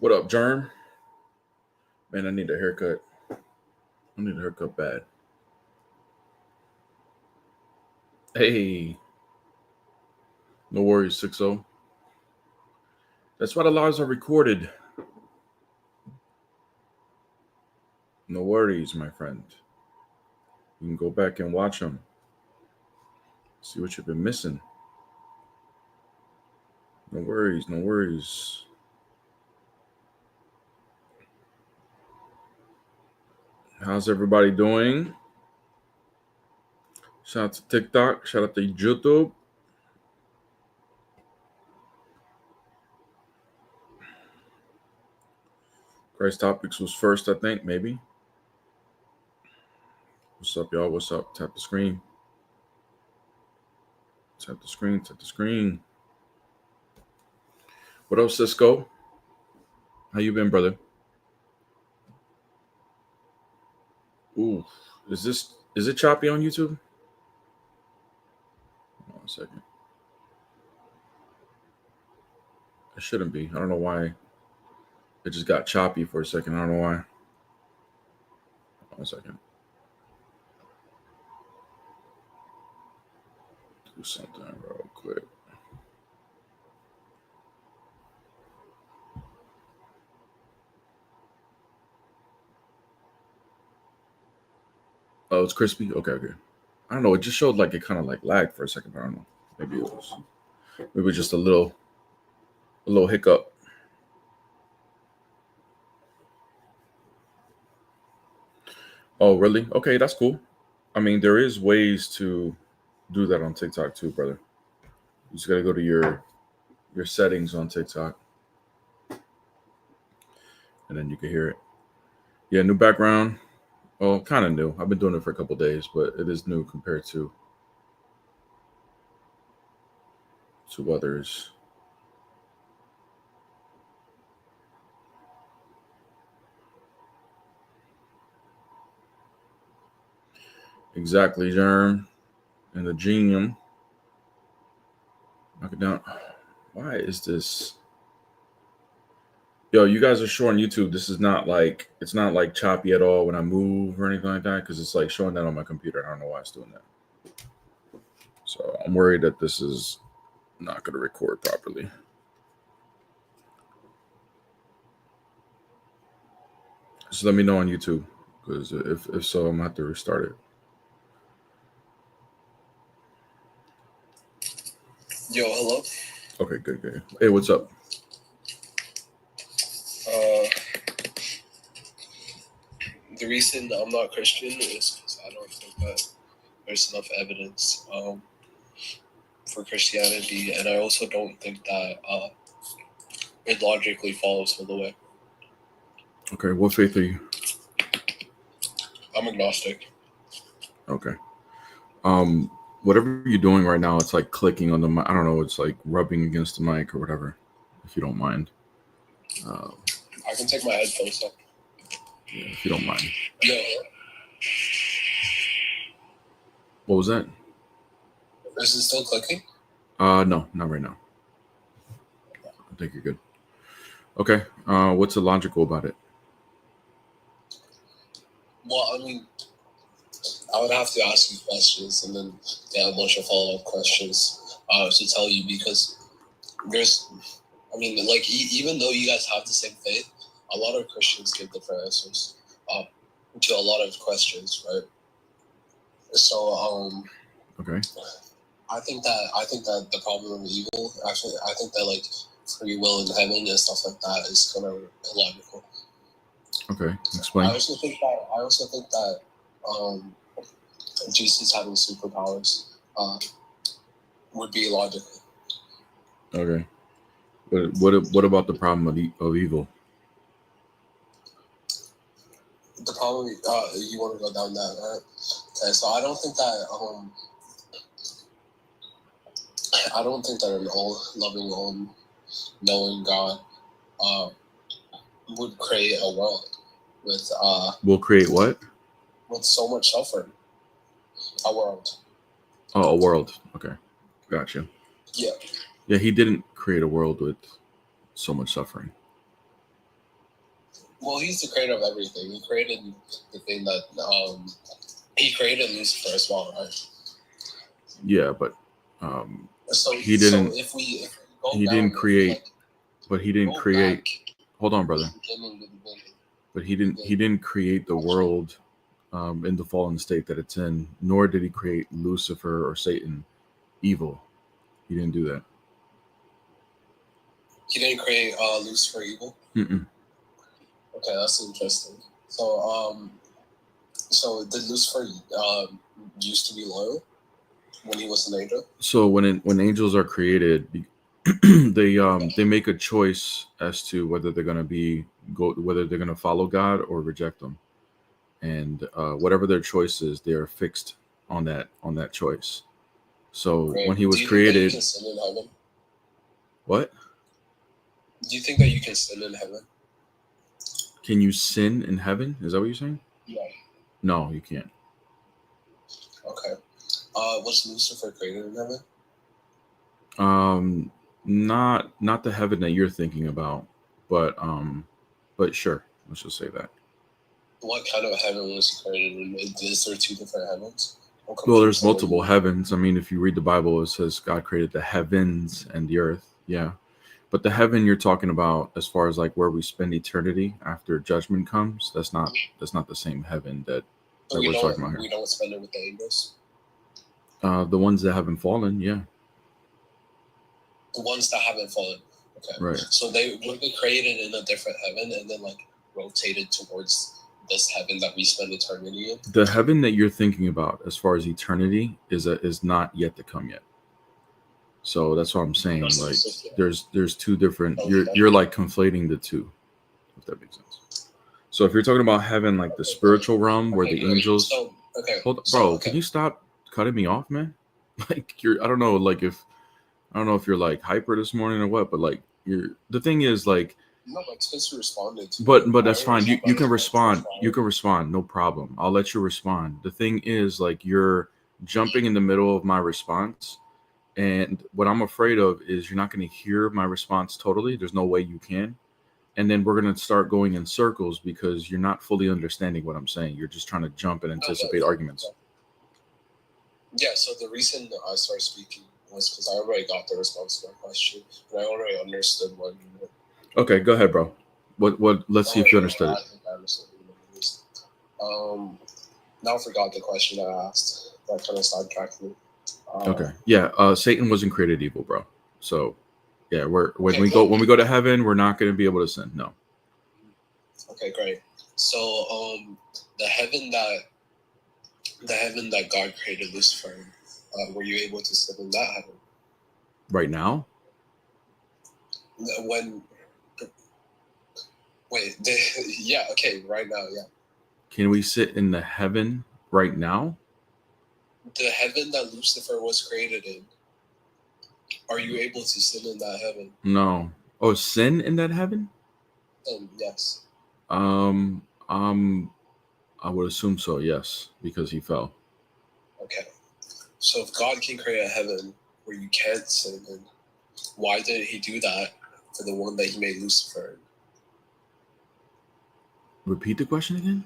What up, Germ? Man, I need a haircut. I need a haircut bad. Hey, no worries, 60. That's why the lives are recorded. No worries, my friend. You can go back and watch them. See what you've been missing. No worries, no worries. How's everybody doing? Shout out to TikTok. Shout out to YouTube. Christ Topics was first, I think, maybe. What's up, y'all? What's up? Tap the screen. Tap the screen. Tap the screen. What up, Cisco? How you been, brother? Ooh, is it choppy on YouTube? Hold on a second. It shouldn't be. I don't know why. It just got choppy for a second. I don't know why. Hold on a second. Do something real quick. Oh, it's crispy? Okay. I don't know. It just showed like it kind of like lagged for a second. I don't know. Maybe it was just a little hiccup. Oh, really? Okay, that's cool. I mean, there is ways to do that on TikTok too, brother. You just gotta go to your settings on TikTok, and then you can hear it. Yeah, new background. Well, kind of new. I've been doing it for a couple days, but it is new compared to others. Exactly, Germ. And the genium. Knock it down. Why is this? Yo, you guys are showing on YouTube. This is not like it's not like choppy at all when I move or anything like that because it's like showing that on my computer. I don't know why it's doing that. So I'm worried that this is not going to record properly. Just let me know on YouTube because if so, I'm gonna have to restart it. Yo, hello. Okay, good. Hey, what's up? The reason I'm not Christian is because I don't think that there's enough evidence for Christianity, and I also don't think that it logically follows all the way. Okay, what faith are you? I'm agnostic. Okay. Whatever you're doing right now, it's like clicking on the mic. I don't know. It's like rubbing against the mic or whatever. If you don't mind. I can take my headphones off. Yeah, if you don't mind. Yeah. What was that? Is it still clicking? No, not right now. I think you're good. Okay. What's illogical about it? Well, I mean, I would have to ask you questions and then get a bunch of follow-up questions to tell you because there's, I mean, like even though you guys have the same faith, a lot of Christians give different answers to a lot of questions, right? So, Okay. I think that the problem of evil, actually, I think that like free will in heaven and stuff like that is kind of illogical. Okay, explain. I also think that Jesus having superpowers would be illogical. Okay. What about the problem of evil? The problem, you want to go down that, right? Okay, so I don't think that an all-loving, all-knowing God would create a world with Will create what? With so much suffering. A world. Oh, a world. Okay, gotcha. Yeah. Yeah, he didn't create a world with so much suffering. Well, he's the creator of everything. He created the thing that he created Lucifer as well, right? Yeah, but So he didn't. So if we go He down, didn't create. like, But he didn't go create. back Hold on, to brother. the beginning. But he didn't. He didn't create the world in the fallen state that it's in. Nor did he create Lucifer or Satan evil. He didn't do that. He didn't create Lucifer evil. Mm-mm. Okay, that's interesting. So did Lucifer used to be loyal when he was an angel? So when angels are created, they make a choice as to whether they're gonna whether they're gonna follow God or reject them, and whatever their choice is, they are fixed on that choice. So Right. when he was Do you think that you created, can sin in heaven? what Do you think that you can sin in heaven? can you sin in heaven? Is that what you're saying? Yeah. No, you can't. Okay. Was Lucifer created in heaven? Not the heaven that you're thinking about, but sure, let's just say that. What kind of heaven was he created in? Is there two different heavens? Well, there's multiple heavens. I mean, if you read the Bible, it says God created the heavens and the earth. Yeah. But the heaven you're talking about, as far as like where we spend eternity after judgment comes, that's not the same heaven that we're talking about here. We don't spend it with the angels. The ones that haven't fallen, yeah. The ones that haven't fallen. Okay. Right. So they were created in a different heaven and then like rotated towards this heaven that we spend eternity in. The heaven that you're thinking about, as far as eternity, is not yet to come yet. So that's what I'm saying. Like, there's two different. You're like conflating the two, if that makes sense. So if you're talking about heaven, like the spiritual realm where the angels. Hold, bro. Can you stop cutting me off, man? Like I don't know. Like if you're like hyper this morning or what, but like the thing is like. No, but since you responded to but that's fine. You can respond. You can respond. No problem. I'll let you respond. The thing is like you're jumping in the middle of my response. And what I'm afraid of is you're not going to hear my response totally. There's no way you can. And then we're going to start going in circles because you're not fully understanding what I'm saying. You're just trying to jump and anticipate arguments. Yeah, so the reason I started speaking was because I already got the response to my question. And I already understood what you meant. Okay, go ahead, bro. What? Let's see if you understood it. I think I understood now I forgot the question I asked. That kind of sidetracked me. Okay. Yeah. Satan wasn't created evil, bro. So, yeah, when we go to heaven, we're not going to be able to sin. No. Okay, great. So, the heaven that God created Lucifer, were you able to sit in that heaven? Right now? Yeah. Okay, right now, yeah. Can we sit in the heaven right now? The heaven that Lucifer was created in. Are you able to sin in that heaven? No. Oh, sin in that heaven? Yes. I would assume so, yes, because he fell. Okay. So if God can create a heaven where you can't sin in, why didn't he do that for the one that he made Lucifer in? Repeat the question again?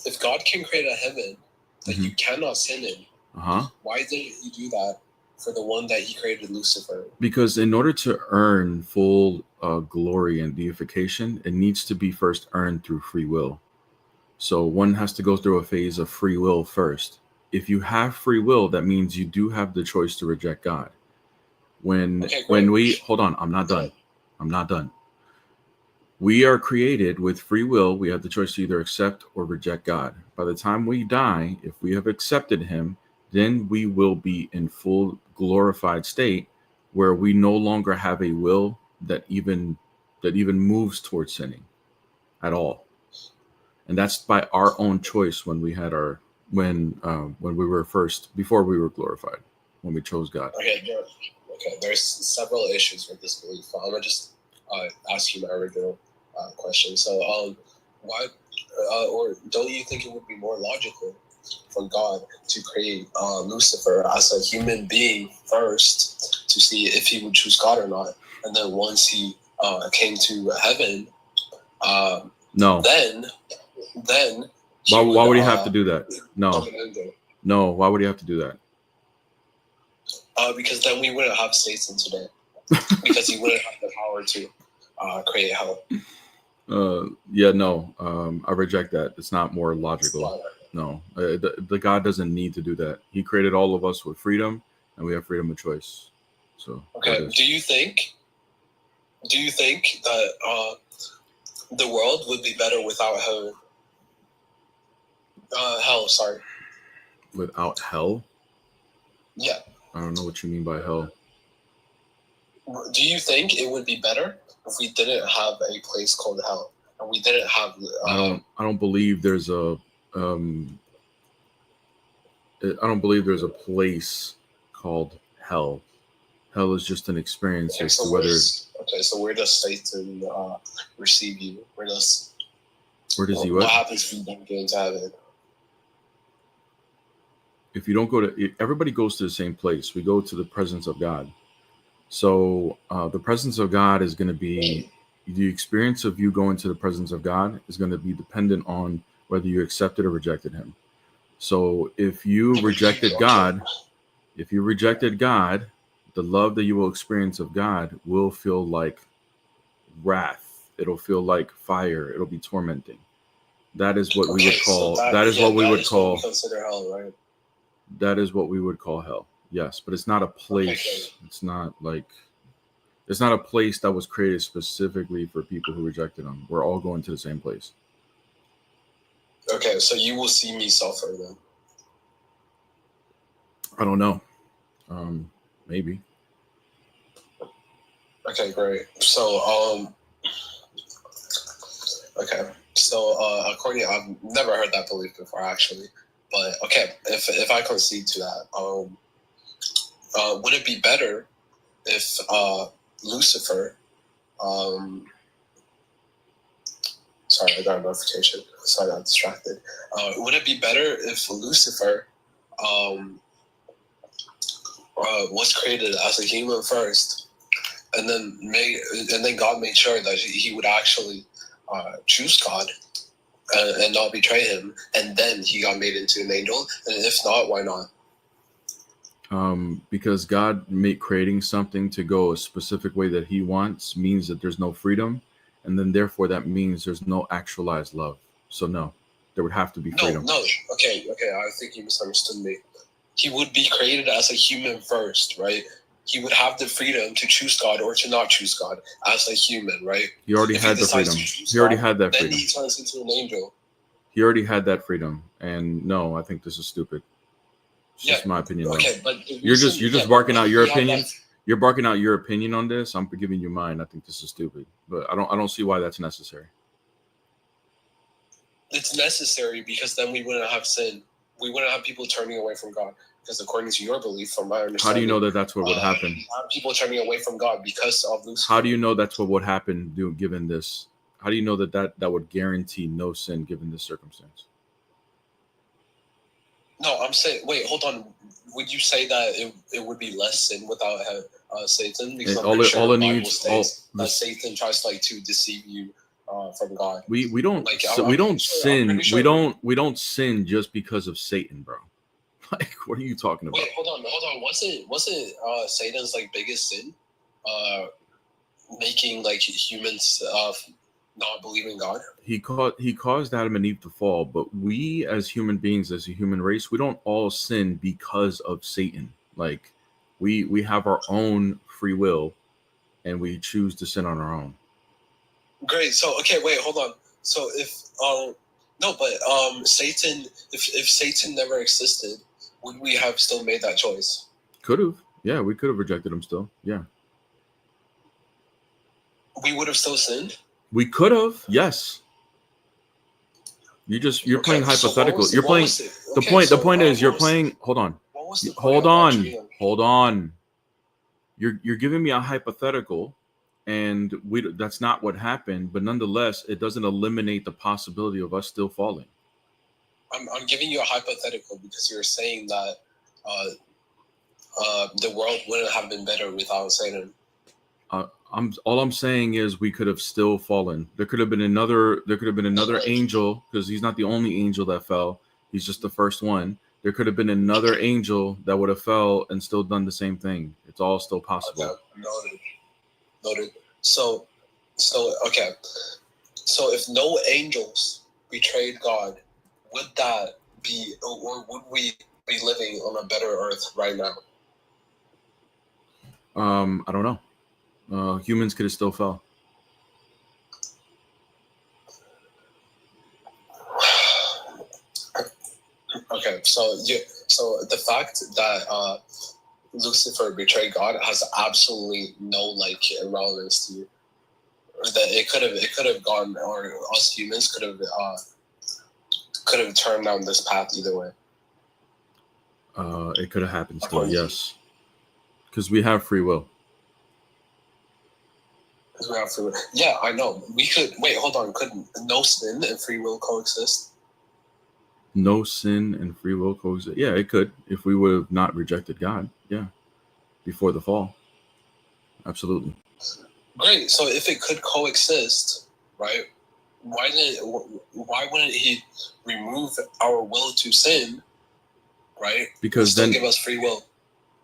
If God can create a heaven that you cannot sin in, why didn't he do that for the one that he created Lucifer in? Because in order to earn full glory and deification, it needs to be first earned through free will. So one has to go through a phase of free will first. If you have free will, that means you do have the choice to reject God. When we hold on, I'm not done. We are created with free will. We have the choice to either accept or reject God. By the time we die, if we have accepted him, then we will be in full glorified state where we no longer have a will that even moves towards sinning at all. And that's by our own choice when we had when we were before we were glorified, when we chose God. Okay, there's several issues with this belief. I'm gonna just ask you my original question. So, why, or don't you think it would be more logical for God to create Lucifer as a human being first to see if he would choose God or not, and then once he came to heaven, No. Then Why would he have to do that? No. become an angel. No. Why would he have to do that? Because then we wouldn't have Satan today. Because he wouldn't have the power to create hell. Yeah, no. I reject that. It's not more logical. No, the God doesn't need to do that. He created all of us with freedom, and we have freedom of choice. So okay, do you think that the world would be better without hell? Hell, sorry. Without hell? Yeah. I don't know what you mean by hell. Do you think it would be better if we didn't have a place called hell, and we didn't have? I don't believe there's a. I don't believe there's a place called hell. Hell is just an experience as to whether. Okay, so where does Satan receive you? Where does he? What happens if you don't get into heaven? If you don't go to, everybody goes to the same place. We go to the presence of God. So the presence of God is going to be, the experience of you going to the presence of God is going to be dependent on whether you accepted or rejected him. So if you rejected God, the love that you will experience of God will feel like wrath. It'll feel like fire. It'll be tormenting. That is what we would call. That is what we would call. Consider hell, right? That is what we would call hell. Yes, but it's not a place. It's not a place that was created specifically for people who rejected him. We're all going to the same place. Okay, so you will see me suffer then. I don't know. Maybe. Okay, great. So, according, I've never heard that belief before, actually. But okay, if I concede to that, would it be better if Lucifer? Sorry, I got a notification, so I got distracted. Would it be better if Lucifer was created as a human first, and then God made sure that he would actually choose God and not betray him, and then he got made into an angel? And if not, why not? Because God creating something to go a specific way that he wants means that there's no freedom, and then therefore that means there's no actualized love. So no, there would have to be freedom. No. Okay. I think you misunderstood me. He would be created as a human first, right? He would have the freedom to choose God or to not choose God as a human, right? He already had the freedom. He already had that freedom. Then he turns into an angel. He already had that freedom, and no, I think this is stupid. It's just my opinion. Okay, but you're just barking out your opinion. You're barking out your opinion on this. I'm giving you mine. I think this is stupid, but I don't see why that's necessary. It's necessary because then we wouldn't have sin. We wouldn't have people turning away from God. Because according to your belief, from my understanding, how do you know that that's what would happen? People turning away from God because of Lucifer. How do you know that's what would happen given this? How do you know that would guarantee no sin given this circumstance? No, I'm saying. Wait, hold on. Would you say that it would be less sin without Satan? Because all it needs that Satan tries to deceive you from God. We don't sin. We don't sin just because of Satan, bro. Like, what are you talking about? Wait, hold on. Wasn't Satan's biggest sin making humans not believe in God? He caused Adam and Eve to fall, but we as human beings, as a human race, we don't all sin because of Satan. Like, we have our own free will, and we choose to sin on our own. Great. So okay, wait, hold on. So if Satan, if Satan never existed, would we have still made that choice? Could have. Yeah, we could have rejected him still. Yeah. We would have still sinned? We could have, yes. You're playing hypothetical. You're playing the point is you're playing. Hold on. You're giving me a hypothetical, and that's not what happened, but nonetheless, it doesn't eliminate the possibility of us still falling. I'm giving you a hypothetical because you're saying that the world wouldn't have been better without Satan. I'm saying is we could have still fallen. There could have been another angel, because he's not the only angel that fell. He's just the first one. There could have been another angel that would have fell and still done the same thing. It's all still possible. Okay. Noted. So okay. So if no angels betrayed God, would that be, or would we be living on a better earth right now? I don't know. Humans could have still fell. Okay, so the fact that Lucifer betrayed God has absolutely no like relevance to you. That it could have gone, or us humans could have turned down this path either way. It could have happened still, yes, because we have free will. Because we have free will. Yeah, I know. We could wait. Hold on. Could no sin and free will coexist? No sin and free will coexist. Yeah, it could, if we would have not rejected God. Yeah, before the fall. Absolutely. Great. So if it could coexist, right? Why wouldn't he remove our will to sin, right? Because still then give us free will.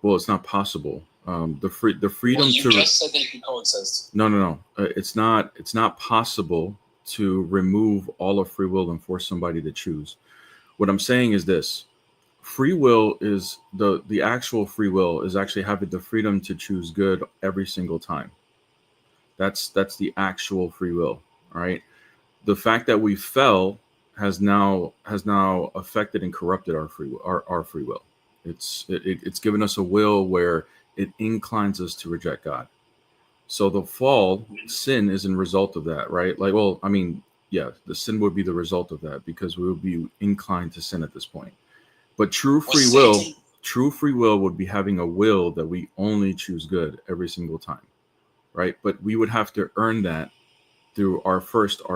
Well, it's not possible. The freedom well, you to just said they could coexist. No. It's not possible to remove all of free will and force somebody to choose. What I'm saying is this: free will is the actual free will is actually having the freedom to choose good every single time. That's the actual free will. All right. The fact that we fell has now affected and corrupted our free will. Our free will. It's given us a will where it inclines us to reject God. So the fall, sin is in result of that, right? Like, well, I mean, yeah, the sin would be the result of that because we would be inclined to sin at this point. But true free will would be having a will that we only choose good every single time, right? But we would have to earn that through our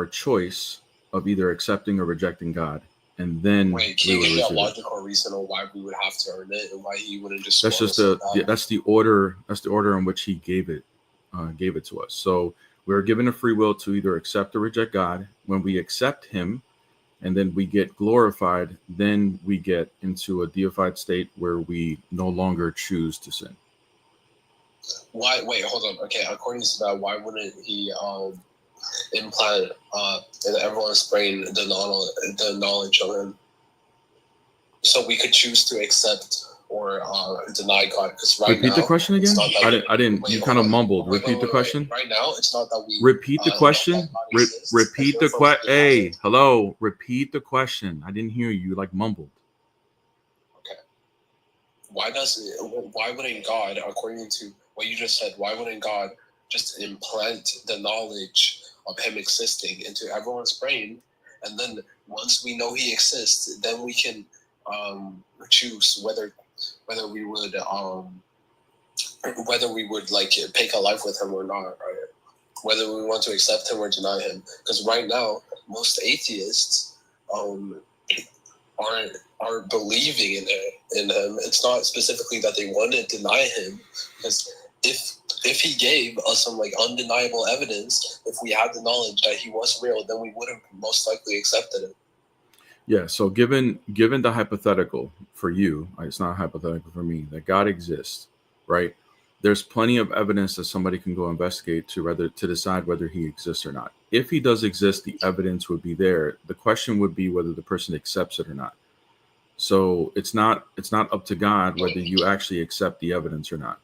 choice of either accepting or rejecting God. And then wait, can you give me a logical reason on why we would have to earn it and why he wouldn't just? That's just that's the order. That's the order in which he gave it to us. So we are given a free will to either accept or reject God. When we accept Him, and then we get glorified, then we get into a deified state where we no longer choose to sin. Why? Wait, hold on. Okay, according to that, why wouldn't he implant in everyone's brain the knowledge of him, so we could choose to accept or deny God? Because repeat the question again. I didn't. Wait, you kind of mumbled. Repeat the question. Right now, it's not that we repeat the question. Repeat the question. Hey, hello. Repeat the question. I didn't hear you. Like mumbled. Okay. Why wouldn't God, according to what you just said, why wouldn't God just implant the knowledge of him existing into everyone's brain, and then once we know he exists, then we can choose whether we would like pick a life with him or not, right? Whether we want to accept him or deny him. Because right now, most atheists are believing in him. It's not specifically that they want to deny him, because if he gave us some like undeniable evidence, if we had the knowledge that he was real, then we would have most likely accepted it. Yeah. So given the hypothetical for you, it's not hypothetical for me, that God exists, right? There's plenty of evidence that somebody can go investigate to decide whether he exists or not. If he does exist, the evidence would be there. The question would be whether the person accepts it or not. So it's not up to God whether you actually accept the evidence or not.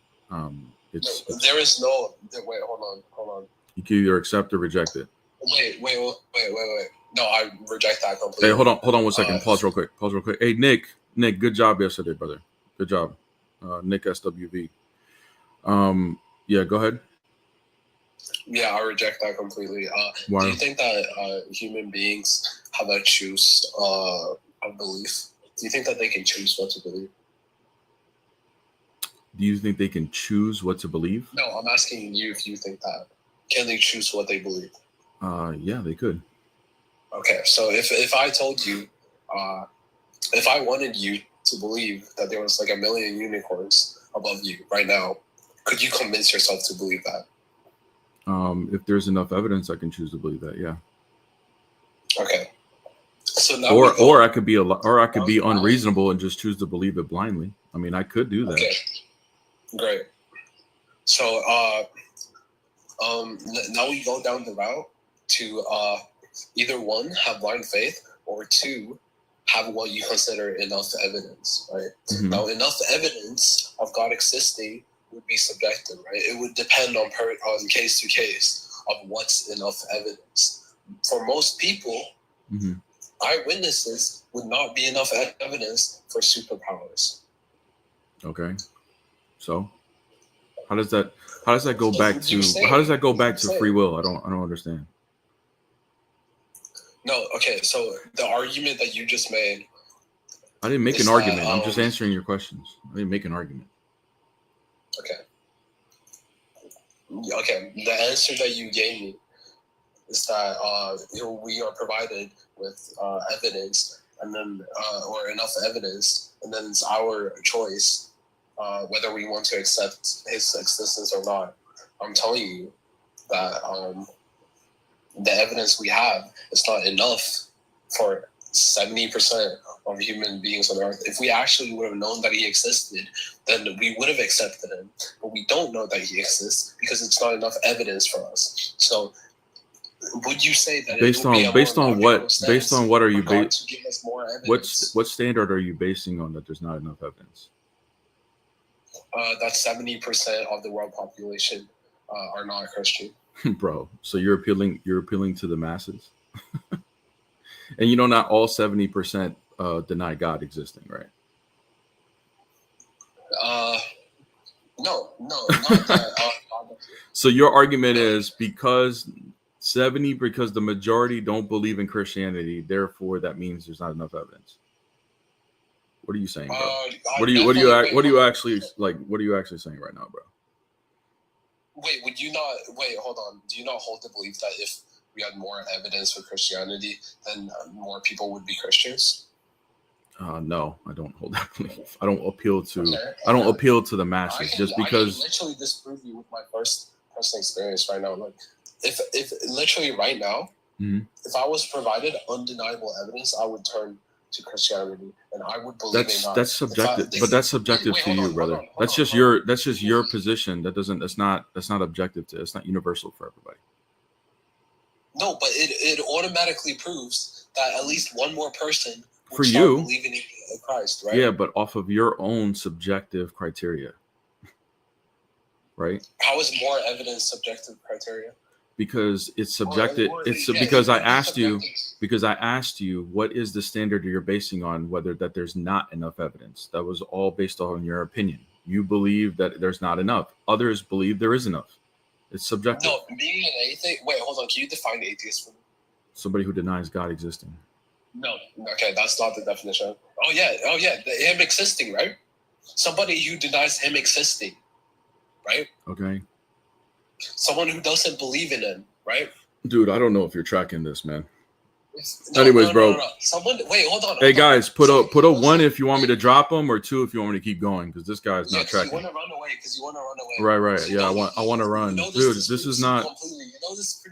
There is no wait. Hold on. You can either accept or reject it. Wait. No, I reject that completely. Hey, hold on 1 second. Pause real quick. Hey, Nick, good job yesterday, brother. Good job, Nick SWV. Yeah, go ahead. Yeah, I reject that completely. Do you think that human beings have a choose of belief? Do you think that they can choose what to believe? Do you think they can choose what to believe? No, I'm asking you if you think that. Can they choose what they believe? Yeah, they could. Okay, so if I told you, if I wanted you to believe that there was like 1 million unicorns above you right now, could you convince yourself to believe that? If there's enough evidence, I can choose to believe that. Yeah. Okay. So now Or I could be unreasonable and just choose to believe it blindly. I mean, I could do that. Okay. Great. So now we go down the route to either one, have blind faith, or two, have what you consider enough evidence, right? Mm-hmm. Now, enough evidence of God existing would be subjective, right? It would depend on case to case of what's enough evidence. For most people, mm-hmm. eyewitnesses would not be enough evidence for superpowers. Okay. So how does that go back to free will? I don't understand. No, okay. So the argument that you just made, I didn't make an argument. I'm just answering your questions. I didn't make an argument. Okay. The answer that you gave me is that we are provided with evidence, and then or enough evidence, and then it's our choice whether we want to accept his existence or not. I'm telling you that the evidence we have is not enough for 70% of human beings on Earth. If we actually would have known that he existed, then we would have accepted him. But we don't know that he exists because it's not enough evidence for us. So, would you say that based on what are you what standard are you basing on that there's not enough evidence? That 70% of the world population are not Christian. Bro, so you're appealing to the masses. And you know, not all 70% deny God existing, right? No, not that. So your argument is because the majority don't believe in Christianity, therefore that means there's not enough evidence. What are you saying, bro? What are you actually saying right now, bro? Hold on. Do you not hold the belief that if we had more evidence for Christianity, then more people would be Christians? No, I don't hold that belief. I don't appeal to the masses just because. I can literally disprove you with my first personal experience right now. Like, if literally right now, mm-hmm. if I was provided undeniable evidence, I would turn to Christianity and I would believe in God. That's subjective, but that's subjective to you, brother. That's just your position. That's not objective to. It's not universal for everybody. No, but it automatically proves that at least one more person would for you believing in Christ, right? Yeah, but off of your own subjective criteria, right? How is more evidence subjective criteria? Because it's subjective. Because I asked you what is the standard you're basing on whether that there's not enough evidence. That was all based on your opinion. You believe that there's not enough. Others believe there is enough. It's subjective. No, being an atheist. Wait, hold on. Can you define atheist for me? Somebody who denies God existing. No. Okay, that's not the definition. Oh yeah. Him existing, right? Somebody who denies him existing, right? Okay. Someone who doesn't believe in him, right? Dude, I don't know if you're tracking this, man. Anyways, bro. Someone, wait, hold on. Hey guys, put a 1 if you want me to drop him, or 2 if you want me to keep going, because this guy's not tracking. You want to run away. Right. Yeah, I want to run, dude. This is not.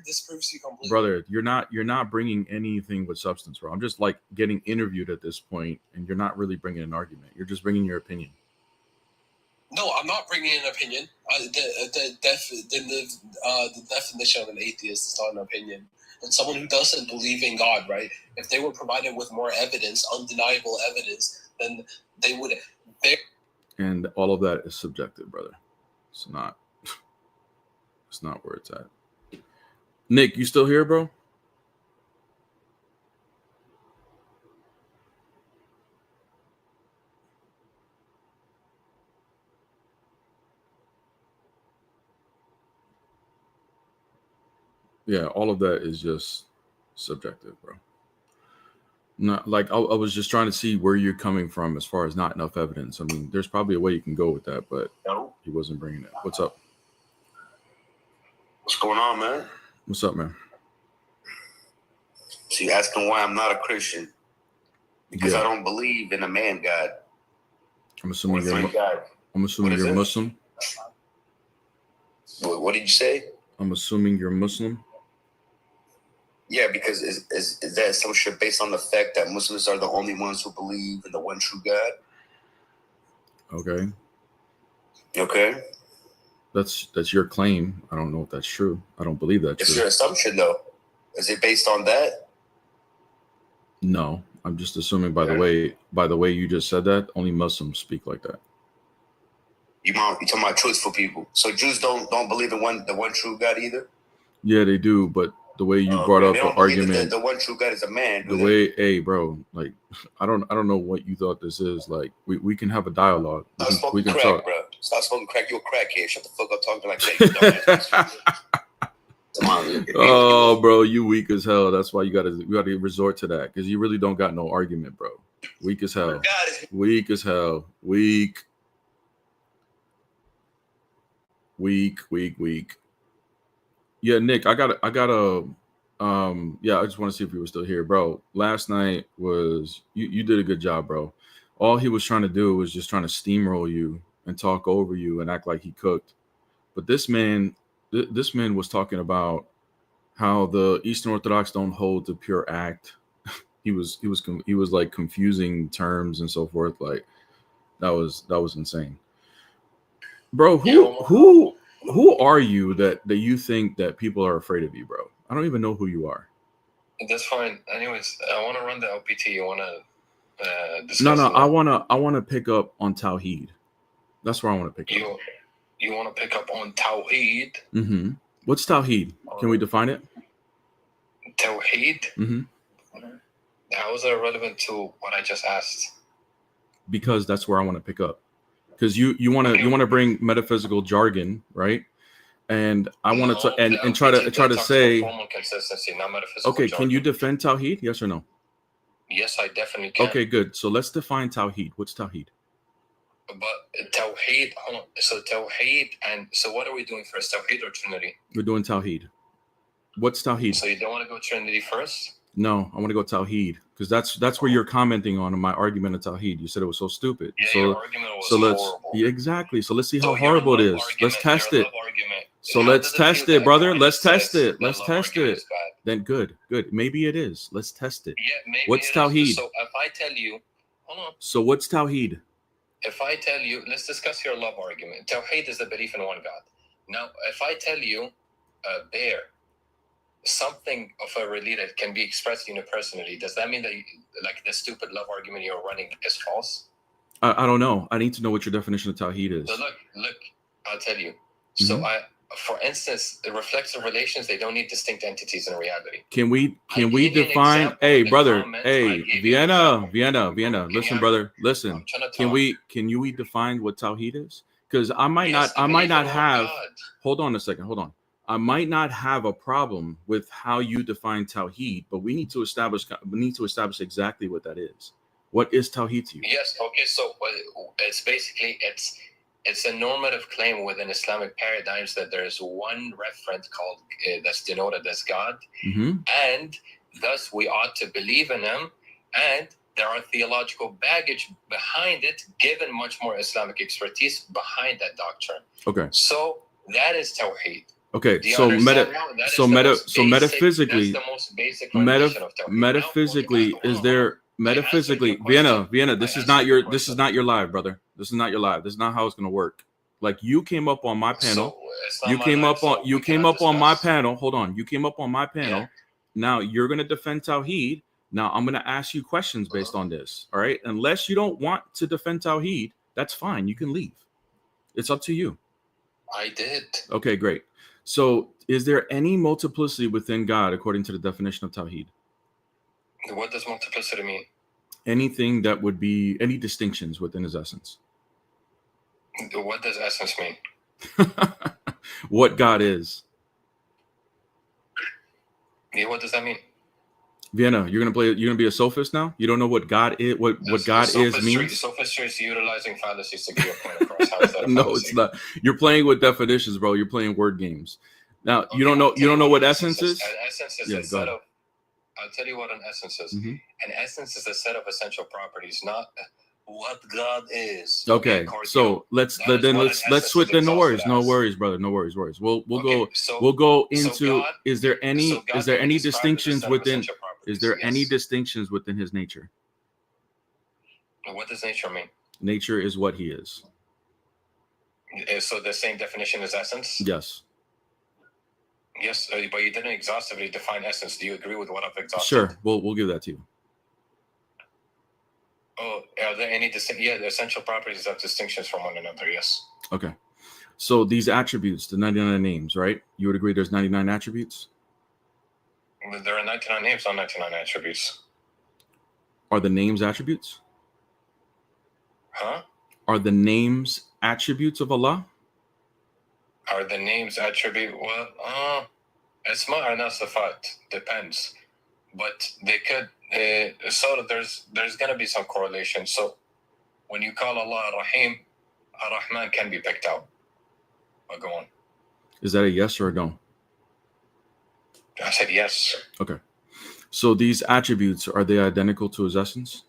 This proves you completely. Brother, you're not bringing anything with substance, bro. I'm just like getting interviewed at this point, and you're not really bringing an argument. You're just bringing your opinion. No, I'm not bringing an opinion. The definition of an atheist is not an opinion. And someone who doesn't believe in God, right? If they were provided with more evidence, undeniable evidence, then they would. And all of that is subjective, brother. It's not where it's at. Nick, you still here, bro? Yeah, all of that is just subjective, bro. Not like I was just trying to see where you're coming from as far as not enough evidence. I mean, there's probably a way you can go with that, but he wasn't bringing it. What's up? What's going on, man? What's up, man? So you asking why I'm not a Christian? Because I don't believe in a man God. I'm assuming you're Muslim. What did you say? I'm assuming you're Muslim. Yeah, because is that some shit based on the fact that Muslims are the only ones who believe in the one true God? Okay. Okay. That's your claim. I don't know if that's true. I don't believe that's It's true. your assumption, though. Is it based on that? No, I'm just assuming by the way you just said that, only Muslims speak like that. You talking about truthful people. So Jews don't believe in the one true God either? Yeah, they do, but the way you brought up they the don't believe argument, that the one true God is a man. the way, hey, bro, like I don't know what you thought this is. Like we can have a dialogue. We can crack, talk. bro. Stop smoking crack. You a crackhead. Shut the fuck up talking like that. Oh, bro, you weak as hell. That's why you gotta resort to that, because you really don't got no argument, bro. Weak as hell. Weak as hell. Weak. Yeah, Nick, I got yeah, I just want to see if you were still here, bro. Last night was you did a good job, bro. All he was trying to do was just trying to steamroll you and talk over you and act like he cooked. But this man was talking about how the Eastern Orthodox don't hold the pure act. He was like confusing terms and so forth. Like that was insane, bro. Who are you that you think that people are afraid of you, bro? I don't even know who you are. That's fine. Anyways, I want to run the LPT. You want to discuss? No, I want to pick up on Tawheed. That's where I want to pick up. You want to pick up on Tawheed? Mm-hmm. What's Tawheed? Can we define it? Tawheed? Mm-hmm. How is that relevant to what I just asked? Because that's where I want to pick up. Because you want to bring metaphysical jargon, right? And I wanted to and try to say formal consistency, not metaphysical okay, jargon. can you defend Tawheed? Yes or no? Yes, I definitely can. Okay, good. So let's define Tawheed. What's Tawheed? But Tawheed, hold on. So Tawheed, and so what are we doing first, Tawheed or Trinity? We're doing Tawheed. What's Tawheed? So you don't want to go Trinity first? No, I want to go Tawheed, because that's where you're commenting on my argument of Tawheed. You said it was so stupid. Yeah, so your argument was horrible. Yeah, exactly. So let's see how horrible it is. Let's test it. So let's test it, brother. Let's test it. Let's test it. Then good. Maybe it is. Let's test it. Yeah, maybe. What's Tawheed? So if I tell you, hold on. So what's Tawheed? If I tell you, let's discuss your love argument. Tawheed is the belief in one God. Now, if I tell you, bear, something of a relay that can be expressed unipersonally, does that mean that like the stupid love argument you're running is false? I don't know. I need to know what your definition of Tawheed is. So look, I'll tell you. Mm-hmm. So for instance, the reflexive relations, they don't need distinct entities in reality. Can we define? Hey, brother. Hey, Vienna. Listen, brother. Listen. Can you define what Tawheed is? Because I might not have. God. Hold on a second. Hold on. I might not have a problem with how you define Tawheed, but we need to establish exactly what that is. What is Tawheed to you? Yes. Okay. So it's basically it's a normative claim within Islamic paradigms that there is one referent called that's denoted as God, mm-hmm. and thus we ought to believe in him, and there are theological baggage behind it, given much more Islamic expertise behind that doctrine. Okay. So that is Tawheed. Okay, so metaphysically, metaphysically, is there metaphysically, Vienna? This is not your live, brother. This is not your live. This is not how it's gonna work. Like you came up on my panel. You came up on my panel. Hold on. You came up on my panel. Yeah. Now you're gonna defend Tawheed. Now I'm gonna ask you questions based on this. All right. Unless you don't want to defend Tawheed, that's fine. You can leave. It's up to you. I did. Okay, great. So, is there any multiplicity within God according to the definition of Tawheed? What does multiplicity mean? Anything that would be any distinctions within his essence. What does essence mean? What God is. Yeah, what does that mean? Vienna, you're gonna be a sophist now? You don't know what God is, what God is means? Sophistry is utilizing fallacies to get your point across. How is that a no, fallacy? It's not. You're playing with definitions, bro. You're playing word games. Now, okay, you don't know what essence is? An essence is a set of. I'll tell you what an essence is. Mm-hmm. An essence is a set of essential properties, not what God is. Okay, Cardio. so let's That is then what let's an let's essence switch. is Then no worries, exhausted no as. worries, brother, no worries. We'll Okay, go so into. God, Is there so any God is there can be any described as a distinctions set of within? essential properties. Is there any Yes. distinctions within his nature? What does nature mean? Nature is what he is. So the same definition as essence? Yes. Yes, but you didn't exhaustively define essence. Do you agree with what I've exhausted? Sure. We'll give that to you. Oh, are there any Yeah, the essential properties have distinctions from one another. Yes. Okay. So these attributes, the 99 names, right? You would agree there's 99 attributes? There are 99 names, not 99 attributes. Are the names attributes? Huh? Are the names attributes of Allah? Are the names attribute? Well, Asma or Nasafat depends, but they could. So there's gonna be some correlation. So when you call Allah Rahim, Ar-Rahman can be picked out. But go on. Is that a yes or a no? I said yes. Okay. So these attributes, are they identical to his essence?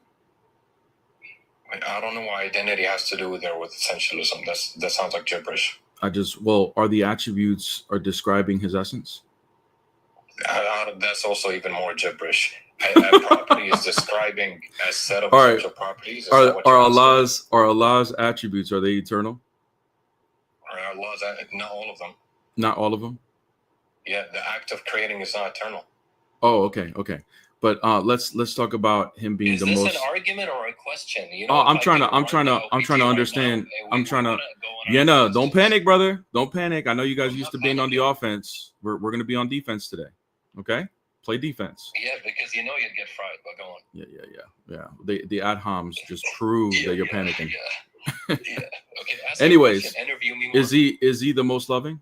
I don't know why identity has to do there with essentialism. That sounds like gibberish. Are the attributes are describing his essence? That's also even more gibberish. A property is describing a set of essential properties. Are Allah's attributes, are they eternal? Allah's, not all of them. Not all of them? Yeah, the act of creating is not eternal. Oh, okay. But let's talk about him being the most. Is this an argument or a question? I'm trying to understand. No, don't panic, brother. Don't panic. I know you guys used to being on the offense. We're gonna be on defense today. Okay? Play defense. Yeah, because you'd get fried, but go on. Yeah. The ad-homs just prove that you're panicking. Yeah. Okay. Anyways, interview me more. Is he the most loving?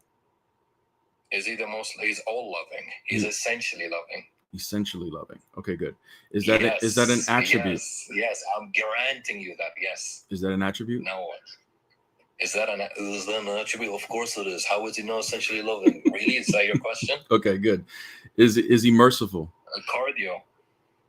Is he the most? He's all loving. He's essentially loving. Essentially loving. Okay, good. Is that an attribute? Yes, I'm guaranteeing you that. Yes. Is that an attribute? No. Is that an attribute? Of course it is. How is he not essentially loving? Really? Is that your question? Okay, good. Is he merciful? Cardio.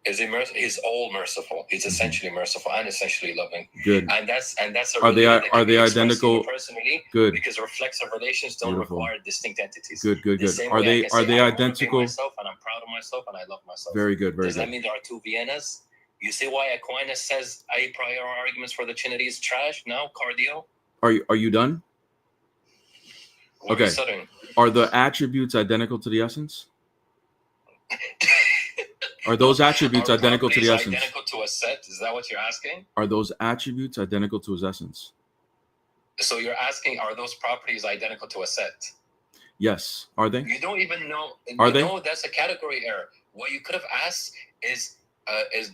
Is he He's all merciful. He's essentially merciful and essentially loving. Good. And that's are they identical? Personally, good. Because reflexive relations don't require distinct entities. Good. Are they identical? Myself and I'm proud of myself and I love myself. Very good. Does that mean there are two Viennas? You see why Aquinas says a priori arguments for the Trinity is trash? Now, Cardio. Are you done? What okay. Are the attributes identical to the essence? Are those attributes identical to the essence? Identical to a set? Is that what you're asking? Are those attributes identical to his essence? So you're asking, are those properties identical to a set? Yes. Are they? You don't even know. Are they? No, that's a category error. What you could have asked is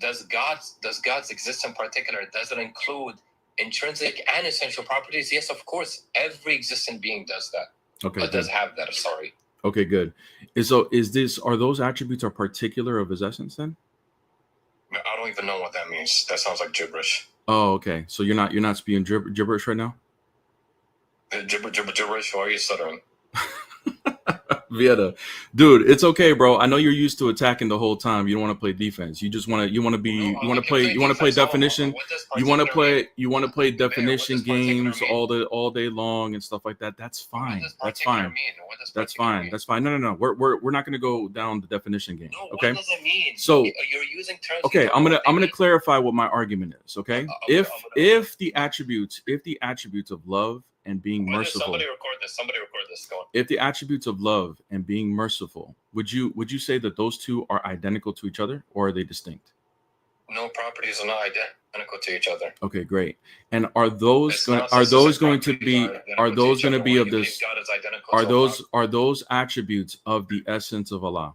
does God's existence in particular, does it include intrinsic and essential properties? Yes, of course. Every existent being does that. Okay. But does have that. Sorry. Okay, good. Are those attributes are particular of his essence then? I don't even know what that means. That sounds like gibberish. Oh, okay. So you're not spewing gibberish right now? Gibberish? Why are you stuttering? Vieta, dude, it's okay, bro. I know you're used to attacking the whole time. You don't want to play defense. You just want to play definition. You want to play definition games all day long and stuff like that. That's fine. That's fine. That's fine. That's fine. No. We're not going to go down the definition game. Okay. What does it mean? So you're using terms. Okay, I'm gonna clarify what my argument is. Okay, if the attributes of love and being merciful. Somebody record this. Go on. If the attributes of love and being merciful, would you say that those two are identical to each other, or are they distinct? No, properties are not identical to each other. Okay, great. And are those going to be of this? Are those attributes of the essence of Allah?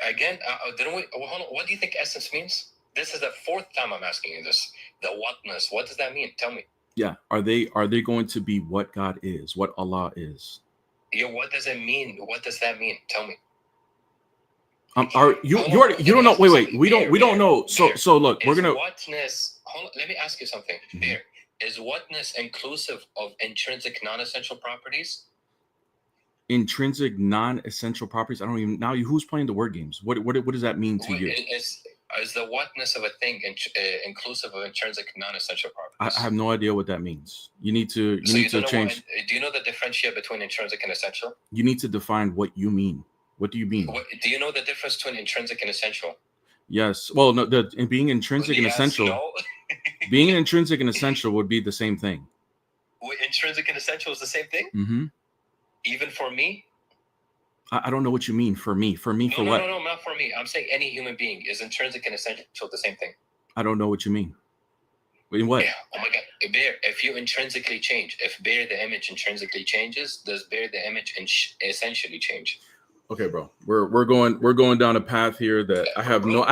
Again, didn't we? Hold on. What do you think essence means? This is the fourth time I'm asking you this. The whatness. What does that mean? Tell me. Yeah. Are they going to be what God is, what Allah is? Yeah. What does it mean? What does that mean? Tell me. You don't know. Wait. We don't know. So look, we're gonna. Whatness. Hold on. Let me ask you something. Mm-hmm. There is whatness inclusive of intrinsic non-essential properties. Intrinsic non-essential properties. I don't even now. Who's playing the word games? What does that mean to you? Is the whatness of a thing inclusive of intrinsic non-essential properties? I have no idea what that means. You need to change. Do you know the differentiate between intrinsic and essential? You need to define what you mean. What do you mean? Do you know the difference between intrinsic and essential? Yes. Well, no. Being intrinsic and essential. No. Being intrinsic and essential would be the same thing. Intrinsic and essential is the same thing. Mm-hmm. Even for me. I don't know what you mean. For me. For me. For what? No, not for me. I'm saying any human being is intrinsic and essential the same thing. I don't know what you mean. In what? Yeah. Oh my God. Bear, if you intrinsically change, if bear the image intrinsically changes, does bear the image essentially change? Okay, bro. We're going down a path here that I have no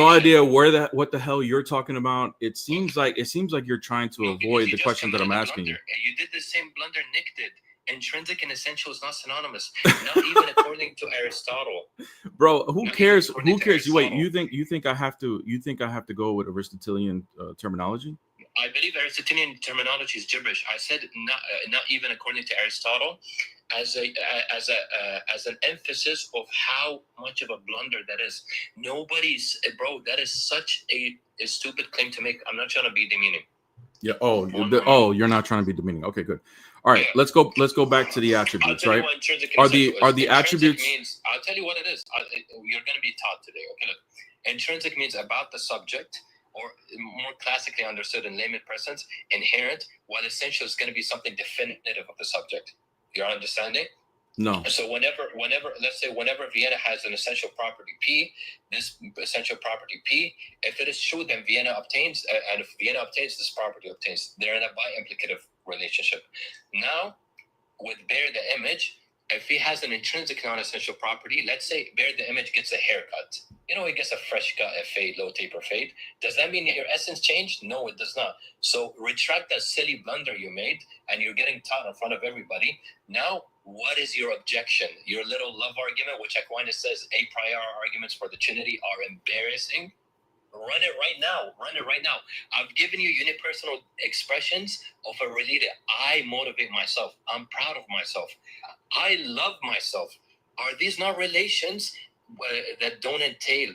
idea what the hell you're talking about. It seems like you're trying to avoid the question that I'm asking you. You did the same blunder Nick did. Intrinsic and essential is not synonymous, not even according to Aristotle. Bro, who cares? Who cares? You think I have to go with Aristotelian terminology? I believe Aristotelian terminology is gibberish. I said not even according to Aristotle, as an emphasis of how much of a blunder that is. Bro, that is such a stupid claim to make. I'm not trying to be demeaning. Yeah. You're not trying to be demeaning. Okay, good. All right, let's go back to the attributes, right? Are the attributes? I'll tell you what it is. You're going to be taught today. Okay, look. Intrinsic means about the subject, or more classically understood in layman presence, inherent, while essential is going to be something definitive of the subject. You're understanding? No. So whenever Vienna has an essential property P, this essential property P, if it is true, then Vienna obtains, and if Vienna obtains, this property obtains. They're in a bi-implicative relationship. Now, with bear the image, if he has an intrinsic non-essential property, let's say bear the image gets a haircut. He gets a fresh cut, a fade, low taper fade. Does that mean your essence changed? No, it does not. So retract that silly blunder you made, and you're getting taught in front of everybody. Now, what is your objection? Your little love argument, which Aquinas says a priori arguments for the Trinity are embarrassing. Run it right now. I've given you unipersonal expressions of a related. I motivate myself. I'm proud of myself. I love myself. Are these not relations that don't entail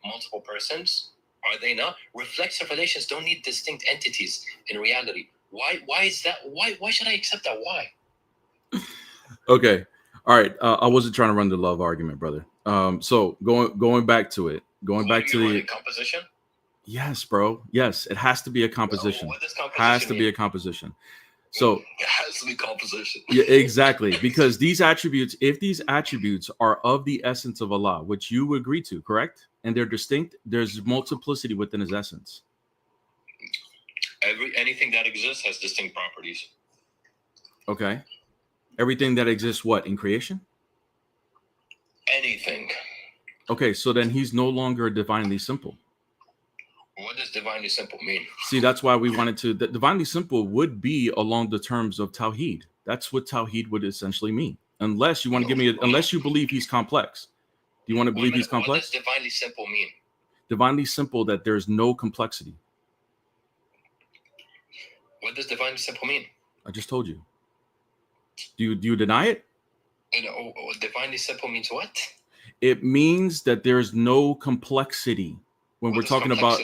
multiple persons? Are they not? Reflexive relations don't need distinct entities in reality. Why is that? Why should I accept that? Why? Okay. All right. I wasn't trying to run the love argument, brother. So going back to it. Going back to the composition. Yes, bro. Yes, it has to be a composition. What does composition has to be a composition. So it has to be composition. Yeah, exactly. Because these attributes, if these attributes are of the essence of Allah, which you agree to, correct? And they're distinct, there's multiplicity within his essence. Anything that exists has distinct properties. Okay. Everything that exists, what, in creation? Anything. Okay, so then he's no longer divinely simple. What does divinely simple mean? See, that's why we wanted to. That divinely simple would be along the terms of Tawheed. That's what Tawheed would essentially mean. Unless you want to give me, unless you believe he's complex. Do you want to believe he's complex? What does divinely simple mean? Divinely simple, that there's no complexity. What does divinely simple mean? I just told you. Do you deny it? Divinely simple means what? It means that there's no complexity. When we're talking about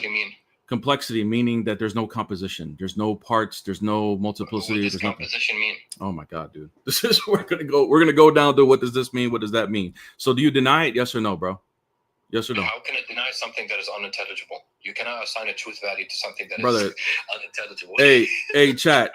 complexity, meaning that there's no composition, there's no parts, there's no multiplicity. What does composition mean? Oh my God, dude! This is we're gonna go down to what does this mean? What does that mean? So, do you deny it? Yes or no, bro? Yes or no? How can it deny something that is unintelligible? You cannot assign a truth value to something that is unintelligible. Hey, chat.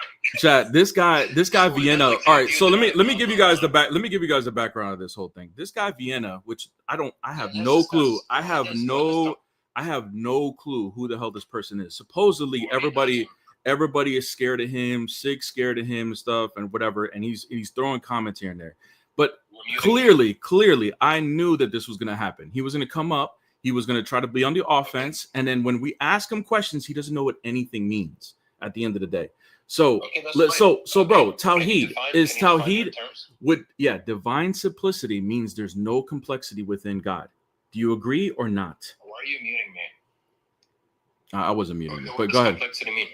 This guy Vienna. All right, so let me give you guys the back. Let me give you guys the background of this whole thing. This guy Vienna, which I have no clue. I have no clue who the hell this person is. Supposedly everybody is scared of him, Sig's scared of him and stuff and whatever, and he's throwing comments here and there. But clearly, I knew that this was going to happen. He was going to come up, he was going to try to be on the offense, and then when we ask him questions, he doesn't know what anything means at the end of the day. So, bro, Tawheed is Tawheed with divine simplicity means there's no complexity within God. Do you agree or not? Why are you muting me? I wasn't muting you, but go ahead. What does complexity mean?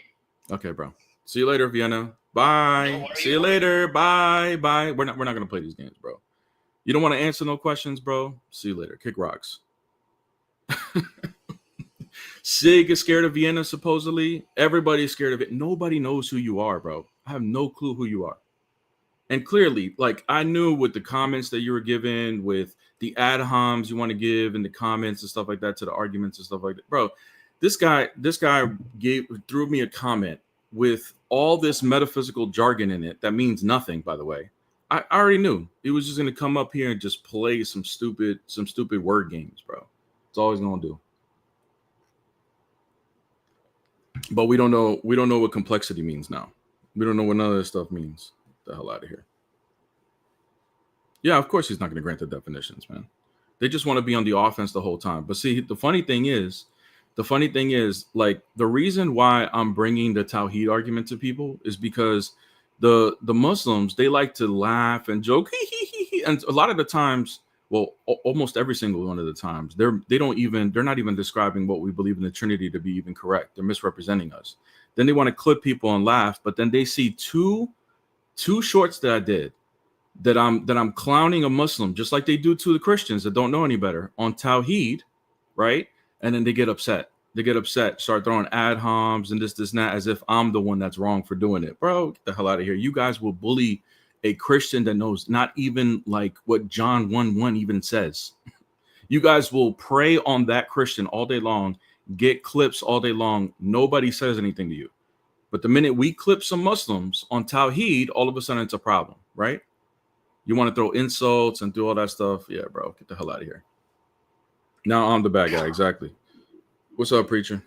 Okay, bro. See you later, Vienna. Bye. No, see you later. Bye. We're not gonna play these games, bro. You don't want to answer no questions, bro. See you later. Kick rocks. Sig is scared of Vienna, supposedly. Everybody's scared of it. Nobody knows who you are, bro. I have no clue who you are. And clearly, like, I knew with the comments that you were giving, with the ad homs you want to give in the comments and stuff like that, to the arguments and stuff like that. Bro, this guy threw me a comment with all this metaphysical jargon in it that means nothing, by the way. I already knew he was just gonna come up here and just play some stupid word games, bro. It's all he's gonna do. But we don't know what complexity means now. We don't know what none of this stuff means. Get the hell out of here. Yeah, of course he's not going to grant the definitions, man. They just want to be on the offense the whole time. But see, the funny thing is, like, the reason why I'm bringing the Tawhid argument to people is because the Muslims, they like to laugh and joke, and a lot of the times, well, almost every single one of the times, they're not even describing what we believe in the Trinity to be even correct. They're misrepresenting us. Then they want to clip people and laugh, but then they see two shorts that I did that I'm clowning a Muslim, just like they do to the Christians that don't know any better, on Tawhid, right? And then they get upset. Start throwing ad homs and this and that, as if I'm the one that's wrong for doing it. Bro, get the hell out of here. You guys will bully a Christian that knows not even like what John 1:1 even says. You guys will prey on that Christian all day long, get clips all day long. Nobody says anything to you. But the minute we clip some Muslims on Tawhid, all of a sudden it's a problem, right? You want to throw insults and do all that stuff. Yeah, bro, get the hell out of here. Now I'm the bad guy. Exactly. What's up, preacher?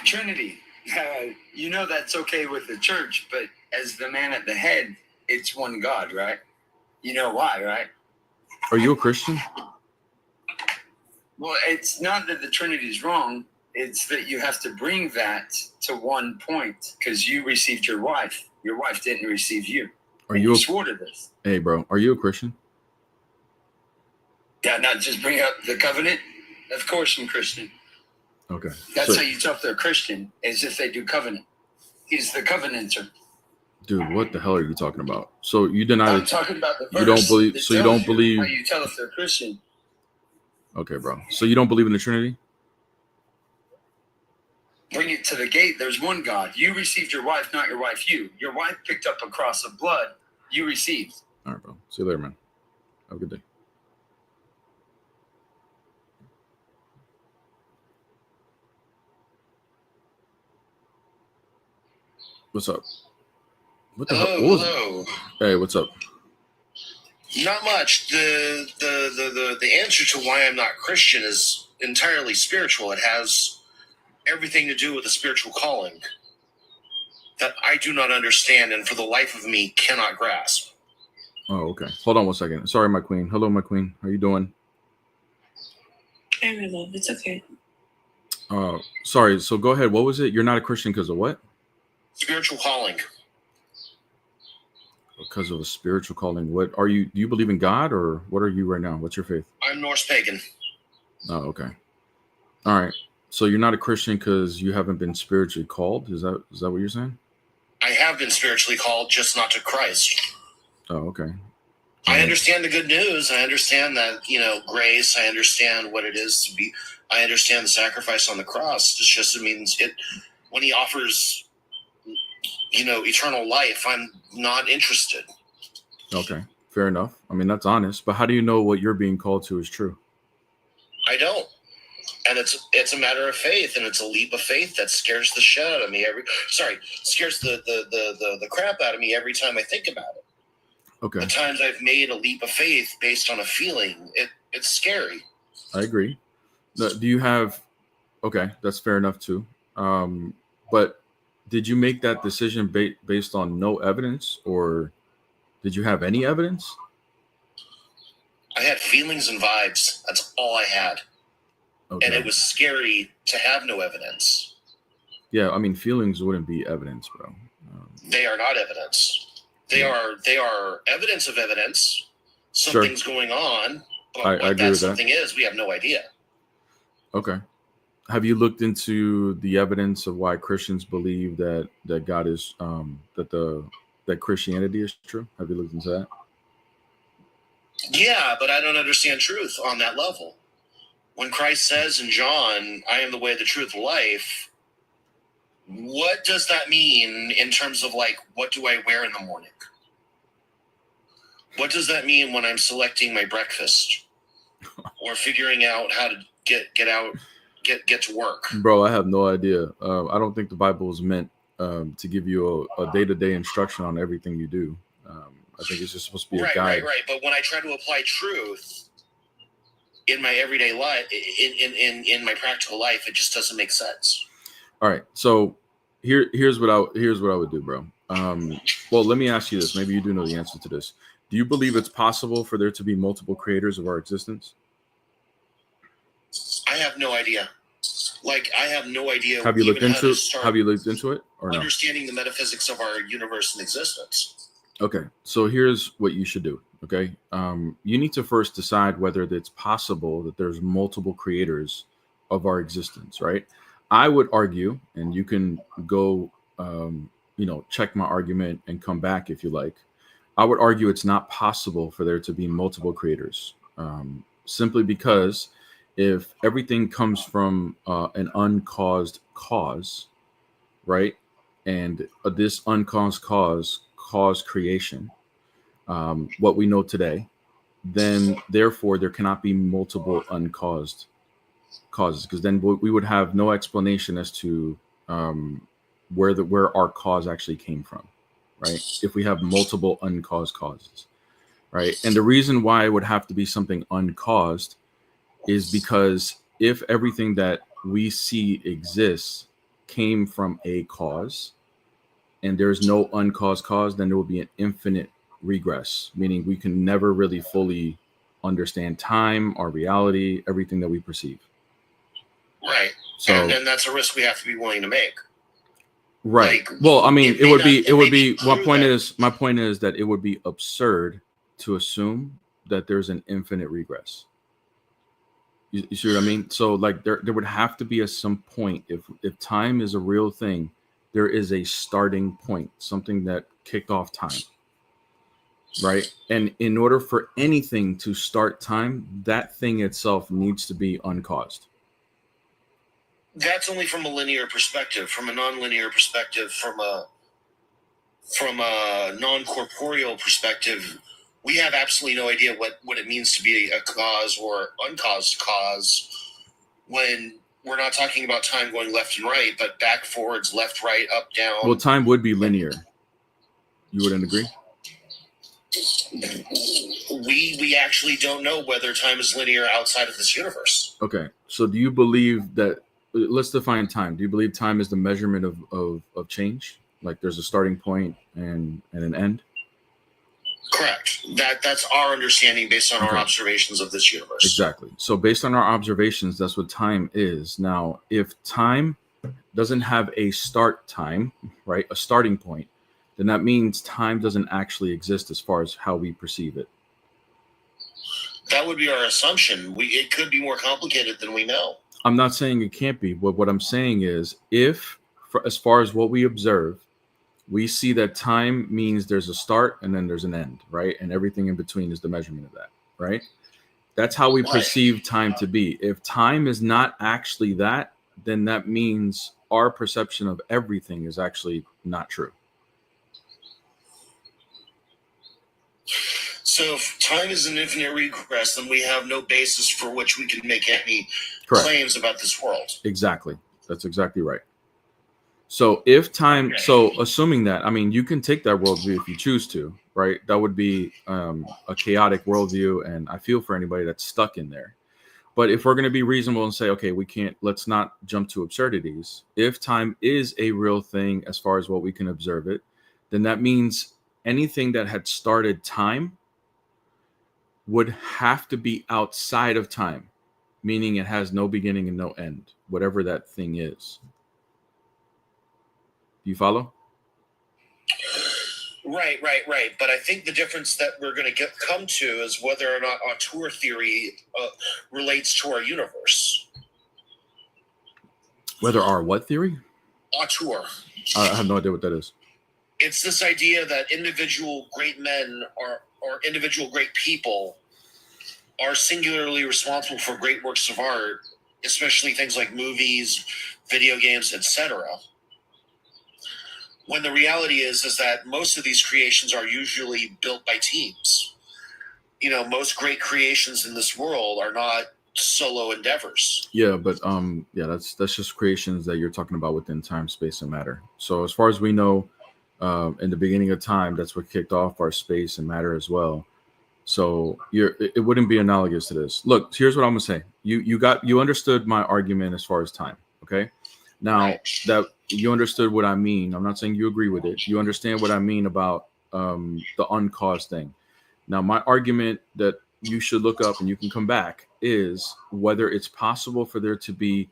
Trinity. You know that's okay with the church, but as the man at the head, it's one God, right? You know why, right? Are you a Christian? Well, it's not that the Trinity is wrong. It's that you have to bring that to one point because you received your wife. Your wife didn't receive you. You swore to this. Hey, bro, are you a Christian? Yeah, not just bring up the covenant. Of course I'm Christian. Okay. That's how you tell if they're Christian, is if they do covenant. He's the covenanter. Dude, what the hell are you talking about? So you deny I'm talking about the verse. You don't believe. So you don't believe. How you tell if they're Christian? Okay, bro. So you don't believe in the Trinity? Bring it to the gate. There's one God. You received your wife, not your wife. Your wife picked up a cross of blood. You received. All right, bro. See you later, man. Have a good day. What's up? What the hell? Hello. Hey, what's up? Not much. The answer to why I'm not Christian is entirely spiritual. It has everything to do with a spiritual calling that I do not understand and for the life of me cannot grasp. Oh, okay. Hold on 1 second. Sorry, my queen. Hello, my queen. How you doing? Hey, my love. It's okay. Sorry. So go ahead. What was it? You're not a Christian because of what? Spiritual calling. Because of a spiritual calling. What are you? Do you believe in God, or what are you right now? What's your faith? I'm Norse pagan. Oh, okay. All right. So you're not a Christian because you haven't been spiritually called? Is that what you're saying? I have been spiritually called, just not to Christ. Oh, okay. I understand the good news. I understand that, grace. I understand what it is to be. I understand the sacrifice on the cross. It's just, it means it when he offers, eternal life, I'm not interested. Okay. Fair enough. I mean, that's honest. But how do you know what you're being called to is true? I don't. And it's a matter of faith, and it's a leap of faith that scares the shit out of me scares the crap out of me every time I think about it. Okay. The times I've made a leap of faith based on a feeling, it's scary. I agree. Do you have? Okay, that's fair enough too. But did you make that decision based on no evidence, or did you have any evidence? I had feelings and vibes. That's all I had. Okay. And it was scary to have no evidence. Yeah, I mean, feelings wouldn't be evidence, bro. They are not evidence. They are evidence of evidence. Something's going on, but I what agree that with something is, we have no idea. Okay. Have you looked into the evidence of why Christians believe that God is that Christianity is true? Have you looked into that? Yeah, but I don't understand truth on that level. When Christ says in John, I am the way, the truth, the life, what does that mean in terms of like, what do I wear in the morning? What does that mean when I'm selecting my breakfast or figuring out how to get to work? Bro, I have no idea. I don't think the Bible is meant to give you a day-to-day instruction on everything you do. I think it's just supposed to be a guide. Right. But when I try to apply truth in my everyday life, in my practical life, it just doesn't make sense. All right, so here's what I would do, bro. Well, let me ask you this. Maybe you do know the answer to this. Do you believe it's possible for there to be multiple creators of our existence? I have no idea. Like, I have no idea. Have you looked into it or no? Understanding the metaphysics of our universe and existence. Okay, so here's what you should do. Okay, you need to first decide whether it's possible that there's multiple creators of our existence, right? I would argue, and you can go, check my argument and come back if you like. I would argue it's not possible for there to be multiple creators, simply because if everything comes from an uncaused cause, right, and this uncaused cause caused creation, what we know today, then therefore there cannot be multiple uncaused causes, because then we would have no explanation as to where our cause actually came from, right? If we have multiple uncaused causes, right? And the reason why it would have to be something uncaused is because if everything that we see exists came from a cause and there's no uncaused cause, then there will be an infinite regress, meaning we can never really fully understand time, our reality, everything that we perceive. Right. So, and that's a risk we have to be willing to make. Right. Like, well, I mean, it would be my point is that it would be absurd to assume that there's an infinite regress. You see what I mean? So like there would have to be some point, if time is a real thing, there is a starting point, something that kicked off time. Right. And in order for anything to start time, that thing itself needs to be uncaused. That's only from a linear perspective. From a non-linear perspective, from a non-corporeal perspective, we have absolutely no idea what it means to be a cause or uncaused cause when we're not talking about time going left and right, but back, forwards, left, right, up, down. Well, time would be linear. You wouldn't agree? We actually don't know whether time is linear outside of this universe. Okay. So do you believe that, let's define time. Do you believe time is the measurement of change? Like there's a starting point and an end? Correct. That's our understanding based on our observations of this universe. Exactly. So based on our observations, that's what time is. Now, if time doesn't have a start time, right, a starting point, then that means time doesn't actually exist as far as how we perceive it. That would be our assumption. It could be more complicated than we know. I'm not saying it can't be, but what I'm saying is as far as what we observe, we see that time means there's a start and then there's an end, right? And everything in between is the measurement of that, right? That's how we perceive time to be. If time is not actually that, then that means our perception of everything is actually not true. So if time is an infinite regress, then we have no basis for which we can make any Correct. Claims about this world. Exactly. That's exactly right. So if time, so assuming that, I mean, you can take that worldview if you choose to, right? That would be a chaotic worldview, and I feel for anybody that's stuck in there. But if we're going to be reasonable and say, okay, let's not jump to absurdities. If time is a real thing as far as what we can observe it, then that means anything that had started time would have to be outside of time, meaning it has no beginning and no end, whatever that thing is. Do you follow? Right. But I think the difference that we're going to come to is whether or not auteur theory relates to our universe. Whether our what theory? Auteur. I have no idea what that is. It's this idea that individual great men or individual great people are singularly responsible for great works of art, especially things like movies, video games, etc. When the reality is that most of these creations are usually built by teams. You know, most great creations in this world are not solo endeavors. Yeah, but that's just creations that you're talking about within time, space, and matter. So as far as we know, in the beginning of time, that's what kicked off our space and matter as well. So it wouldn't be analogous to this. Look, here's what I'm gonna say. You understood my argument as far as time. Okay. Now that you understood what I mean, I'm not saying you agree with it. You understand what I mean about the uncaused thing. Now, my argument that you should look up and you can come back is whether it's possible for there to be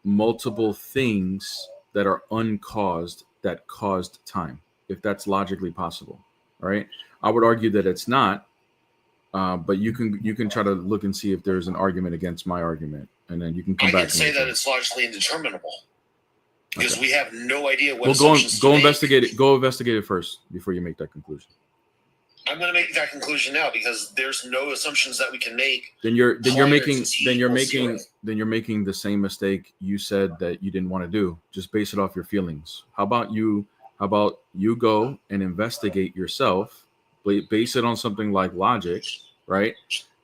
multiple things that are uncaused that caused time, if that's logically possible. All right. I would argue that it's not, but you can try to look and see if there's an argument against my argument, and then you can come back. I can say that it's logically indeterminable because we have no idea what. Well, go investigate it. Go investigate it first before you make that conclusion. I'm going to make that conclusion now because there's no assumptions that we can make. Then you're making the same mistake you said that you didn't want to do. Just base it off your feelings. How about you go and investigate yourself, base it on something like logic, right?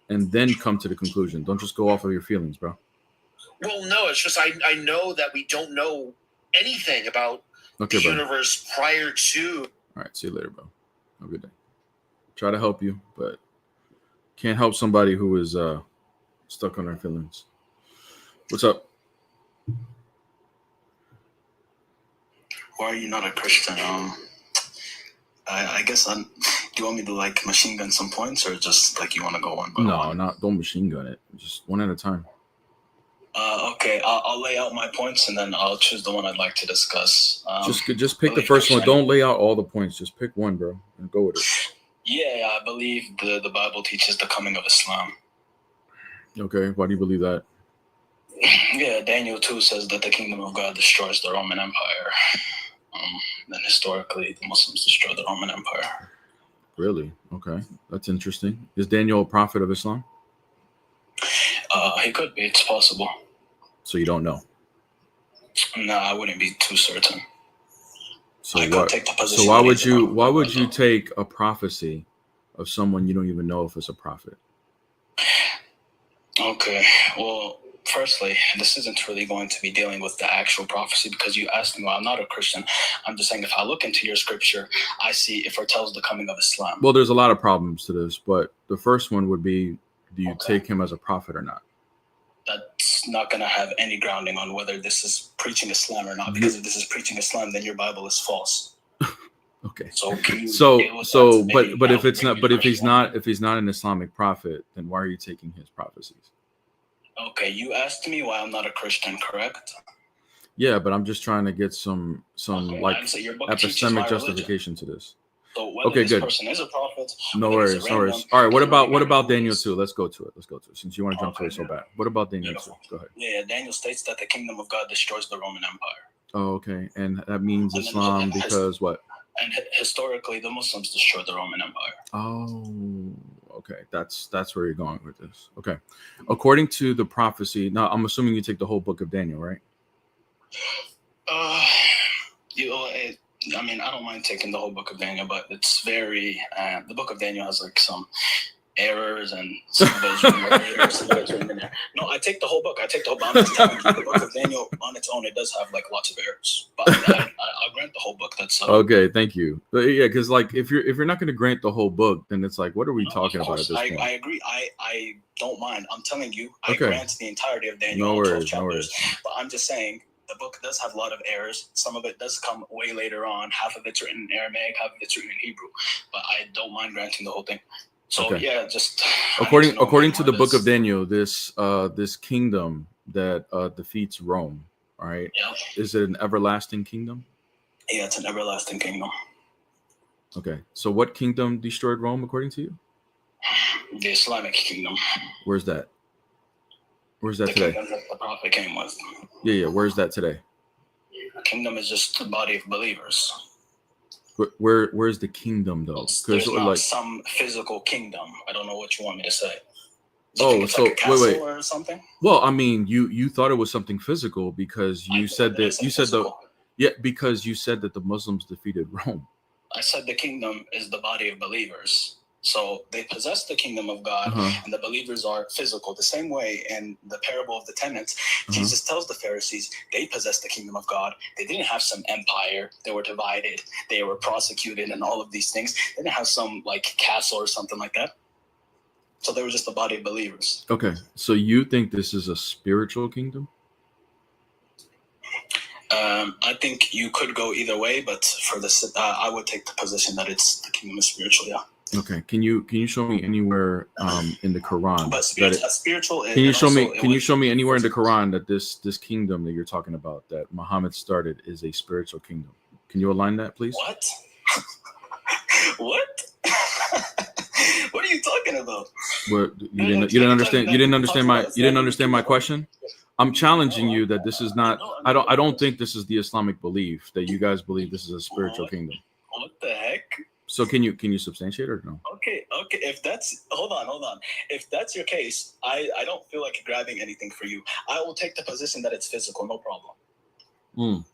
And then come to the conclusion. Don't just go off of your feelings, bro. Well, no, it's just I know that we don't know anything about the universe prior to. All right, see you later, bro. Have a good day. Try to help you, but can't help somebody who is stuck on their feelings. What's up? Why are you not a Christian? I guess do you want me to like machine gun some points, or just like you want to go one by one? No, don't machine gun it. Just one at a time. Okay, I'll lay out my points and then I'll choose the one I'd like to discuss. Just pick the first one. Don't lay out all the points. Just pick one, bro, and go with it. Yeah, I believe the Bible teaches the coming of Islam. Okay, why do you believe that? Yeah, Daniel 2 says that the kingdom of God destroys the Roman Empire. Then historically, the Muslims destroyed the Roman Empire. Really? Okay, that's interesting. Is Daniel a prophet of Islam? He could be. It's possible. So you don't know? No, I wouldn't be too certain. So why would you take a prophecy of someone you don't even know if it's a prophet? Okay, well, firstly, this isn't really going to be dealing with the actual prophecy because you asked me, well, I'm not a Christian. I'm just saying if I look into your scripture, I see it foretells the coming of Islam. Well, there's a lot of problems to this, but the first one would be, do you take him as a prophet or not? That's not going to have any grounding on whether this is preaching Islam or not, because if this is preaching Islam, then your Bible is false. Okay. But if he's not an Islamic prophet, then why are you taking his prophecies? Okay, you asked me why I'm not a Christian, correct? Yeah, but I'm just trying to get some epistemic justification to this. So whether this person is a prophet, no worries. All right, what about Daniel 2? Let's go to it. Since you want to jump to it so bad. What about Daniel 2? Go ahead. Yeah, Daniel states that the kingdom of God destroys the Roman Empire. Oh, okay. And that means Islam because what? And historically, the Muslims destroyed the Roman Empire. Oh, okay. That's where you're going with this. Okay. According to the prophecy, now I'm assuming you take the whole book of Daniel, right? I mean, I don't mind taking the whole book of Daniel, but it's very, the book of Daniel has like some errors and some of those words written in there. No, I take the whole book. I'm just telling you, the book of Daniel on its own, it does have like lots of errors, but I'll grant the whole book. That's okay. Thank you. But yeah, because like if you're not going to grant the whole book, then it's like, what are we talking about at this point? I agree. I don't mind. I'm telling you, I grant the entirety of Daniel. No worries. But I'm just saying, the book does have a lot of errors. Some of it does come way later on. Half of it's written in Aramaic, half of it's written in Hebrew. But I don't mind granting the whole thing. So yeah, just according to the book of Daniel, this kingdom that defeats Rome, all right? Yeah. Is it an everlasting kingdom? Yeah, it's an everlasting kingdom. Okay. So what kingdom destroyed Rome according to you? The Islamic kingdom. Where's that? Where's that the today? Kingdom that the prophet came with. Yeah. Where's that today? The kingdom is just the body of believers. Where's the kingdom though? There's not some physical kingdom. I don't know what you want me to say. Do you think Oh, it's so like a castle wait. or something? Well, I mean, you thought it was something physical because I you thought said that it that said physical. because you said that the Muslims defeated Rome. I said the kingdom is the body of believers. So they possess the kingdom of God, and the believers are physical. The same way in the parable of the tenants, Jesus tells the Pharisees they possess the kingdom of God. They didn't have some empire. They were divided. They were prosecuted and all of these things. They didn't have some like castle or something like that. So they were just the body of believers. Okay, so you think this is a spiritual kingdom? I think you could go either way, but for this, I would take the position that it's the kingdom is spiritual. Yeah. Okay, can you show me anywhere in the Quran But spiritual. Can you show me anywhere in the Quran that this kingdom that you're talking about that Muhammad started is a spiritual kingdom? Can you align that, please? What? What? What are you talking about? What you didn't understand my question? I'm challenging you that this is not. I don't think this is the Islamic belief that you guys believe this is a spiritual kingdom. What the heck? So can you substantiate or no? Okay. If that's hold on. If that's your case, I don't feel like grabbing anything for you. I will take the position that it's physical, no problem.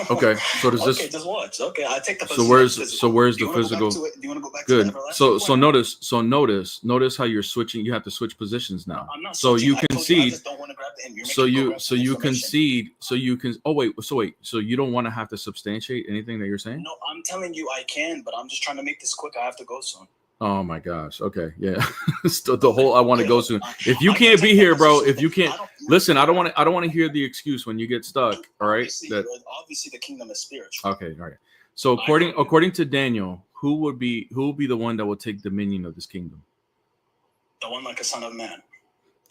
Okay. So does this? Okay, just watch. Okay, I take the position. So where's the physical? Do you want to go back Good. to the everlasting point? Notice how you're switching. You have to switch positions now. I'm not So switching. you I told concede. I just don't want to grab the end. You're making So you concede. So you can. Oh wait. So you don't want to have to substantiate anything that you're saying? No, I'm telling you I can, but I'm just trying to make this quick. I have to go soon. Oh my gosh. Okay. Yeah. The whole I want to go soon. If you can't be here, bro. If you can't listen, I don't want to hear the excuse when you get stuck. All right. Obviously the kingdom is spiritual. Okay. All right. So according to Daniel, who will be the one that will take dominion of this kingdom? The one like a son of man.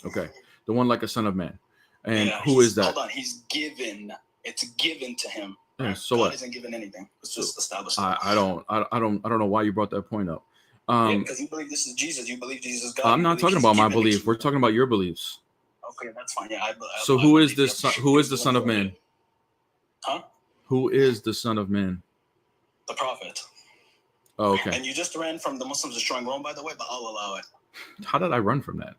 Okay. The one like a son of man. And Yeah, who is that? Hold on. He's given. It's given to him. Yeah, so God what? isn't given anything. It's just established. I don't know why you brought that point up. Because you believe this is Jesus. You believe Jesus is God. I'm not talking about my belief. We're talking about your beliefs. Okay, that's fine. Yeah. So who is this? Who is the Son of Man? Huh? Who is the Son of Man? The prophet. Oh, okay. And you just ran from the Muslims destroying Rome, by the way, but I'll allow it. How did I run from that?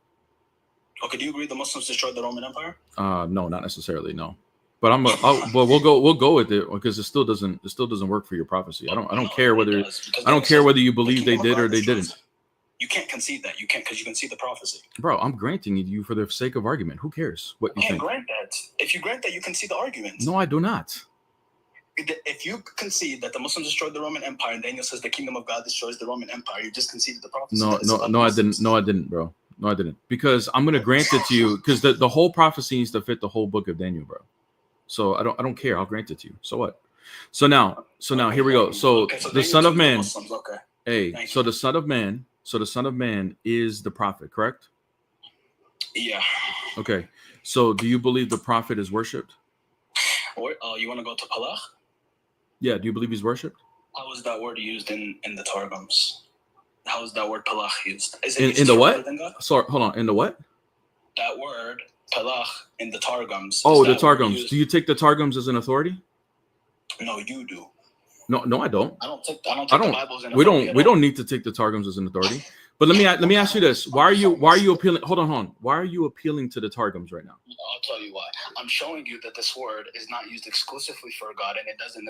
Okay, do you agree the Muslims destroyed the Roman Empire? No, not necessarily. No, but we'll go with it because it still doesn't work for your prophecy. I don't care whether you believe they did or they didn't. You can't concede that. You can't because you can see the prophecy. Bro, I'm granting it you for the sake of argument. Who cares what you think? Grant that. If you grant that, you can see the argument. No, I do not. If you concede that the Muslims destroyed the Roman Empire and Daniel says the kingdom of God destroys the Roman Empire, you just conceded the prophecy. No, I didn't. No, I didn't, bro. No, I didn't. Because I'm gonna grant it to you because the whole prophecy needs to fit the whole book of Daniel, bro. So I don't care. I'll grant it to you. So what? So now here we go. So the Son of Man. Hey, so the Son of Man. So the Son of Man is the prophet, correct? Yeah. Okay. So do you believe the prophet is worshipped? Or you want to go to Palach? Yeah. Do you believe he's worshipped? How is that word used in the Targums? How is that word Palach used? Is it in the what? Sorry, hold on. In the what? That word Palach in the Targums. Oh, the Targums. Do you take the Targums as an authority? No, you do. No, I don't. I don't take the Bible as an authority. We don't need to take the Targums as an authority. But let me ask you this: Why are you appealing? Hold on. Why are you appealing to the Targums right now? I'll tell you why. I'm showing you that this word is not used exclusively for God, and it doesn't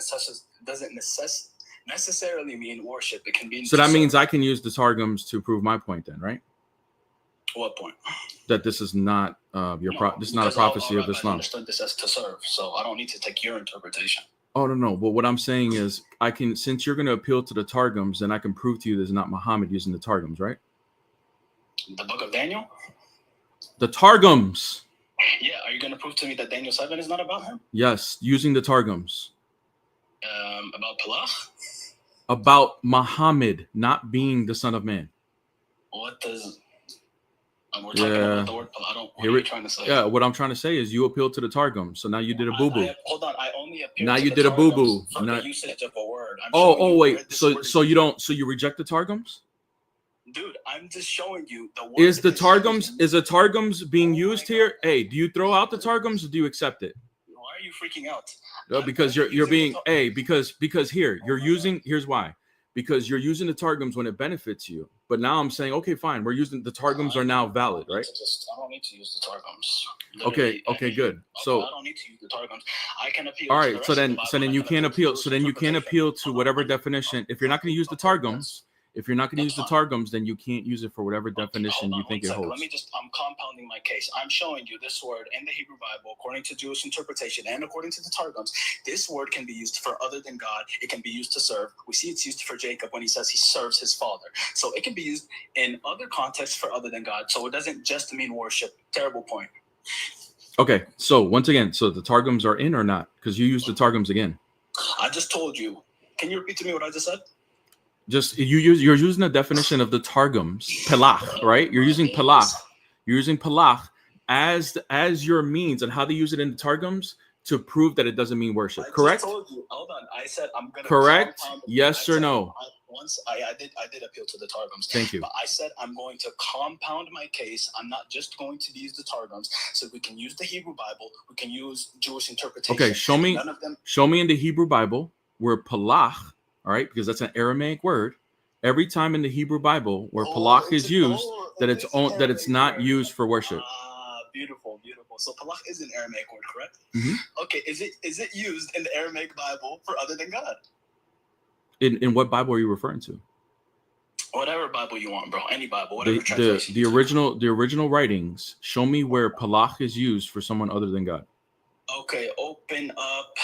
necessarily mean worship. It can be. So that means I can use the Targums to prove my point, then, right? What point? That this is not this is not a prophecy of Islam. I understood this as to serve, so I don't need to take your interpretation. Oh no. But what I'm saying is, I can, since you're going to appeal to the Targums, then I can prove to you there's not Muhammad using the Targums, right? The book of Daniel? The Targums. Yeah, are you going to prove to me that Daniel 7 is not about him? Yes, using the Targums. About Palach? About Muhammad not being the Son of Man. What does... We're talking about the word Palach. What are you trying to say? Yeah, what I'm trying to say is you appeal to the Targums, so now you did a boo-boo. Hold on, I only appeal now to you the did a boo-boo. From the usage of a word. Wait. So you reject the Targums? Dude, I'm just showing you the word. Is the Targums being used here? Hey, do you throw out the Targums or do you accept it? Why are you freaking out? No, because you're being because here you're using, here's why. Because you're using the Targums when it benefits you, But now I'm saying, okay, fine. We're using the Targums are now valid, right? I don't need to use the Targums. Okay, good. So I don't need to use the Targums. I can appeal. all to right, the rest so of the then Bible, and I you can can't appeal. to So Jewish then you can't interpretation. appeal to whatever definition. If you're not going to use the Targums, if you're not going to use the Targums, then you can't use it for whatever definition you think it holds. Let me I'm compounding my case. I'm showing you this word in the Hebrew Bible, according to Jewish interpretation and according to the Targums. This word can be used for other than God. It can be used to serve. We see it's used for Jacob when he says he serves his father. So it can be used in other contexts for other than God. So it doesn't just mean worship. Terrible point. Okay, so once again, so the Targums are in or not? Because you used the Targums again. I just told you. Can you repeat to me what I just said? You're using the definition of the Targums, pelach, right? You're using pelach. You're using pelach as your means and how they use it in the Targums to prove that it doesn't mean worship. Correct? I told you. Hold on. I said I'm gonna correct. Yes or no? I did appeal to the Targums. Thank you. But I said I'm going to compound my case. I'm not just going to use the Targums. So we can use the Hebrew Bible. We can use Jewish interpretation. Okay, show me in the Hebrew Bible where pelach, all right, because that's an Aramaic word. Every time in the Hebrew Bible where pelach is used, that it's not used for worship. Beautiful. So pelach is an Aramaic word, correct? Mm-hmm. Okay, is it used in the Aramaic Bible for other than God? In what Bible are you referring to? Whatever Bible you want, bro. Any Bible, whatever translation. The original writings. Show me where pelach is used for someone other than God. Okay, open up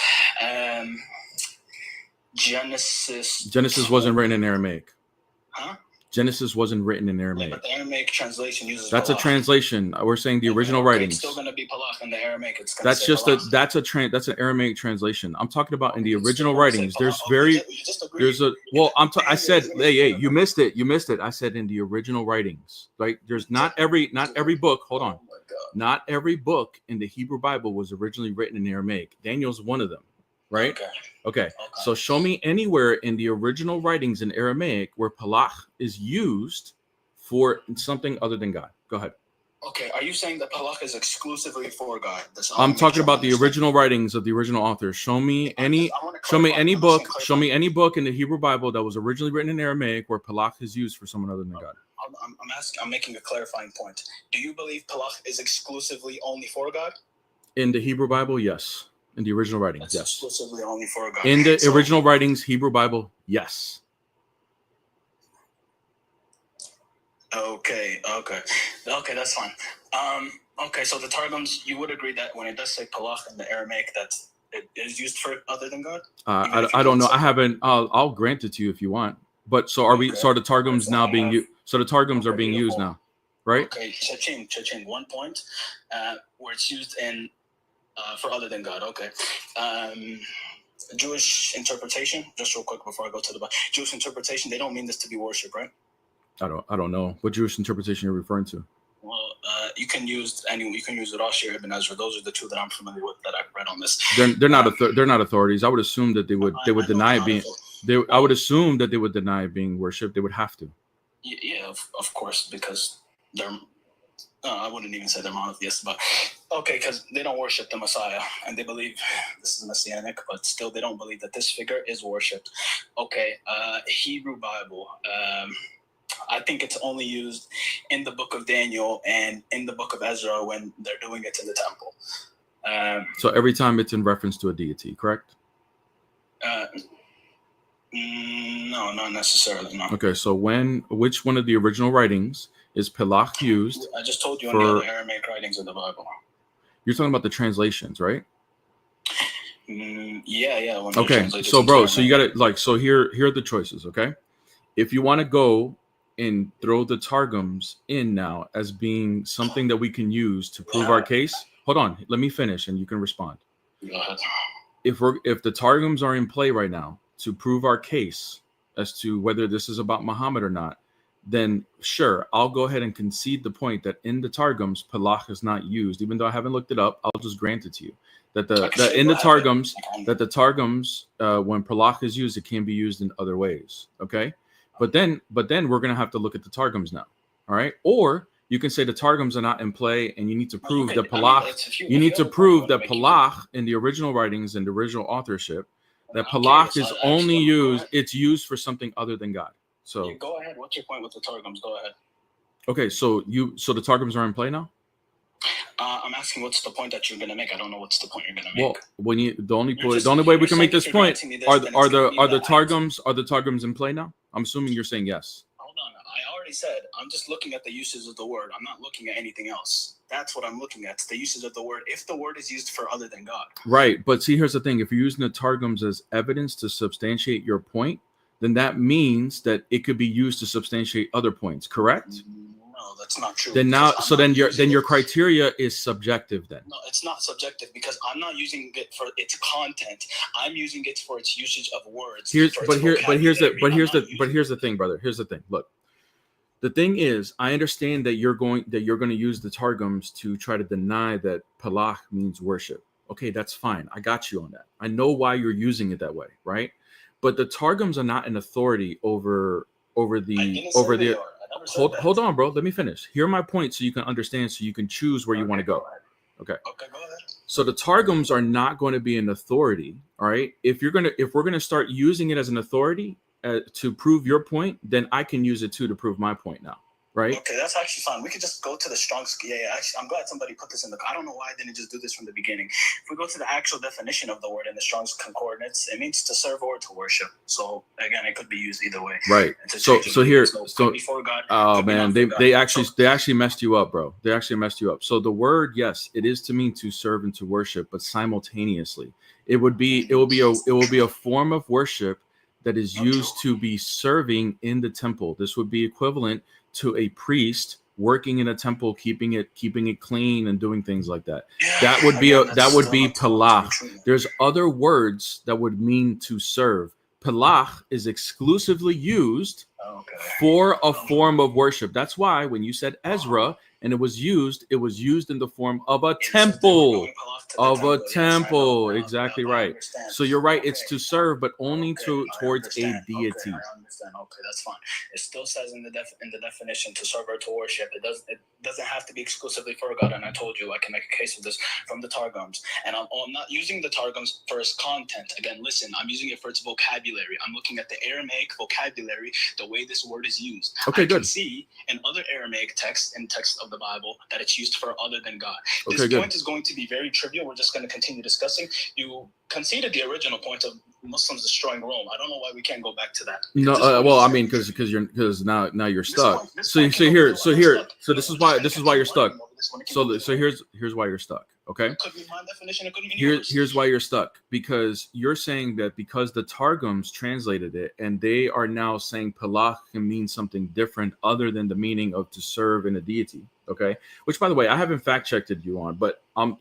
Genesis. Genesis wasn't written in Aramaic. Huh? Genesis wasn't written in Aramaic. Yeah, but the Aramaic translation uses. That's pelach. a translation. We're saying the original writings. It's still going to be pelach in the Aramaic. It's that's just pelach. That's an Aramaic translation. I'm talking about in the original writings. I said, hey, you missed it. I said in the original writings. Right? There's not every book. Hold on. Not every book in the Hebrew Bible was originally written in Aramaic. Daniel's one of them. Right? Okay. So show me anywhere in the original writings in Aramaic where pelach is used for something other than God. Go ahead. Okay. Are you saying that pelach is exclusively for God? I'm talking about the original writings of the original authors. Show me any book in the Hebrew Bible that was originally written in Aramaic where pelach is used for someone other than God. I'm making a clarifying point. Do you believe pelach is exclusively only for God? In the Hebrew Bible, yes. In the original writings, yes. Exclusively only for God. In the original writings, Hebrew Bible, yes. Okay, that's fine. Okay, so the Targums, you would agree that when it does say pelach in the Aramaic, that it is used for other than God? I don't know. I haven't. I'll grant it to you if you want. But so are we? So are the Targums now being used? So the Targums are being used now, right? Okay, cha-ching. One point where it's used in. For other than God, okay. Jewish interpretation, just real quick before I go to the Bible. Jewish interpretation, they don't mean this to be worship, right? I don't know what Jewish interpretation you're referring to. Well, you can use Rashi or Ibn Ezra. Those are the two that I'm familiar with that I've read on this. They're not authorities. I would assume that they would deny being. I would assume that they would deny being worshipped. They would have to. Yeah, of course, because they're. I wouldn't even say they're monotheists, but okay, because they don't worship the Messiah, and they believe this is messianic, but still they don't believe that this figure is worshipped. Okay, Hebrew Bible. I think it's only used in the book of Daniel and in the book of Ezra when they're doing it in the temple. So every time it's in reference to a deity, correct? No, not necessarily. No. Okay, so which one of the original writings is pelach used? I just told you in the other Aramaic writings of the Bible. You're talking about the translations, right? Yeah. Okay, so bro, so you got to so here are the choices, okay? If you want to go and throw the Targums in now as being something that we can use to prove our case, hold on, let me finish and you can respond. Go ahead. If the Targums are in play right now to prove our case as to whether this is about Muhammad or not, then sure, I'll go ahead and concede the point that in the Targums, pelach is not used. Even though I haven't looked it up, I'll just grant it to you that in the Targums, when pelach is used, it can be used in other ways. Okay, but then we're gonna have to look at the Targums now. All right, or you can say the Targums are not in play, and you need to prove that pelach. You need to prove that pelach in the original writings and the original authorship, that pelach is only used. It's used for something other than God. So Yeah, go ahead. What's your point with the Targums? Go ahead. okay, so the Targums are in play now. I'm asking what's the point that you're gonna make. I don't know what's the point you're gonna make. Well, when you the only You're just- way we you're can make saying this if you're point granting me this, are then the are it's gonna the mean are the that I- Targums in play now? I'm assuming you're saying yes. Hold on. I already said I'm just looking at the uses of the word. I'm not looking at anything else. That's what I'm looking at. It's the uses of the word. If the word is used for other than God. Right, but see, here's the thing: if you're using the Targums as evidence to substantiate your point, then that means that it could be used to substantiate other points. Correct? No, that's not true. Then now, because I'm so not then using your it- criteria is subjective. Then No, it's not subjective because I'm not using it for its content. I'm using it for its usage of words. here's for its but here's vocabulary. I'm not here's the thing, brother. Here's the thing. Look, the thing is, I understand that you're going to use the Targums to try to deny that Palach means worship. Okay, that's fine. I got you on that. I know why you're using it that way, right? But the Targums are not an authority over the hold on, bro. Let me finish. Hear my point so you can understand, so you can choose where you want to go. Okay. Okay, go ahead. So the Targums are not going to be an authority, all right? If we're gonna start using it as an authority to prove your point, then I can use it too to prove my point now, right? Okay, that's actually fine. We could just go to the Strong's. Yeah. Actually, I'm glad somebody put this in the. I don't know why I didn't just do this from the beginning. If we go to the actual definition of the word in the Strong's Concordance, it means to serve or to worship. So again, it could be used either way. Right. So before God. Oh man, they actually messed you up, bro. They actually messed you up. So the word, yes, it is to mean to serve and to worship, but simultaneously, it will be a form of worship that is used to be serving in the temple. This would be equivalent to a priest working in a temple, keeping it clean and doing things like that. That would be palach. There's other words that would mean to serve. Palach is exclusively used for a form of worship. That's why when you said Ezra and it was used in the form of a temple. Exactly right. So you're right. It's to serve, but only towards a deity. I understand. Okay, that's fine. It still says in the definition to serve or to worship. It doesn't have to be exclusively for God. And I told you I can make a case of this from the Targums. And I'm not using the Targums for its content. Again, listen, I'm using it for its vocabulary. I'm looking at the Aramaic vocabulary, the way this word is used. Okay, good. I can see in other Aramaic texts and texts of the Bible that it's used for other than God. Okay, this good. point is going to be very trivial. We're just going to continue discussing. You conceded the original point of Muslims destroying Rome. I don't know why we can't go back to that. No, well, I mean, because now you're stuck. So this is why you're stuck. So here's why you're stuck. Okay. It could be my definition. It could be yours. Here's why you're stuck, because you're saying that because the Targums translated it and they are now saying Palach can mean something different other than the meaning of to serve in a deity. Okay, which by the way I haven't fact checked you on, but that's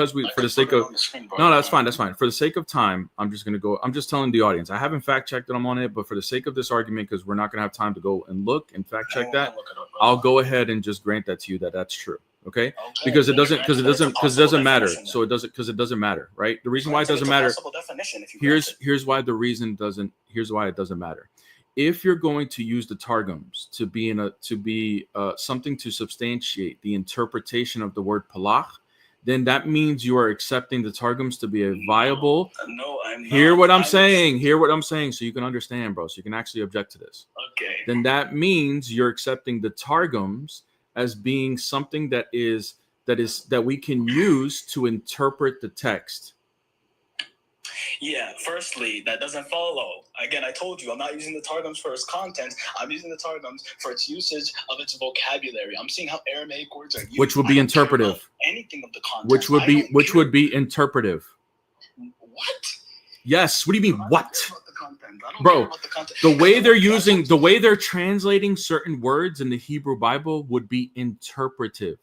fine. For the sake of time, I'm just telling the audience I haven't fact checked them on it, but for the sake of this argument, because we're not gonna have time to go and look and fact check that, I'll go ahead and just grant that to you that's true. Okay, because it doesn't matter. So it doesn't matter, right? The reason why it doesn't matter. Here's why it doesn't matter. If you're going to use the Targums to be something to substantiate the interpretation of the word palach, then that means you are accepting the Targums to be a viable. No, I'm not. Hear what I'm saying, so you can understand, bro. So you can actually object to this. Okay. Then that means you're accepting the Targums as being something that we can use to interpret the text. Yeah, firstly, that doesn't follow. Again, I told you, I'm not using the Targums for its content. I'm using the Targums for its usage of its vocabulary. I'm seeing how Aramaic words are used. Which would be interpretive. Anything of the content. Which would be interpretive. What? Yes. What do you mean, what? Bro, the way they're translating certain words in the Hebrew Bible would be interpretive,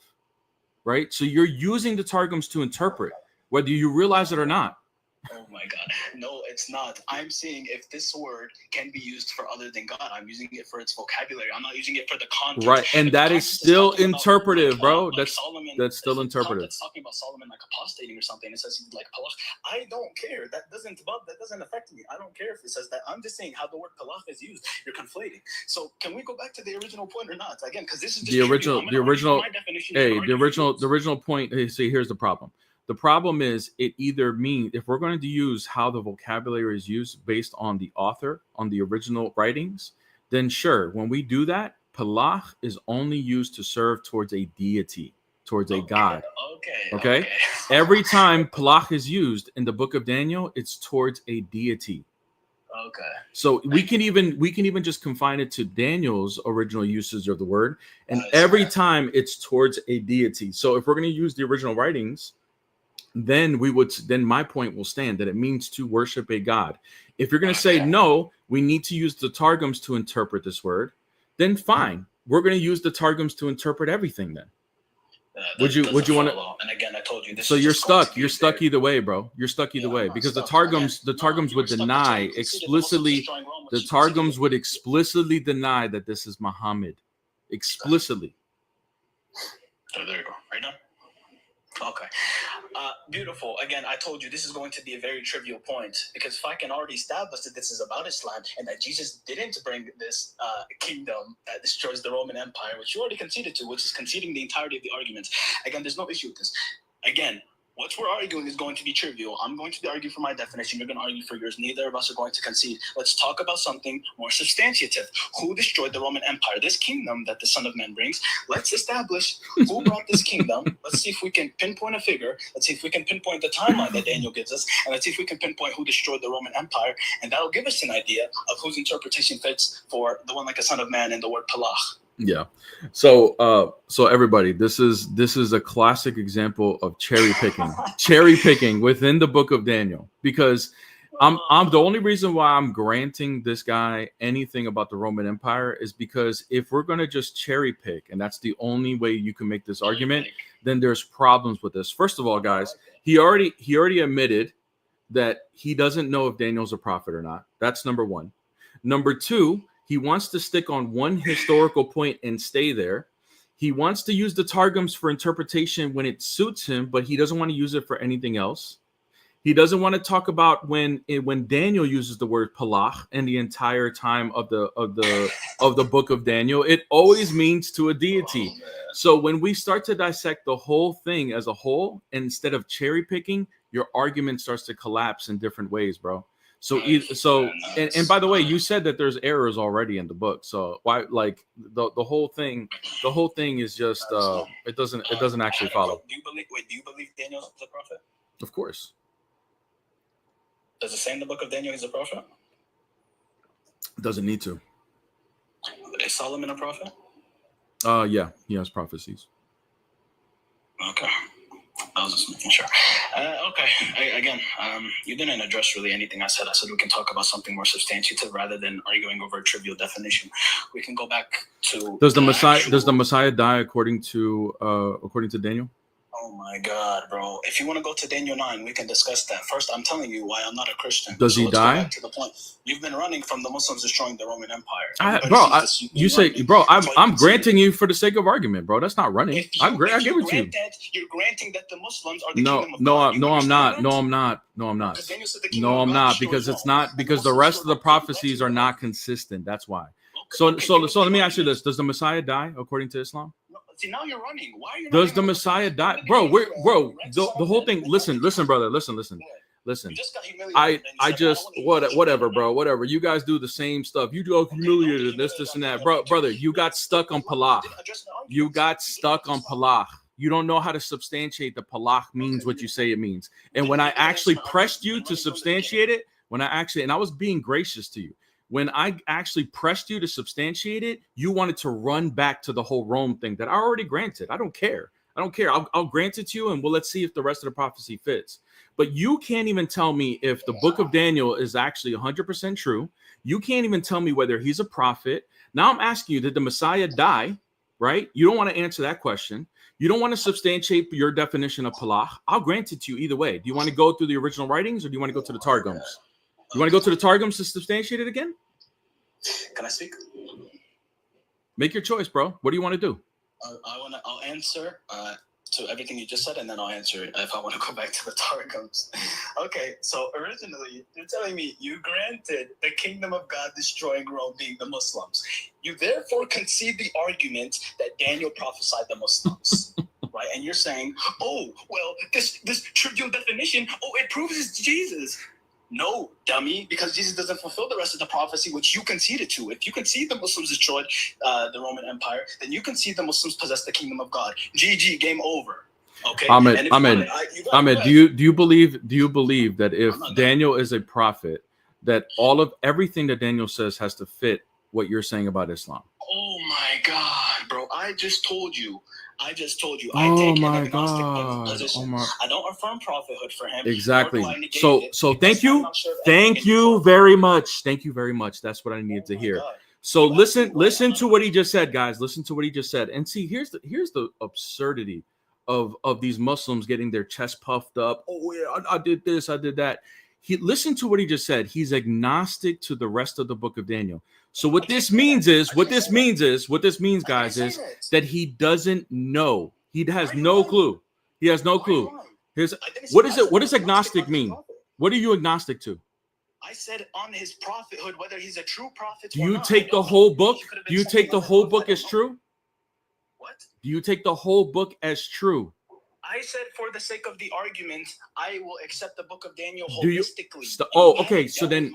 right? So you're using the Targums to interpret, whether you realize it or not. Oh my God. No, it's not. I'm seeing if this word can be used for other than God. I'm using it for its vocabulary. I'm not using it for the content. Right. And that is still interpretive, bro. That's still interpretive. It's talking about Solomon like apostating or something. It says he's like palach. I don't care. That doesn't affect me. I don't care if it says that. I'm just saying how the word palach is used. You're conflating. So can we go back to the original point or not? Again, because this is just the original point. Hey, see, here's the problem. The problem is it either means, if we're going to use how the vocabulary is used based on the author, on the original writings, then sure, when we do that, palach is only used to serve towards a deity, towards a god. Okay? Every time palach is used in the book of Daniel, it's towards a deity. Okay. So we can even just confine it to Daniel's original usage of the word, and every time it's towards a deity. So if we're going to use the original writings, then my point will stand that it means to worship a god. If you're going to say no, we need to use the Targums to interpret this word, then fine. We're going to use the Targums to interpret everything then. Would you want to? And again, I told you this. So you're stuck. You're stuck either way, bro. You're stuck either way because the Targums would deny explicitly. The Targums would explicitly deny that this is Muhammad, explicitly. So there you go. Right now. Okay. Beautiful. Again, I told you this is going to be a very trivial point because if I can already establish that this is about Islam and that Jesus didn't bring this kingdom that destroys the Roman Empire, which you already conceded to, which is conceding the entirety of the argument. Again, there's no issue with this. Again, what we're arguing is going to be trivial. I'm going to argue for my definition. You're going to argue for yours. Neither of us are going to concede. Let's talk about something more substantive. Who destroyed the Roman Empire? This kingdom that the Son of Man brings. Let's establish who brought this kingdom. Let's see if we can pinpoint a figure. Let's see if we can pinpoint the timeline that Daniel gives us. And let's see if we can pinpoint who destroyed the Roman Empire. And that'll give us an idea of whose interpretation fits for the one like a Son of Man and the word palach. Yeah. So everybody, this is a classic example of cherry picking within the book of Daniel, because I'm the only reason why I'm granting this guy anything about the Roman Empire is because if we're going to just cherry pick, and that's the only way you can make this argument, then there's problems with this. First of all, guys, he already admitted that he doesn't know if Daniel's a prophet or not. That's number one. Number two, he wants to stick on one historical point and stay there. He wants to use the Targums for interpretation when it suits him, but he doesn't want to use it for anything else. He doesn't want to talk about when Daniel uses the word palach and the entire time of the book of Daniel. It always means to a deity. So when we start to dissect the whole thing as a whole, instead of cherry picking, your argument starts to collapse in different ways, bro. And by the way, you said that there's errors already in the book. So why, like the whole thing is just it doesn't actually follow. Do you believe Daniel is a prophet? Of course. Does it say in the book of Daniel he's a prophet? Doesn't need to. Is Solomon a prophet? Yeah, he has prophecies. Okay. I was just making sure. Okay. You didn't address really anything I said. I said we can talk about something more substantive rather than arguing over a trivial definition. We can go back to Does the Messiah die according to Daniel? Oh my God, bro! If you want to go to Daniel 9, we can discuss that. First, I'm telling you why I'm not a Christian. Does he die? Go back to the point. You've been running from the Muslims destroying the Roman Empire. I'm granting you for the sake of argument, bro. That's not running. I give it to you. You're granting that the Muslims are the kingdom of God. No, I'm not. No, I'm not. Because it's not. Because the rest of the prophecies are not consistent. That's why. So let me ask you this: does the Messiah die according to Islam? See, now you're running. Why are you? Does the Messiah die, bro? The whole thing. Listen, brother. Listen. Whatever, bro. Whatever. You guys do the same stuff. You do humiliated this, and that, bro. Brother, you got stuck on palach. You don't know how to substantiate the palach means what you say it means. And when I actually pressed you to substantiate it, and I was being gracious to you. When I actually pressed you to substantiate it, you wanted to run back to the whole Rome thing that I already granted. I don't care. I'll grant it to you, and let's see if the rest of the prophecy fits. But you can't even tell me if the book of Daniel is actually 100% true. You can't even tell me whether he's a prophet. Now I'm asking you, did the Messiah die? Right? You don't want to answer that question. You don't want to substantiate your definition of palach. I'll grant it to you either way. Do you want to go through the original writings, or do you want to go to the Targums? You want to go to the Targums to substantiate it again? Can I speak? Make your choice, bro. What do you want to do? I'll answer to everything you just said, and then I'll answer if I want to go back to the Targums. Okay, so originally you're telling me you granted the kingdom of God destroying Rome being the Muslims. You therefore concede the argument that Daniel prophesied the Muslims. Right? And you're saying, oh, well, this trivial definition, it proves it's Jesus. No, dummy, because Jesus doesn't fulfill the rest of the prophecy, which you conceded to. If you concede the Muslims destroyed the Roman Empire, then you concede the Muslims possessed the kingdom of God. GG, game over. Okay. Ahmed, do you believe that if Daniel is a prophet, that all of everything that Daniel says has to fit what you're saying about Islam? Oh my God, bro! I just told you. Oh I take my an agnostic God. position. I don't affirm prophethood for him. Exactly. nor do I negate So it, so because thank I'm you. not sure if Thank anything is you wrong. very much. Thank you very much. That's what I needed to Oh my hear. God. So You asked me why listen I'm to not what he just said, guys. Listen to what he just said. And see, here's the absurdity of these Muslims getting their chest puffed up. Oh yeah, I did this, I did that. Listen to what he just said. He's agnostic to the rest of the book of Daniel. So what this means, guys, is that he doesn't know. He has no clue. He has no clue. What does agnostic mean? What are you agnostic to? I said on his prophethood, whether he's a true prophet Do or you not. take the whole book? Do you take the whole book as true? What? Do you take the whole book as true? I said for the sake of the argument, I will accept the book of Daniel Do you? holistically. Okay. So then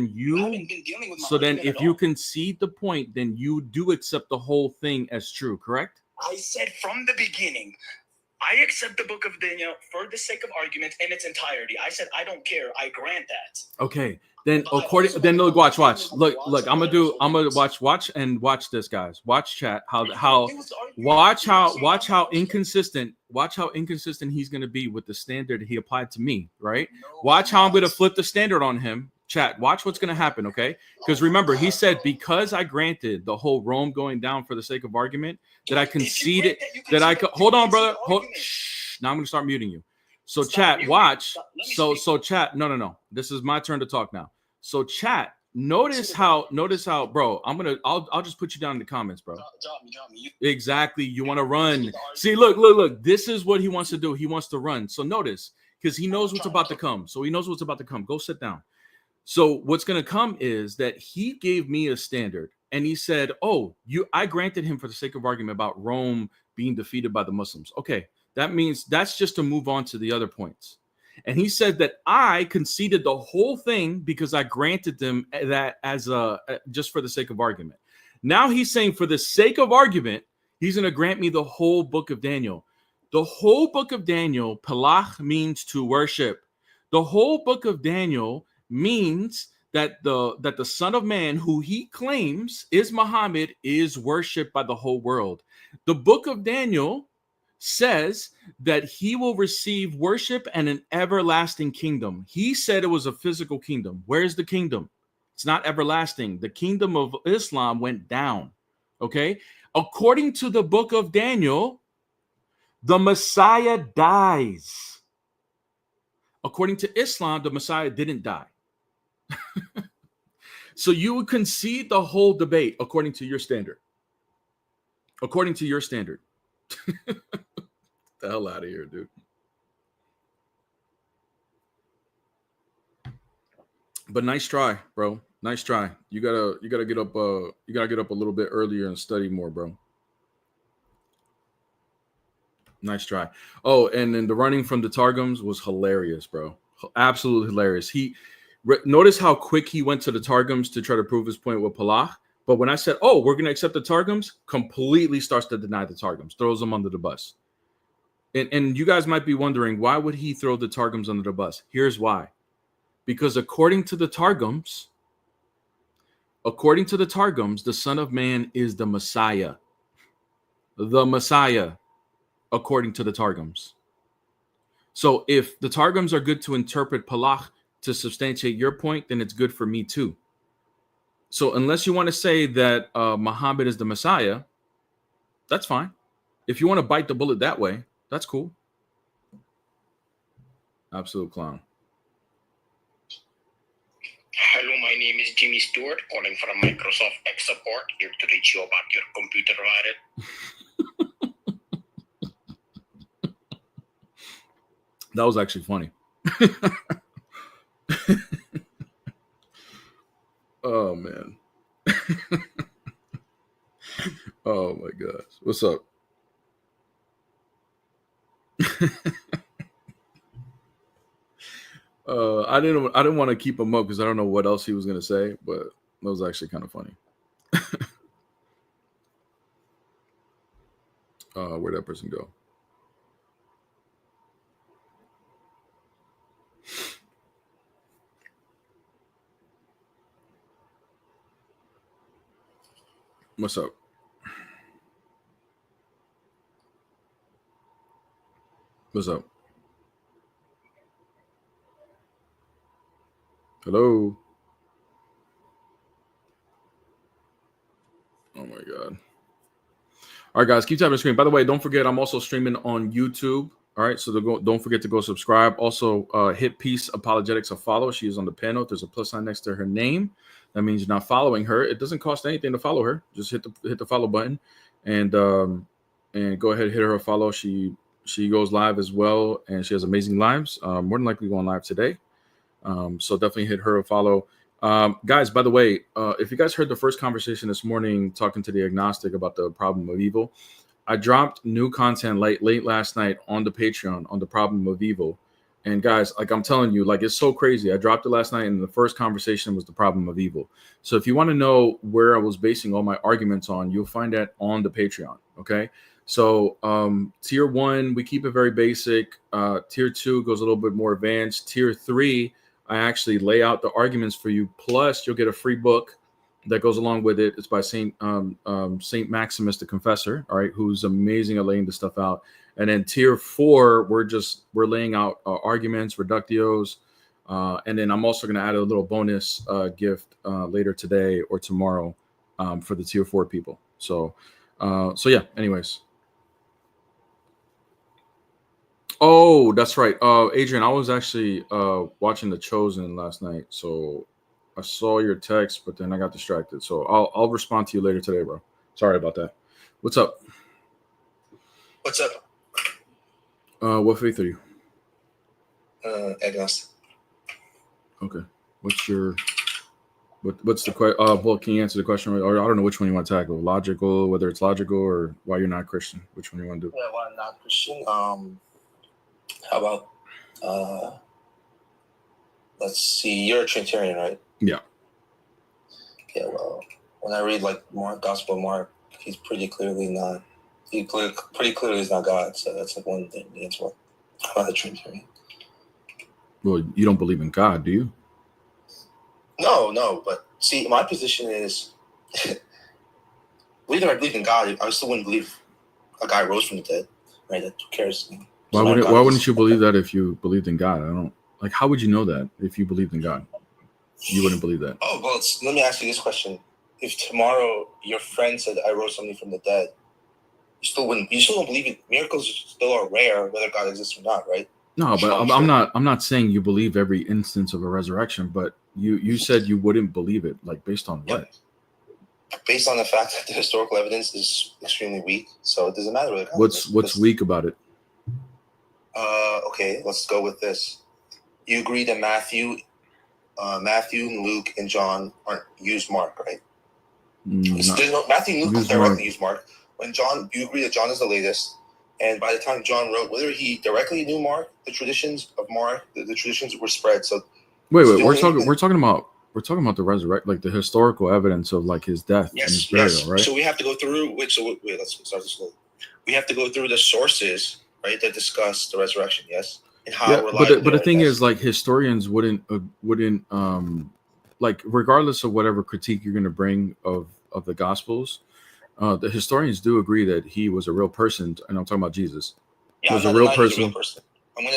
if you concede the point, then you do accept the whole thing as true, correct? I said from the beginning, I accept the book of Daniel for the sake of argument in its entirety. I said I don't care. I grant that. Okay. Then look, watch. Look, I'm gonna watch this, guys. Watch chat. Watch how inconsistent he's gonna be with the standard he applied to me, right? Watch how I'm gonna flip the standard on him. Chat, watch what's gonna happen, okay? Because remember, he said, because I granted the whole Rome going down for the sake of argument, that I conceded that I could hold on, brother. Now I'm gonna start muting you. So chat, watch. So chat, no. This is my turn to talk now. So chat, notice how, bro. I'll just put you down in the comments, bro. Drop me. Exactly. You want to run. See, look. This is what he wants to do. He wants to run. So notice, because he knows what's about to come. Go sit down. So what's gonna come is that he gave me a standard, and he said, I granted him for the sake of argument about Rome being defeated by the Muslims. Okay. That means that's just to move on to the other points. And he said that I conceded the whole thing because I granted them that as just for the sake of argument. Now he's saying for the sake of argument, he's going to grant me the whole book of Daniel. The whole book of Daniel, Palach, means to worship. The whole book of Daniel means that the Son of Man, who he claims is Muhammad, is worshipped by the whole world. The book of Daniel says that he will receive worship and an everlasting kingdom. He said it was a physical kingdom. Where's the kingdom? It's not everlasting. The kingdom of Islam went down. Okay. According to the book of Daniel, the Messiah dies. According to Islam, the Messiah didn't die. So you would concede the whole debate according to your standard. According to your standard. The hell out of here, dude. But nice try, bro. Nice try. You gotta get up a little bit earlier and study more, bro. Nice try. Oh, and then the running from the Targums was hilarious, bro. Absolutely hilarious. Notice how quick he went to the Targums to try to prove his point with Palach. But when I said, we're gonna accept the Targums, completely starts to deny the Targums, throws them under the bus. And you guys might be wondering, why would he throw the Targums under the bus? Here's why. Because according to the Targums, the Son of Man is the Messiah. The Messiah, according to the Targums. So if the Targums are good to interpret Palach to substantiate your point, then it's good for me too. So unless you want to say that Muhammad is the Messiah, that's fine. If you want to bite the bullet that way, that's cool. Absolute clown. Hello, my name is Jimmy Stewart, calling from Microsoft X Support, here to reach you about your computer virus. That was actually funny. Oh, man. Oh, my gosh. What's up? I didn't want to keep him up because I don't know what else he was gonna say, but that was actually kind of funny. Where'd that person go? What's up? What's up? Hello? Oh my God. All right, guys, keep tapping the screen. By the way, don't forget, I'm also streaming on YouTube. All right, so don't forget to go subscribe. Also, hit Peace Apologetics a follow. She is on the panel. There's a plus sign next to her name. That means you're not following her. It doesn't cost anything to follow her. Just hit the follow button, and go ahead and hit her a follow. She goes live as well, and she has amazing lives. More than likely going live today. So definitely hit her a follow. Guys, by the way, if you guys heard the first conversation this morning talking to the agnostic about the problem of evil, I dropped new content late last night on the Patreon on the problem of evil. And guys, like I'm telling you, like it's so crazy. I dropped it last night and the first conversation was the problem of evil. So if you want to know where I was basing all my arguments on, you'll find that on the Patreon. Okay. So tier 1, we keep it very basic. Tier 2 goes a little bit more advanced. Tier 3, I actually lay out the arguments for you. Plus, you'll get a free book that goes along with it. It's by Saint Maximus the Confessor, all right, who's amazing at laying this stuff out. And then tier 4, we're laying out arguments, reductios, and then I'm also going to add a little bonus gift later today or tomorrow for the tier 4 people. So yeah. Anyways. Oh, that's right. Adrian, I was actually watching The Chosen last night, so I saw your text, but then I got distracted. So I'll respond to you later today, bro. Sorry about that. What's up? What's up? What faith are you? Agnostic. Okay. What's the question? Well, can you answer the question? Or I don't know which one you want to tackle. Logical, whether it's logical or why you're not Christian. Which one you want to do? Yeah, why I'm not Christian? How about let's see, you're a Trinitarian, right? Yeah. Yeah, well, when I read like Mark, Gospel of Mark, he's pretty clearly not. He pretty clearly is not God. So that's like one thing to answer. I'm not a Trinitarian. Well, you don't believe in God, do you? No. But see, my position is, whether I believe in God, I still wouldn't believe a guy rose from the dead, right? Who cares? Why wouldn't you believe that if you believed in God? I don't like. How would you know that if you believed in God? You wouldn't believe that. Oh well, let me ask you this question: if tomorrow your friend said I rose somebody from the dead, you still don't believe it. Miracles still are rare, whether God exists or not, right? No, but I'm not saying you believe every instance of a resurrection, but you said you wouldn't believe it, like based on what? Based on the fact that the historical evidence is extremely weak, so it doesn't matter. What's weak about it? Okay, let's go with this. You agree that Matthew, and Luke, and John aren't use Mark, right? Matthew and Luke directly use Mark. When John, you agree that John is the latest, and by the time John wrote, whether he directly knew Mark, the traditions of Mark, the traditions were spread. So wait, we're talking about the resurrection, like the historical evidence of like his death and his burial, right? So we have to go through. Let's start this slowly. We have to go through the sources, right, that discuss the resurrection. Yes, and how. Yeah, but the thing is, like historians wouldn't like, regardless of whatever critique you're going to bring of the Gospels, the historians do agree that he was a real person, and I'm talking about Jesus. Yeah, was a real person.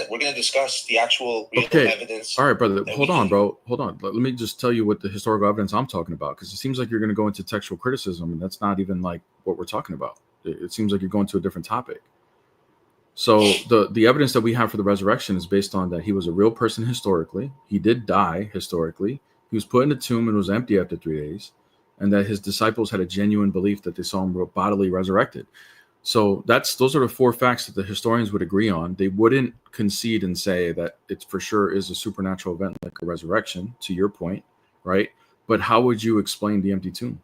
We're gonna discuss the actual real evidence. All right, brother. Hold on, bro. Hold on. Let me just tell you what the historical evidence I'm talking about, because it seems like you're going to go into textual criticism, and that's not even like what we're talking about. It seems like you're going to a different topic. So the evidence that we have for the resurrection is based on that he was a real person historically. He did die historically. He was put in a tomb and was empty after 3 days, and that his disciples had a genuine belief that they saw him bodily resurrected. So those are the 4 facts that the historians would agree on. They wouldn't concede and say that it for sure is a supernatural event like a resurrection, to your point, right? But how would you explain the empty tomb?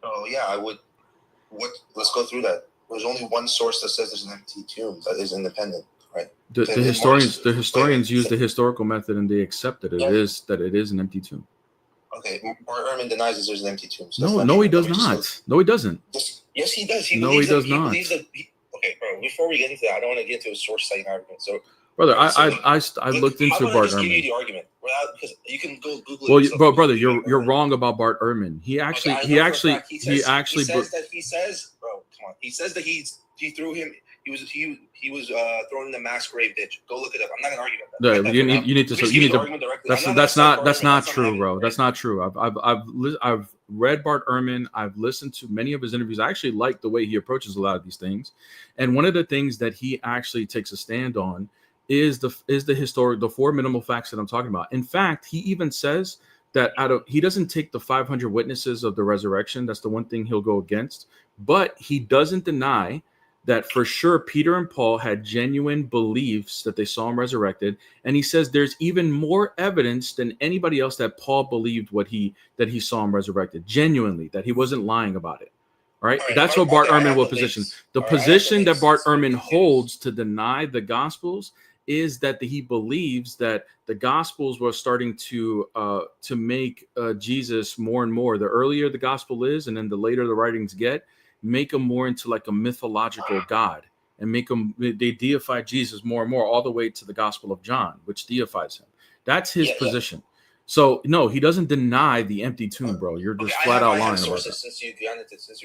Oh yeah, I would. Let's go through that. There's only one source that says there's an empty tomb that is independent right? The historians use the historical method, and they accept that it is an empty tomb. Okay, Bart Ehrman denies that there's an empty tomb. So No, he does not. No, he doesn't. Yes, he does. He does not. Believes that okay, bro. Before we get into that, I don't want to get into a source citing argument. So, brother, I looked into Bart Ehrman. Give you Ehrman. the argument because you can go Google it. Well, yourself. brother, you're wrong about Bart Ehrman. He actually says, bro, come on. He says that he threw him. He was thrown in the mass grave ditch. Go look it up. I'm not gonna argue about that. Yeah, you need to. That's not true, bro. That's not true. I've read Bart Ehrman. I've listened to many of his interviews. I actually like the way he approaches a lot of these things. And one of the things that he actually takes a stand on is the four minimal facts that I'm talking about. In fact, he even says that he doesn't take the 500 witnesses of the resurrection. That's the one thing he'll go against. But he doesn't deny that for sure Peter and Paul had genuine beliefs that they saw him resurrected, and he says there's even more evidence than anybody else that Paul believed that he saw him resurrected genuinely, that he wasn't lying about it. All right, that's what Bart Ehrman will position. The position that Bart Ehrman holds to deny the Gospels is that he believes that the Gospels were starting to make Jesus more and more. The earlier the Gospel is, and then the later the writings get, make him more into like a mythological God, and they deify Jesus more and more, all the way to the Gospel of John, which deifies him. That's his position. So no, he doesn't deny the empty tomb, bro. You're just flat out lying about that. Since you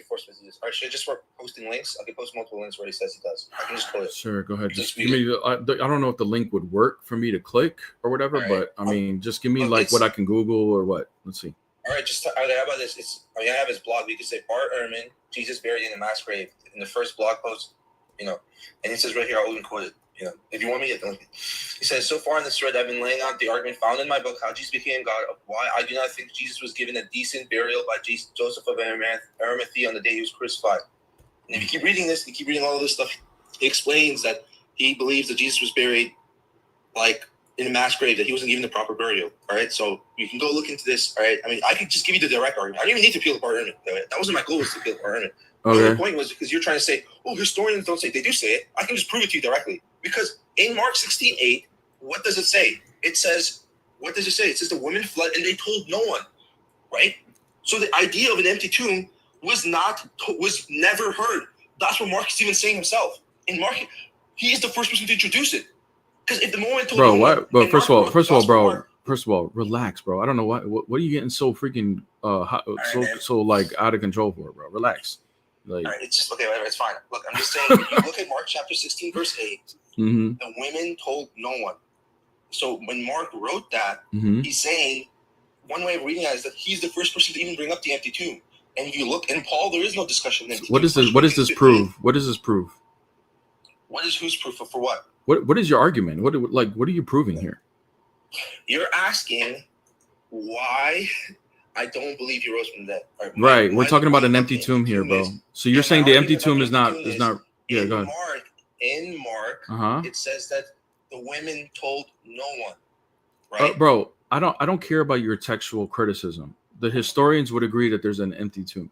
forced me to do this, all right, should I just start posting links? I can post multiple links where he says he does. I can just quote it. Sure, go ahead. Just give me. I don't know if the link would work for me to click or whatever, right. But I mean, just give me like what I can Google or what. Let's see. All right, how about this? I have his blog. We could say Bart Ehrman, Jesus buried in a mass grave. In the first blog post, and it says right here, I'll even quote it. If you want me to, he says, so far in this thread, I've been laying out the argument found in my book, How Jesus Became God, of why I do not think Jesus was given a decent burial by Joseph of Arimathea on the day he was crucified. And if you keep reading this, you keep reading all of this stuff, he explains that he believes that Jesus was buried like in a mass grave, that he wasn't given the proper burial. All right, so you can go look into this. All right, I mean, I could just give you the direct argument. I don't even need to appeal to Bart Ehrman. That wasn't my goal, was to appeal to Bart Ehrman. Okay. The point was because you're trying to say, oh, historians don't say. They do say it. I can just prove it to you directly. Because in Mark 16:8, what does it say? It says, what does it say? It says the women fled and they told no one, right? So the idea of an empty tomb was never heard. That's what Mark is even saying himself. In Mark, he is the first person to introduce it. Because if the moment told bro, what? But first of all, relax, bro. I don't know what are you getting so freaking so like out of control for, bro? Relax. Like, all right, it's just okay, whatever, it's fine. Look, I'm just saying, if you look at Mark chapter 16, verse 8, the women told no one. So when Mark wrote that, he's saying, one way of reading that is that he's the first person to even bring up the empty tomb. And if you look in Paul, there is no discussion. What does this prove? What does this prove? What is whose proof for what? What is your argument? What are you proving here? You're asking why I don't believe he rose from the dead. Right. We're talking about an empty tomb here, bro. So you're saying the empty tomb is not. Yeah, go ahead. In Mark, it says that the women told no one. Right, bro. I don't care about your textual criticism. The historians would agree that there's an empty tomb.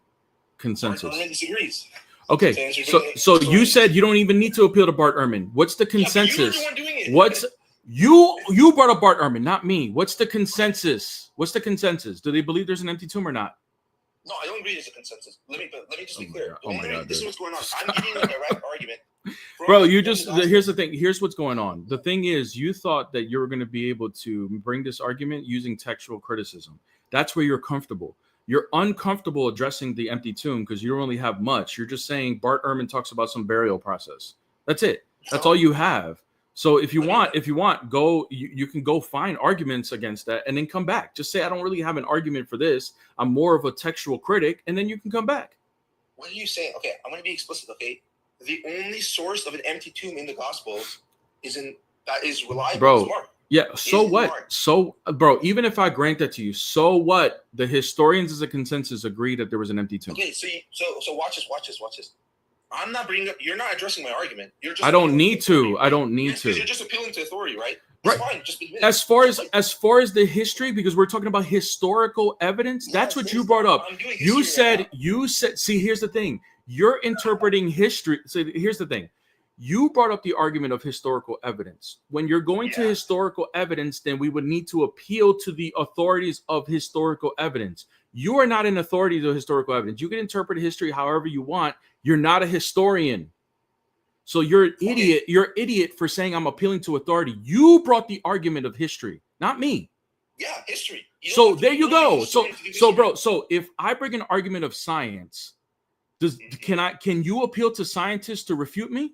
Consensus. Bart Ehrman disagrees. Okay. So you said you don't even need to appeal to Bart Ehrman. What's the consensus? What's you brought up Bart Ehrman, not me. What's the consensus? Do they believe there's an empty tomb or not? No, I don't agree there's a consensus. Let me just be clear. Oh my God, this is what's going on. I'm giving you a direct argument. Bro, here's the thing. Here's what's going on. The thing is, you thought that you were going to be able to bring this argument using textual criticism. That's where you're comfortable. You're uncomfortable addressing the empty tomb because you don't really have much. You're just saying Bart Ehrman talks about some burial process. That's it. That's all you have. So if you want, you can go find arguments against that and then come back. Just say, I don't really have an argument for this. I'm more of a textual critic, and then you can come back. What are you saying? Okay, I'm going to be explicit, okay? The only source of an empty tomb in the Gospels that is reliable. Bro, yeah, so what? Mark. So, bro, even if I grant that to you, so what? The historians as a consensus agree that there was an empty tomb. Okay, so watch this. I'm not bringing up. You're not addressing my argument. You're just. I don't need to. You're just appealing to authority, right? Right. Fine, just admit it. As far as the history, because we're talking about historical evidence. That's what you brought up. You said. See, here's the thing. You're interpreting history. So here's the thing. You brought up the argument of historical evidence. When you're going to historical evidence, then we would need to appeal to the authorities of historical evidence. You are not an authority to historical evidence. You can interpret history however you want. You're not a historian. So you're an idiot. You're an idiot for saying I'm appealing to authority. You brought the argument of history, not me. Yeah, history. So there you go. So bro, so if I bring an argument of science, can you appeal to scientists to refute me?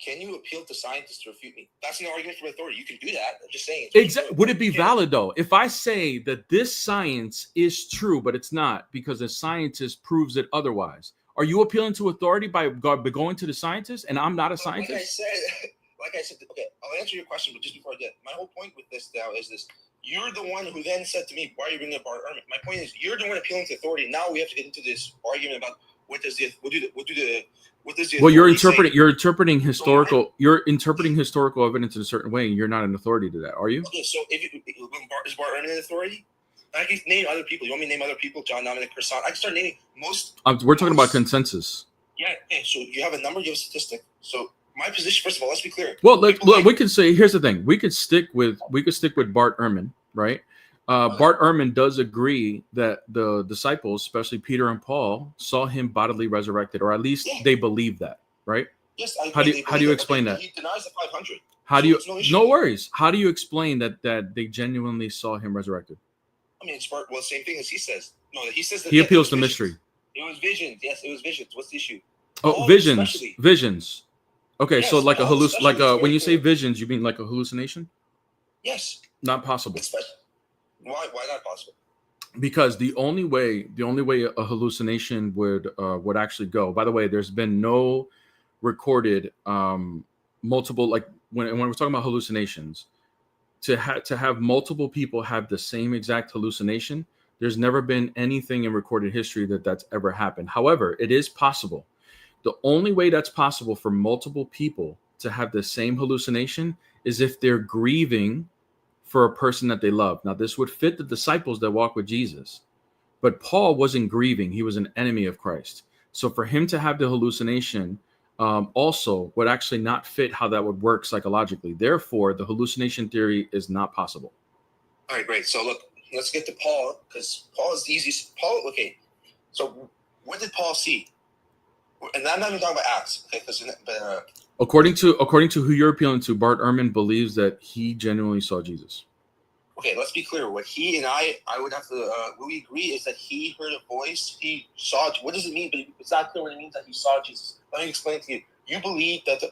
Can you appeal to scientists to refute me? That's an argument from authority. You can do that. I'm just saying. Exactly. Would it be valid though if I say that this science is true, but it's not because a scientist proves it otherwise? Are you appealing to authority by going to the scientist, and I'm not a scientist? Like I said, okay, I'll answer your question, but just before I get, my whole point with this now is this: you're the one who then said to me, "Why are you bringing up Bart Ehrman?" My point is, you're the one appealing to authority. Now we have to get into this argument about what does the well, you're interpreting historical evidence in a certain way, and you're not an authority to that, are you? Okay, so is Bart Ehrman an authority? I can name other people. You want me to name other people? John Dominic Croissant. I can start naming most. We're talking about consensus. Yeah. Okay. So you have a number. You have a statistic. So my position, first of all, let's be clear. Well, we could say here's the thing. We could stick with Bart Ehrman, right? Bart Ehrman does agree that the disciples, especially Peter and Paul, saw him bodily resurrected, or at least they believe that, right? Yes. How do you explain that? He denies the 500. How do you? No worries. How do you explain that they genuinely saw him resurrected? I mean, well, same thing as he says. No, he says that he appeals to mystery. It was visions. Yes, it was visions. What's the issue? Oh, visions. Visions. Okay, yes, so like when you say visions, you mean like a hallucination? Yes. Not possible. Why not possible? Because the only way a hallucination would actually go. By the way, there's been no recorded multiple, like when we're talking about hallucinations, to have multiple people have the same exact hallucination. There's never been anything in recorded history that's ever happened. However, it is possible. The only way that's possible for multiple people to have the same hallucination is if they're grieving for a person that they love. Now, this would fit the disciples that walk with Jesus, but Paul wasn't grieving. He was an enemy of Christ. So for him to have the hallucination also would actually not fit how that would work psychologically. Therefore, the hallucination theory is not possible. All right, great. So look, let's get to Paul, because Paul is the easiest. Okay, so what did Paul see? And I'm not even talking about Acts. Okay, according to who you're appealing to, Bart Ehrman believes that he genuinely saw Jesus. Okay, let's be clear. What he and I would have to, what we agree is that he heard a voice. He saw. What does it mean? But it's not clear what it means that he saw Jesus. Let me explain to you. You believe that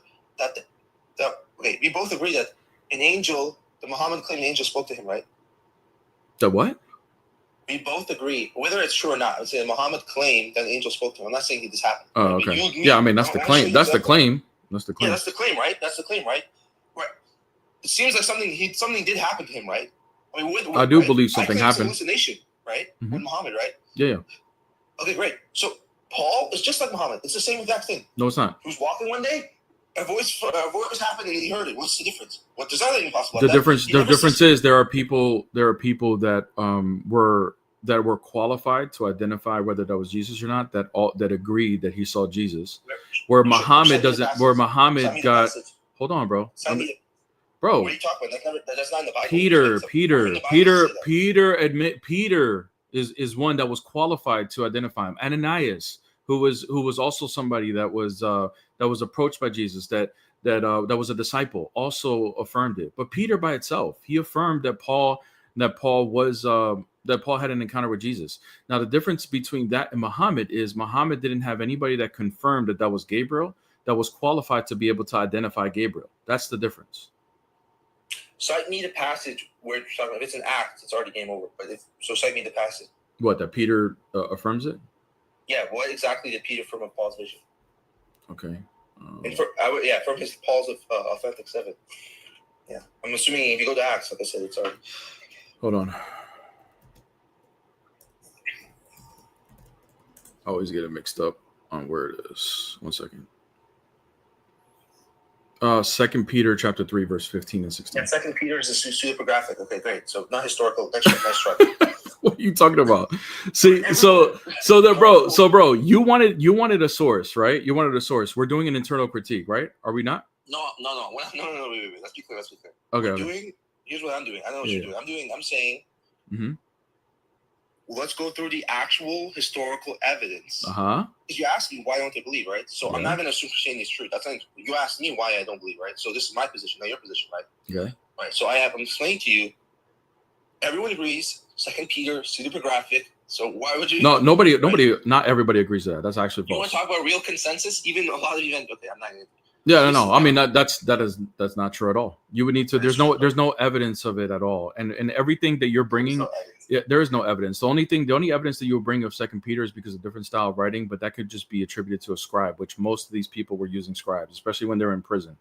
okay, we both agree that an angel, the Muhammad claimed an angel spoke to him, right? The what? We both agree, whether it's true or not. I'm saying Muhammad claimed that an angel spoke to him. I'm not saying this happened. Oh, okay. Yeah, I mean that's the claim. That's the claim. That's the claim. Yeah, that's the claim, right? That's the claim, right? Right. It seems like something did happen to him, right? I mean, I do believe something happened. Hallucination, right? Mm-hmm. With Muhammad, right? Yeah. Okay, great. So Paul is just like Muhammad. It's the same exact thing. No, it's not. He was walking one day. A voice was happening, and he heard it. What's the difference? What does that even possible? The difference is there are people that were qualified to identify whether that was Jesus or not. That agreed that he saw Jesus. Where Muhammad doesn't. Where Muhammad got. Hold on, bro. Bro. What are you talking about? That's not in the Bible. Peter is one that was qualified to identify him. Ananias, who was also somebody that was approached by Jesus, that was a disciple, also affirmed it. But Peter by itself, he affirmed that Paul had an encounter with Jesus. Now the difference between that and Muhammad is Muhammad didn't have anybody that confirmed that was Gabriel, that was qualified to be able to identify Gabriel. That's the difference. Cite me the passage where you're talking about. If it's an act, it's already game over. So cite me the passage. What, that Peter affirms it? Yeah. What exactly did Peter affirm of Paul's vision? Okay. From his Paul's authentic 7. Yeah. I'm assuming if you go to Acts, like I said, it's already. Hold on. I always get it mixed up on where it is. 1 second. 2 Peter chapter 3, verse 15 and 16. Yeah, 2 Peter is a super graphic. Okay, great. So not historical. Nice try. What are you talking about? See, so bro, you wanted a source, right? You wanted a source. We're doing an internal critique, right? Are we not? No. Wait. Let's be clear. Okay. Here's what I'm doing. I know what Yeah. you're doing. I'm saying, Mhm. let's go through the actual historical evidence. Uh-huh. You asked me why don't I believe, right? So I'm Yeah. not going to assume Christianity is true. That's not, you asked me why I don't believe, right? So this is my position, not your position, right? Okay. Right. So I'm explaining to you. Everyone agrees. 2 Peter, pseudepigraphic. So why would you? No, nobody. Not everybody agrees to that. That's actually You want false. to talk about real consensus? Even a lot of you. Okay, I'm not going to. Yeah, no. I mean, that's not true at all. You would need to. There's no evidence of it at all, and everything that you're bringing, there is no evidence. The only evidence that you would bring of 2 Peter is because of different style of writing, but that could just be attributed to a scribe, which most of these people were using scribes, especially when they're in prison.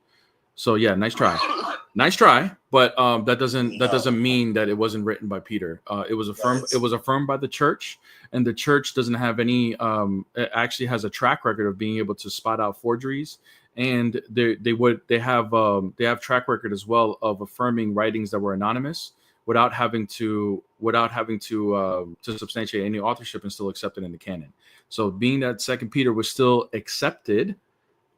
So yeah, nice try, but that doesn't mean that it wasn't written by Peter. It was affirmed by the church, and the church doesn't have any. It actually has a track record of being able to spot out forgeries. And they have track record as well of affirming writings that were anonymous without having to substantiate any authorship and still accept it in the canon. So being that 2 Peter was still accepted,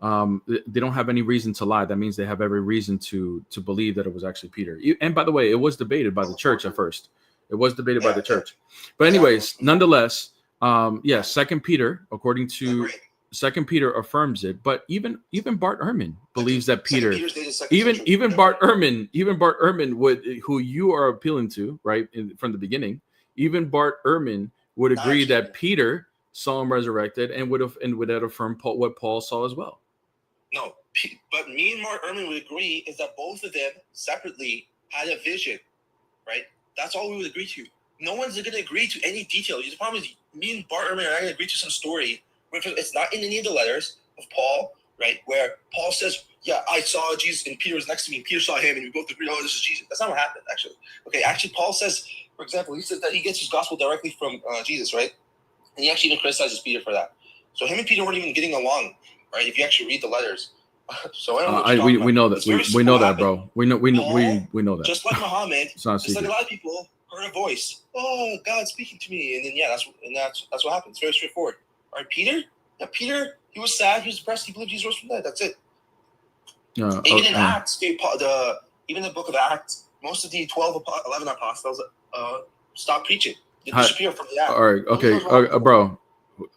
they don't have any reason to lie. That means they have every reason to believe that it was actually Peter. And by the way, it was debated by the church at first. It was debated by the church. But anyways, nonetheless, 2 Peter, according to 2 Peter affirms it, but even Bart Ehrman believes that Peter, even Bart Ehrman would, who you are appealing to, right, from the beginning, even Bart Ehrman would agree that Peter saw him resurrected and would affirm what Paul saw as well. No, but me and Bart Ehrman would agree is that both of them separately had a vision, right? That's all we would agree to. No one's going to agree to any detail. The problem is me and Bart Ehrman are not going to agree to some story. It's not in any of the letters of Paul, right? Where Paul says, yeah, I saw Jesus and Peter was next to me and Peter saw him and we both agreed, oh, this is Jesus. That's not what happened, actually. Okay, actually, Paul says, for example, he says that he gets his gospel directly from Jesus, right? And he actually even criticizes Peter for that. So him and Peter weren't even getting along, right? If you actually read the letters. So I don't know we know that. We know that, bro. We know that. Just like Muhammad, just like a lot of people heard a voice. Oh, God speaking to me. And then, that's what happened. It's very straightforward. All right, Peter? Yeah, Peter, he was sad, he was depressed, he believed Jesus rose from the dead. That's it. Even in Acts, even the book of Acts, most of the 11 apostles stopped preaching. They disappeared from the Acts. All right, okay, bro.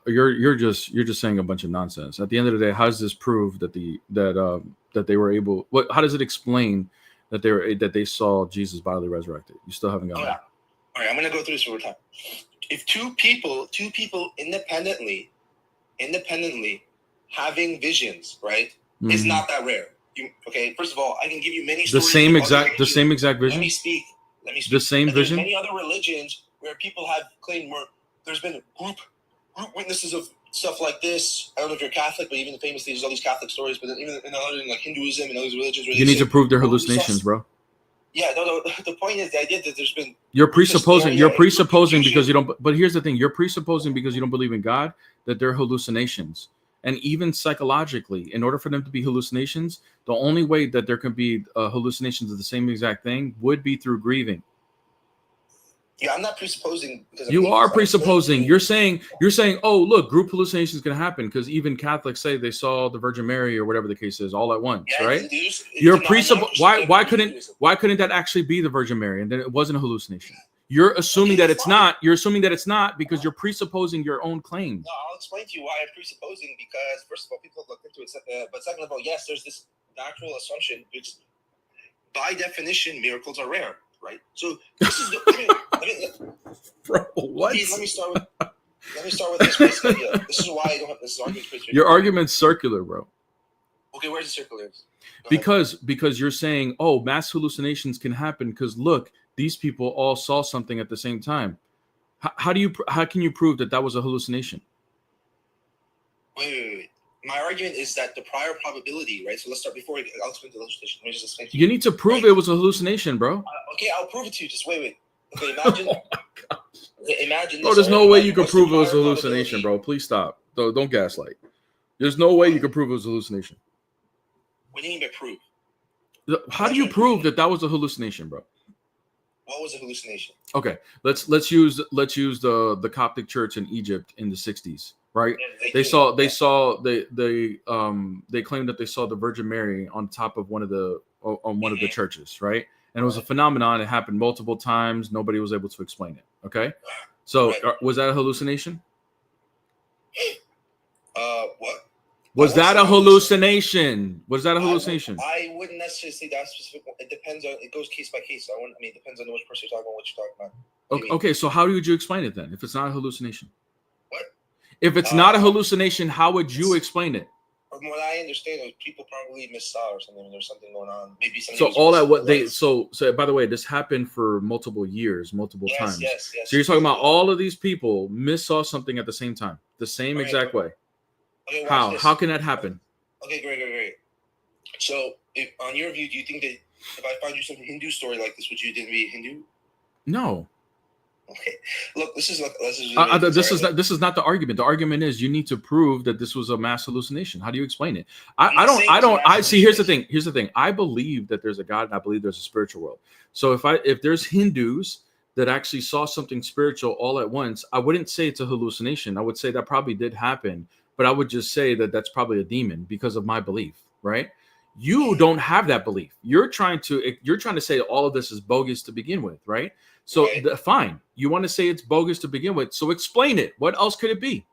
You're just saying a bunch of nonsense. At the end of the day, how does this prove that they were able? How does it explain that they saw Jesus bodily resurrected? You still haven't got it. All right, I'm gonna go through this one more time. If two people independently having visions, right, is not that rare. First of all, I can give you many stories. The same exact vision. Let me speak. The same vision. Many other religions where people have claimed there's been group witnesses of stuff like this. I don't know if you're Catholic, but even famously there's all these Catholic stories. But then even in other like Hinduism and other religions, you need to prove their hallucinations, bro. Yeah, no. The point is the idea that there's been. You're presupposing because you don't. But here's the thing: you're presupposing because you don't believe in God that they're hallucinations. And even psychologically, in order for them to be hallucinations, the only way that there can be hallucinations of the same exact thing would be through grieving. Yeah, I'm not presupposing. You are presupposing. You're saying, oh, look, group hallucinations can happen because even Catholics say they saw the Virgin Mary or whatever the case is all at once, right? You're why couldn't that actually be the Virgin Mary and then it wasn't a hallucination? You're assuming that it's not. You're assuming that it's not because you're presupposing your own claims. No, I'll explain to you why I'm presupposing because first of all, people look into it, but second of all, yes, there's this natural assumption because by definition, miracles are rare. Right. So this is bro. What? Let me start with this basic idea. This is why I don't have this argument. Your argument's circular, bro. Okay, where's the circular? Because you're saying, oh, mass hallucinations can happen because look, these people all saw something at the same time. How can you prove that was a hallucination? Wait. My argument is that the prior probability, right? So let's start before I'll explain the hallucination. Let me just explain to you. You need to prove it was a hallucination, bro. Okay, I'll prove it to you. Just wait. Okay, imagine. Imagine. Bro, there's no way you can prove it was a hallucination, bro. Please stop. Don't gaslight. There's no way you can prove it was a hallucination. What do you mean by prove? How do you prove that was a hallucination, bro? What was a hallucination? Okay, let's use the Coptic Church in Egypt in the 60s, right? Yeah, They claimed that they saw the Virgin Mary on top of one of the churches, right? And it was a phenomenon. It happened multiple times. Nobody was able to explain it. Okay, so was that a hallucination? What? Was that a hallucination? Was that a hallucination? I wouldn't necessarily say that specific. It depends on. It goes case by case. It depends on which person you're talking about. What you're talking about. Okay, so how would you explain it then? If it's not a hallucination, what? If it's not a hallucination, how would you explain it? From what I understand, people probably missaw or something. There's something going on. Maybe something. So all that what they so by the way, this happened for multiple years, multiple times. Yes. So you're talking about all of these people missaw something at the same time, the same exact way. Okay, How can that happen? Okay, great. So, on your view, do you think that if I found you some Hindu story like this, would you then be Hindu? No. Okay. Look, this is not the argument. The argument is you need to prove that this was a mass hallucination. How do you explain it? I see. Here's the thing. I believe that there's a God, and I believe there's a spiritual world. So if there's Hindus that actually saw something spiritual all at once, I wouldn't say it's a hallucination. I would say that probably did happen, but I would just say that that's probably a demon because of my belief, right? You don't have that belief. You're trying to say all of this is bogus to begin with, right? So fine, you want to say it's bogus to begin with. So explain it. What else could it be?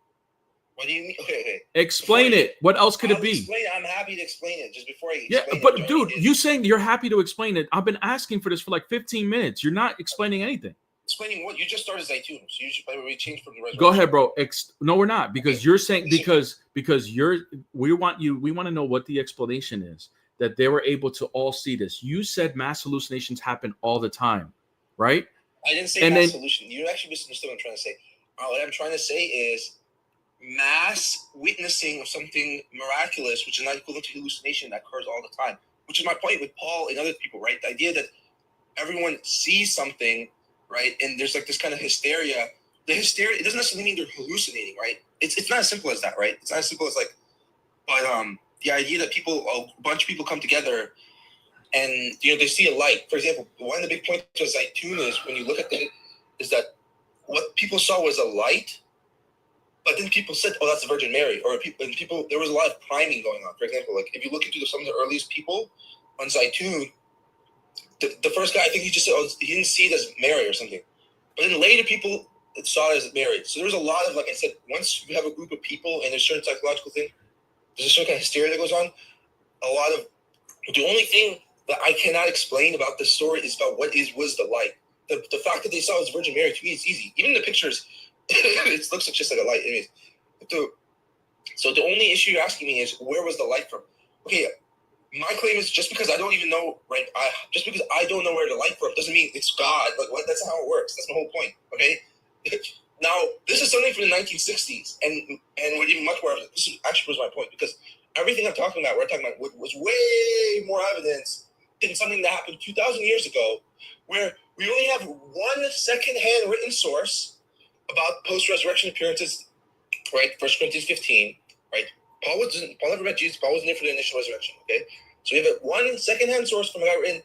What do you mean? Okay. Explain it. What else could it be? I'm happy to explain it. Just before I explain but it, dude, you saying you're happy to explain it. I've been asking for this for like 15 minutes. You're not explaining anything. Explaining what? You just started Zaytun, so we changed from the resurrection. Go ahead, bro. No, we're not, because you're saying because we want to know what the explanation is that they were able to all see this. You said mass hallucinations happen all the time, right? I didn't say mass hallucination. You actually misunderstood what I'm trying to say. What I'm trying to say is mass witnessing of something miraculous, which is not equivalent to hallucination, that occurs all the time. Which is my point with Paul and other people, right? The idea that everyone sees something, right? And there's like this kind of hysteria. The hysteria, it doesn't necessarily mean they're hallucinating, right? It's not as simple as that, right? It's not as simple as like, but the idea that a bunch of people come together and they see a light. For example, one of the big points of Zaytun is when you look at it, is that what people saw was a light, but then people said, "Oh, that's the Virgin Mary," or people. There was a lot of priming going on. For example, like if you look into some of the earliest people on Zaytun, the first guy, I think he just said, "Oh, he didn't see it as Mary or something," but then later people saw it as Mary. So there was a lot of, like I said, once you have a group of people and there's certain psychological thing, there's a certain kind of hysteria that goes on. The only thing that I cannot explain about this story is about was the light. The fact that they saw it as Virgin Mary, to me, it's easy. Even in the pictures, it looks just like a light. Anyways, so the only issue you're asking me is, where was the light from? Okay, my claim is just because I don't even know, right? Just because I don't know where the light from doesn't mean it's God. Like, what? That's not how it works. That's my whole point. Okay. Now, this is something from the 1960s, and what even much more. This actually was my point, because everything we're talking about was way more evidence than something that happened 2,000 years ago, where we only have one second-hand written source about post-resurrection appearances, right? 1 Corinthians 15, right? Paul never met Jesus. Paul wasn't there for the initial resurrection, okay? So we have one second-hand source from a guy written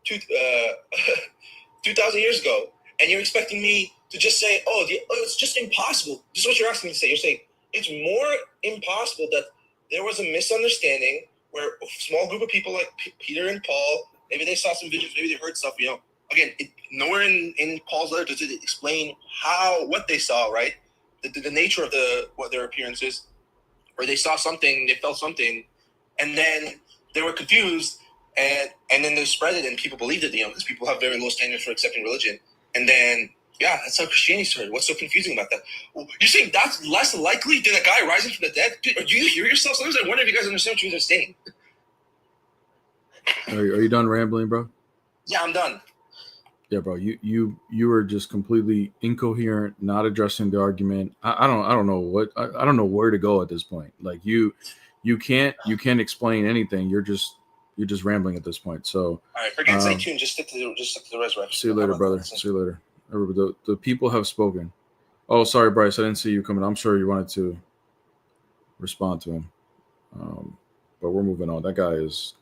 2,000 years ago, and you're expecting me to just say, it's just impossible. This is what you're asking me to say. You're saying it's more impossible that there was a misunderstanding where a small group of people like Peter and Paul, maybe they saw some visions, maybe they heard stuff, Again, nowhere in Paul's letter does it explain what they saw, right? The nature of what their appearances, or they saw something, they felt something, and then they were confused, and then they spread it, and people believed it, because people have very low standards for accepting religion. And then, that's how Christianity started. What's so confusing about that? You're saying that's less likely than a guy rising from the dead? Dude, do you hear yourself? Sometimes I wonder if you guys understand what you guys are saying. Are you done rambling, bro? Yeah, I'm done. Yeah, bro. You were just completely incoherent, not addressing the argument. I don't know I don't know where to go at this point. Like you can't explain anything. You're just rambling at this point. So all right, forget stay tuned. Just stick to the resurrection. See you later, brother. See you later. The people have spoken. Oh, sorry, Bryce. I didn't see you coming. I'm sure you wanted to respond to him, but we're moving on. That guy is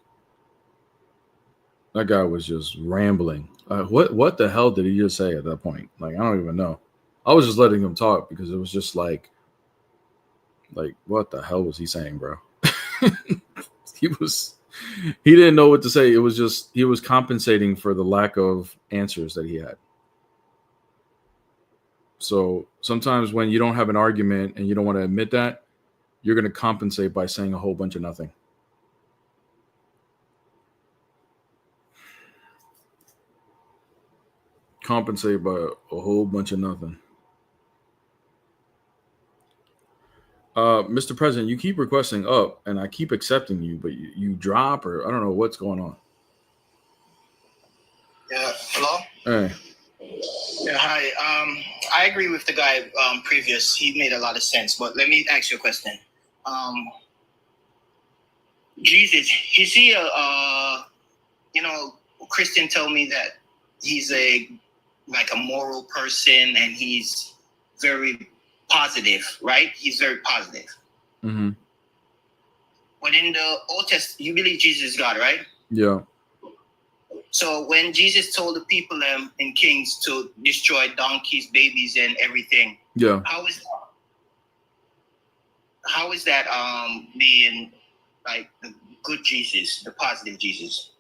That guy was just rambling. What the hell did he just say at that point? Like, I don't even know. I was just letting him talk because it was just like what the hell was he saying, bro? He didn't know what to say. It was just he was compensating for the lack of answers that he had. So sometimes when you don't have an argument and you don't want to admit that, you're going to compensate by saying a whole bunch of nothing. Compensate by a whole bunch of nothing. Mr. President, you keep requesting up, and I keep accepting you, but you drop, or I don't know what's going on. Yeah. Hello. Hey. Yeah. Hi. I agree with the guy previous. He made a lot of sense. But let me ask you a question. Jesus, is he a Christian told me that he's a moral person and he's very positive, right? He's very positive. Mm-hmm. But in the Old Testament, you believe Jesus is God, right? Yeah. So when Jesus told the people in Kings to destroy donkeys, babies, and everything, yeah, how is that being like the good Jesus, the positive Jesus?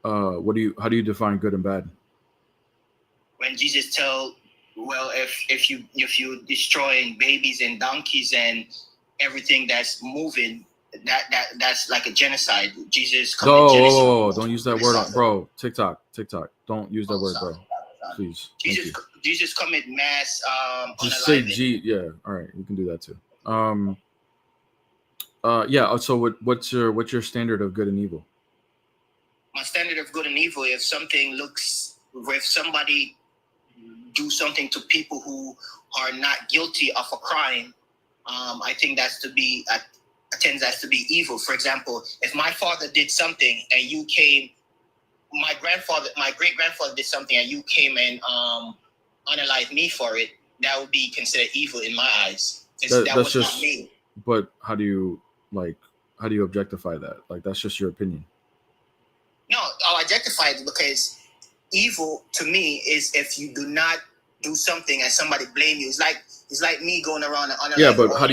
How do you define good and bad? When Jesus if you destroying babies and donkeys and everything that's moving, that's like a genocide. Jesus committed genocide. Oh, don't use that word, bro. TikTok. Don't use that word, bro. Please. Jesus commit mass just say G. Yeah. All right, you can do that too. Yeah. So what's your standard of good and evil? My standard of good and evil, if somebody do something to people who are not guilty of a crime, I think that's to be evil. For example, if my father did something and you came, my great grandfather did something and you came and unalived me for it, that would be considered evil in my eyes. That was just not me. But how do you objectify that? Like, that's just your opinion. No, I'll objectify it because evil to me is if you do not do something and somebody blame you. It's like me going around and unaliving. Yeah, but how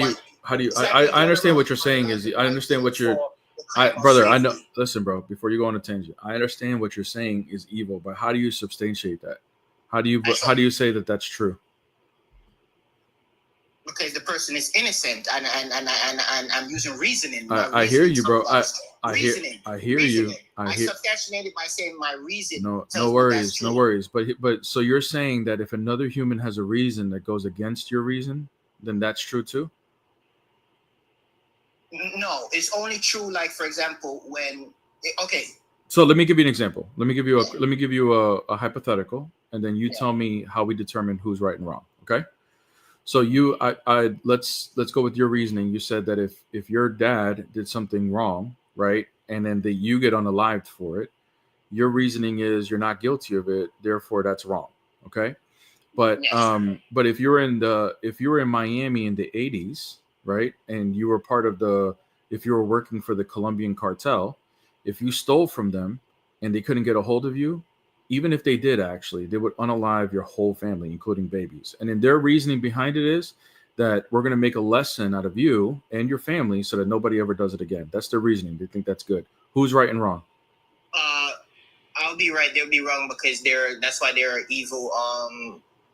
do you I understand what you're saying is I understand what you're brother, I know. Listen, bro, before you go on a tangent, I understand what you're saying is evil, but how do you substantiate that? How do you say that that's true? Because the person is innocent, and I'm using reasoning. I hear you, bro. I hear you. I substantiate it by saying my reason. No worries. But so you're saying that if another human has a reason that goes against your reason, then that's true too? No, it's only true. Like, for example, So let me give you an example. Let me give you a hypothetical, and then you tell me how we determine who's right and wrong. Okay. So let's go with your reasoning. You said that if your dad did something wrong, right, and then that you get unalived for it, your reasoning is you're not guilty of it, therefore that's wrong. Okay. But but if you were in Miami in the 80s, right, and you were if you were working for the Colombian cartel, if you stole from them and they couldn't get a hold of you, even if they did, actually, they would unalive your whole family, including babies. And then their reasoning behind it is that we're going to make a lesson out of you and your family so that nobody ever does it again. That's their reasoning. They think that's good. Who's right and wrong? I'll be right. They'll be wrong because that's why they're evil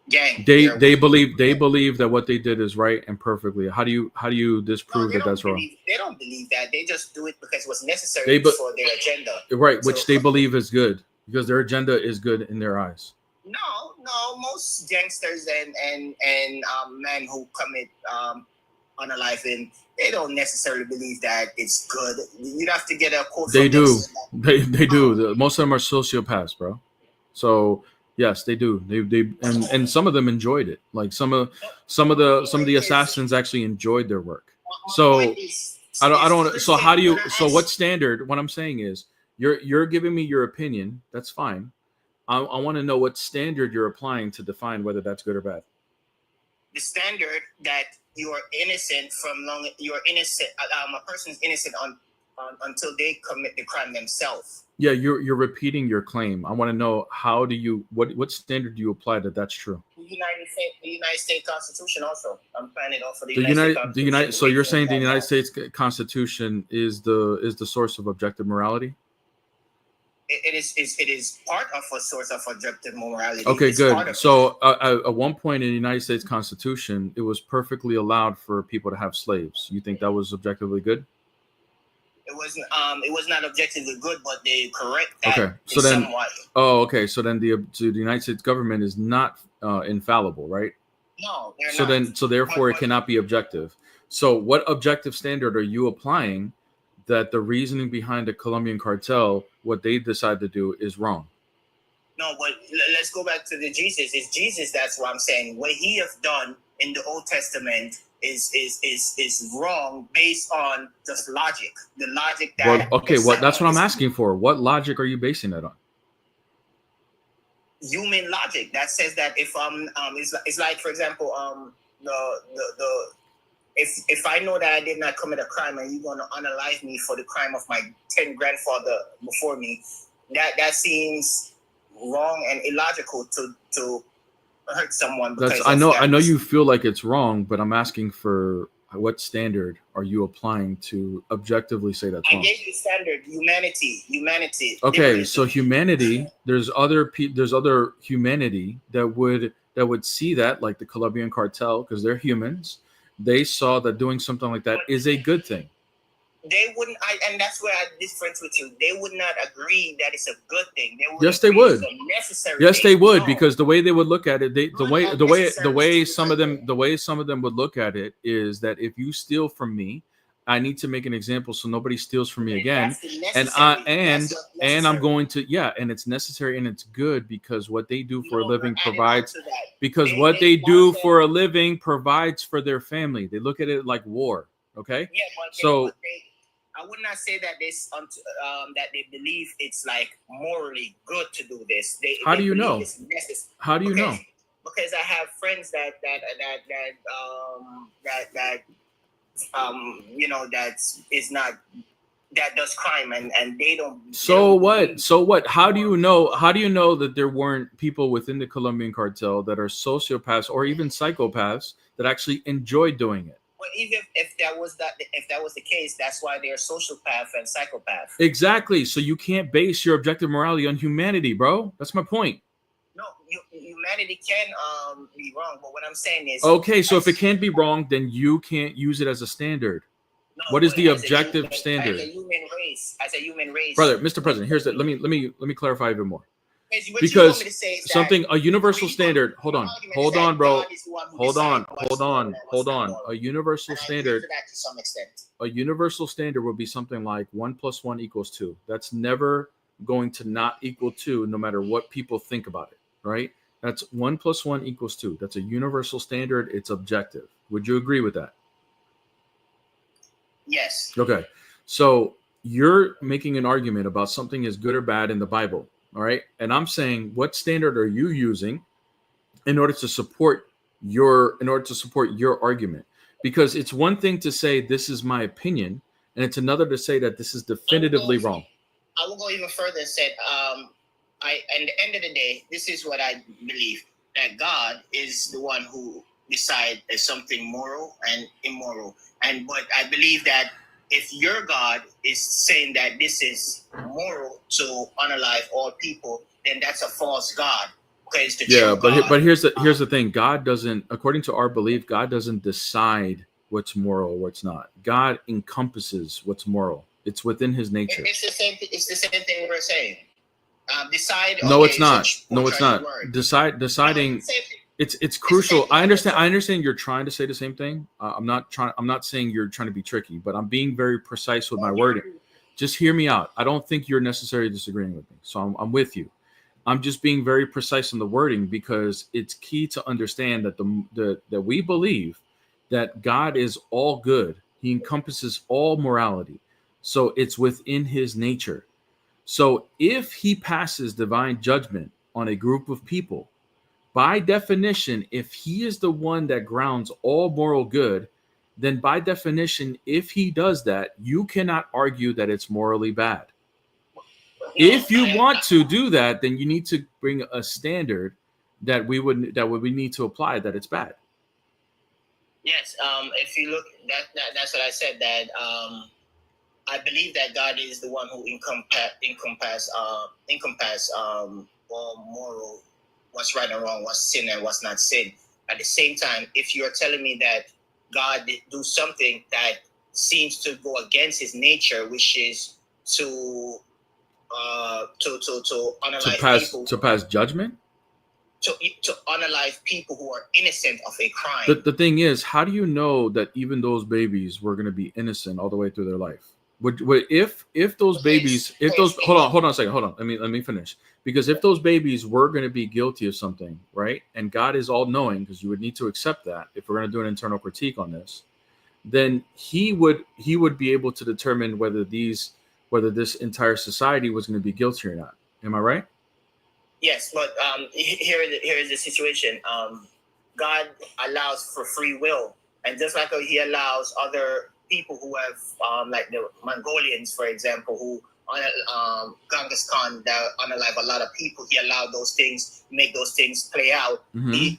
gang. They believe that what they did is right and perfectly. How do you disprove that that's wrong? They don't believe that. They just do it because it was necessary for their agenda. Right, which they believe is good because their agenda is good in their eyes. No, most gangsters and men who commit unaliving, they don't necessarily believe that it's good. You'd have to get a quote. They do. They do. Most of them are sociopaths, bro. So yes, they do. They and some of them enjoyed it. Like some of the assassins actually enjoyed their work. So I don't. So how do you? So what standard? What I'm saying is you're giving me your opinion. That's fine. I want to know what standard you're applying to define whether that's good or bad. The standard that you are innocent you're innocent. A person is innocent until they commit the crime themselves. Yeah, you're repeating your claim. I want to know how do you what standard do you apply that that's true? The United States Constitution also. I'm planning off for the United States Constitution. The United. So you're saying the United States Constitution is the source of objective morality? It is part of a source of objective morality. Okay, It's part good. of So at one point in the United States Constitution, it was perfectly allowed for people to have slaves. You think that was objectively good? it was not objectively good, but they correct that. Okay, so then, somewhat. okay, so then the United States government is not infallible, right? No, they're So not. then, so therefore, it cannot be objective. So, what objective standard are you applying that the reasoning behind the Colombian cartel, what they decide to do, is wrong? No, but let's go back to the Jesus. It's Jesus. That's what I'm saying. What he has done in the Old Testament is wrong based on just logic. The logic that. Well, okay, what that's what I'm asking for. What logic are you basing that on? Human logic that says that if it's like, for example, if I know that I did not commit a crime and you're going to unalive me for the crime of my 10 grandfather before me, that seems wrong and illogical to hurt someone. That's I know you feel like it's wrong, but I'm asking for what standard are you applying to objectively say that's wrong? I gave you standard humanity. Okay, so humanity, there's other humanity that would see that, like the Colombian cartel, because they're humans. They saw that doing something like that is a good thing. They wouldn't, and that's where I difference with you. They would not agree that it's a good thing. Yes, they would. Yes, they would, no. Because the way they would look at it, the way some of them would look at it is that if you steal from me, I need to make an example so nobody steals from me again, and I'm going to and it's necessary and it's good because what they do for a living provides what they do for a living provides for their family. They look at it like war. Okay, yeah, so. I would not say that that they believe it's like morally good to do this. How do you know? How do you know? Because I have friends that is not, that does crime and they don't. So what? So what? How do you know? How do you know that there weren't people within the Colombian cartel that are sociopaths or even psychopaths that actually enjoy doing it? Well, even if that was the case, that's why they're sociopath and psychopath. Exactly. So you can't base your objective morality on humanity, bro. That's my point. No, humanity can be wrong, but what I'm saying is okay. So if it can't be wrong, then you can't use it as a standard. No, what is the objective standard? As a human race, brother, Mr. President. Here's that. Let me clarify even more. Because something, a universal standard. Hold on, bro. Hold on. A universal standard. A universal standard would be something like 1 + 1 = 2. That's never going to not equal 2, no matter what people think about it. Right? That's 1 + 1 = 2. That's a universal standard. It's objective. Would you agree with that? Yes. Okay. So you're making an argument about something is good or bad in the Bible. All right. And I'm saying, what standard are you using in order to support your argument? Because it's one thing to say this is my opinion, and it's another to say that this is definitively wrong. I will go even further and say, at the end of the day, this is what I believe, that God is the one who decides there's something moral and immoral. But I believe that if your God is saying that this is moral to unalive all people, then that's a false God. Okay, it's the but here's the thing. God doesn't, according to our belief, God doesn't decide what's moral or what's not. God encompasses what's moral. It's within His nature. It's the same. It's the same thing we're saying. Decide. No, it's not. No, it's not. Deciding. It's crucial. I understand you're trying to say the same thing. I'm not saying you're trying to be tricky, but I'm being very precise with my wording. Just hear me out. I don't think you're necessarily disagreeing with me. So I'm with you. I'm just being very precise in the wording because it's key to understand that that we believe that God is all good. He encompasses all morality. So it's within His nature. So if He passes divine judgment on a group of people, by definition, if He is the one that grounds all moral good, then by definition, if He does that, you cannot argue that it's morally bad. If you want to do that, then you need to bring a standard that we need to apply that it's bad. Yes. If you look, that's what I said. That I believe that God is the one who encompass all moral, what's right and wrong, what's sin and what's not sin. At the same time, if you're telling me that God did do something that seems to go against His nature, which is to unalive people, to pass judgment, to unalive people who are innocent of a crime. The thing is, how do you know that even those babies were going to be innocent all the way through their life? If those babies, if those hold on a second, hold on, let me finish. Because if those babies were going to be guilty of something, right, and God is all knowing, because you would need to accept that if we're going to do an internal critique on this, then he would be able to determine whether this entire society was going to be guilty or not. Am I right? Yes, but here is the situation. God allows for free will, and just like He allows other people who have, like the Mongolians, for example, who Genghis Khan that unalive a lot of people, he allowed those things, make those things play out. Mm-hmm.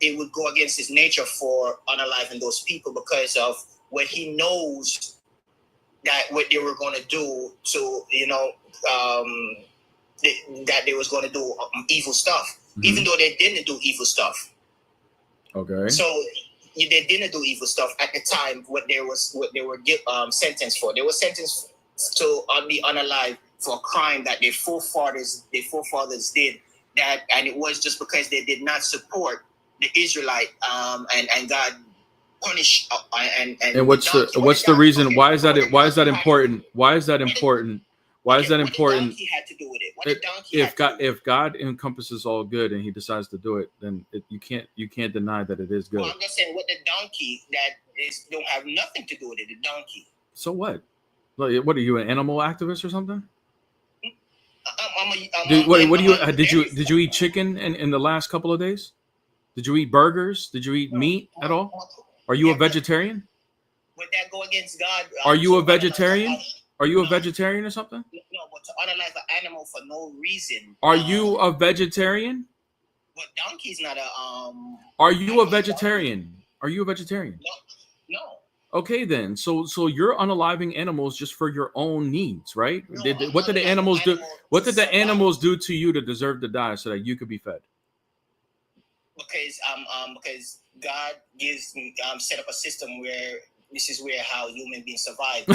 It would go against his nature for unaliving those people because of what he knows that what they were going to do to, that they was going to do evil stuff, even though they didn't do evil stuff. Okay. So they didn't do evil stuff at the time. What they were sentenced for. They were sentenced to be unalive for a crime that their forefathers did. That, and it was just because they did not support the Israelite, and God punished. And what's the reason? Okay, why is that important? Why is that important? Why is that important? Had to do with it. If God encompasses all good and He decides to do it, then you can't deny that it is good. Well, I'm just saying, with the donkey, don't have nothing to do with it. The donkey. So what? What are you, an animal activist or something? Did you eat chicken in the last couple of days? Did you eat burgers? Did you eat meat at all? Are you a vegetarian? Would that go against God? Are you a vegetarian? Are you a vegetarian or something? No, but to unalive an animal for no reason. Are you a vegetarian? But donkey's not a Are you a vegetarian? Are you a vegetarian? No. Okay, then. So you're unaliving animals just for your own needs, right? No, what did the animals do? What did the animals do to you to deserve to die so that you could be fed? Because God gives set up a system where this is how human beings survive.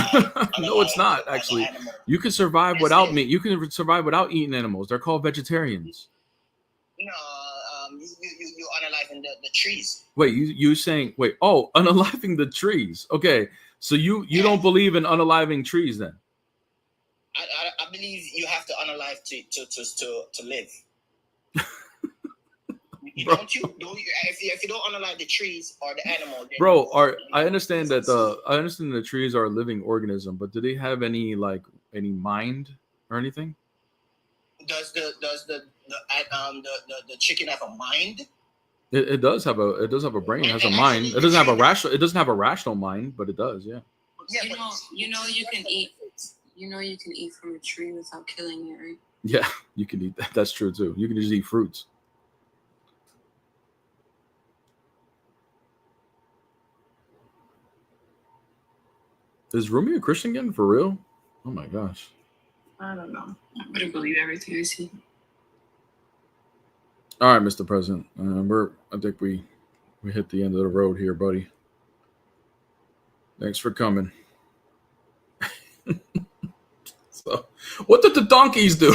No, it's not actually. You can survive without meat. You can survive without eating animals. They're called vegetarians. No, you unaliving the trees. Wait, you saying unaliving the trees? Okay, so you don't believe in unaliving trees then? I believe you have to unalive to live. If you don't unalive the trees or the animal, bro, I understand that the trees are a living organism, but do they have any mind or anything? Does the chicken have a mind? It does have a brain. It has a mind. It doesn't have a rational mind, but it does. Yeah. You can eat from a tree without killing it, right? Yeah, you can eat that. That's true too. You can just eat fruits. Is Rumi a Christian again? For real? Oh my gosh. I don't know. I wouldn't believe everything I see. All right, Mr. President. I think we hit the end of the road here, buddy. Thanks for coming. So, what did the donkeys do?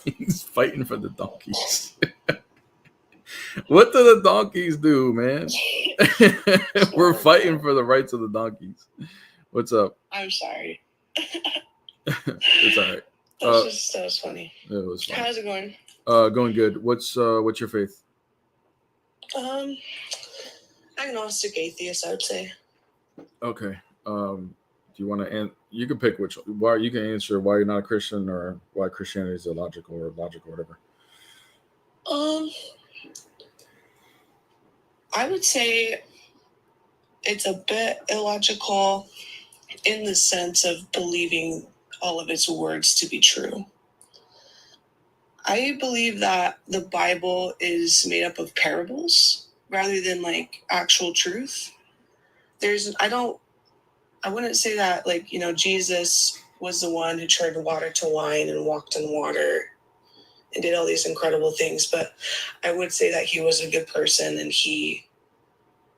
He's fighting for the donkeys. What do the donkeys do, man? We're fighting for the rights of the donkeys. What's up? I'm sorry. It's all right. That was funny. It was funny. How's it going? Going good. What's your faith? Agnostic atheist, I would say. Okay. Do you want to? You can pick which. Why you can answer why you're not a Christian or why Christianity is illogical or logical, whatever. I would say it's a bit illogical in the sense of believing all of its words to be true. I believe that the Bible is made up of parables rather than like actual truth. I wouldn't say that like, Jesus was the one who turned water to wine and walked in water and did all these incredible things, but I would say that he was a good person and he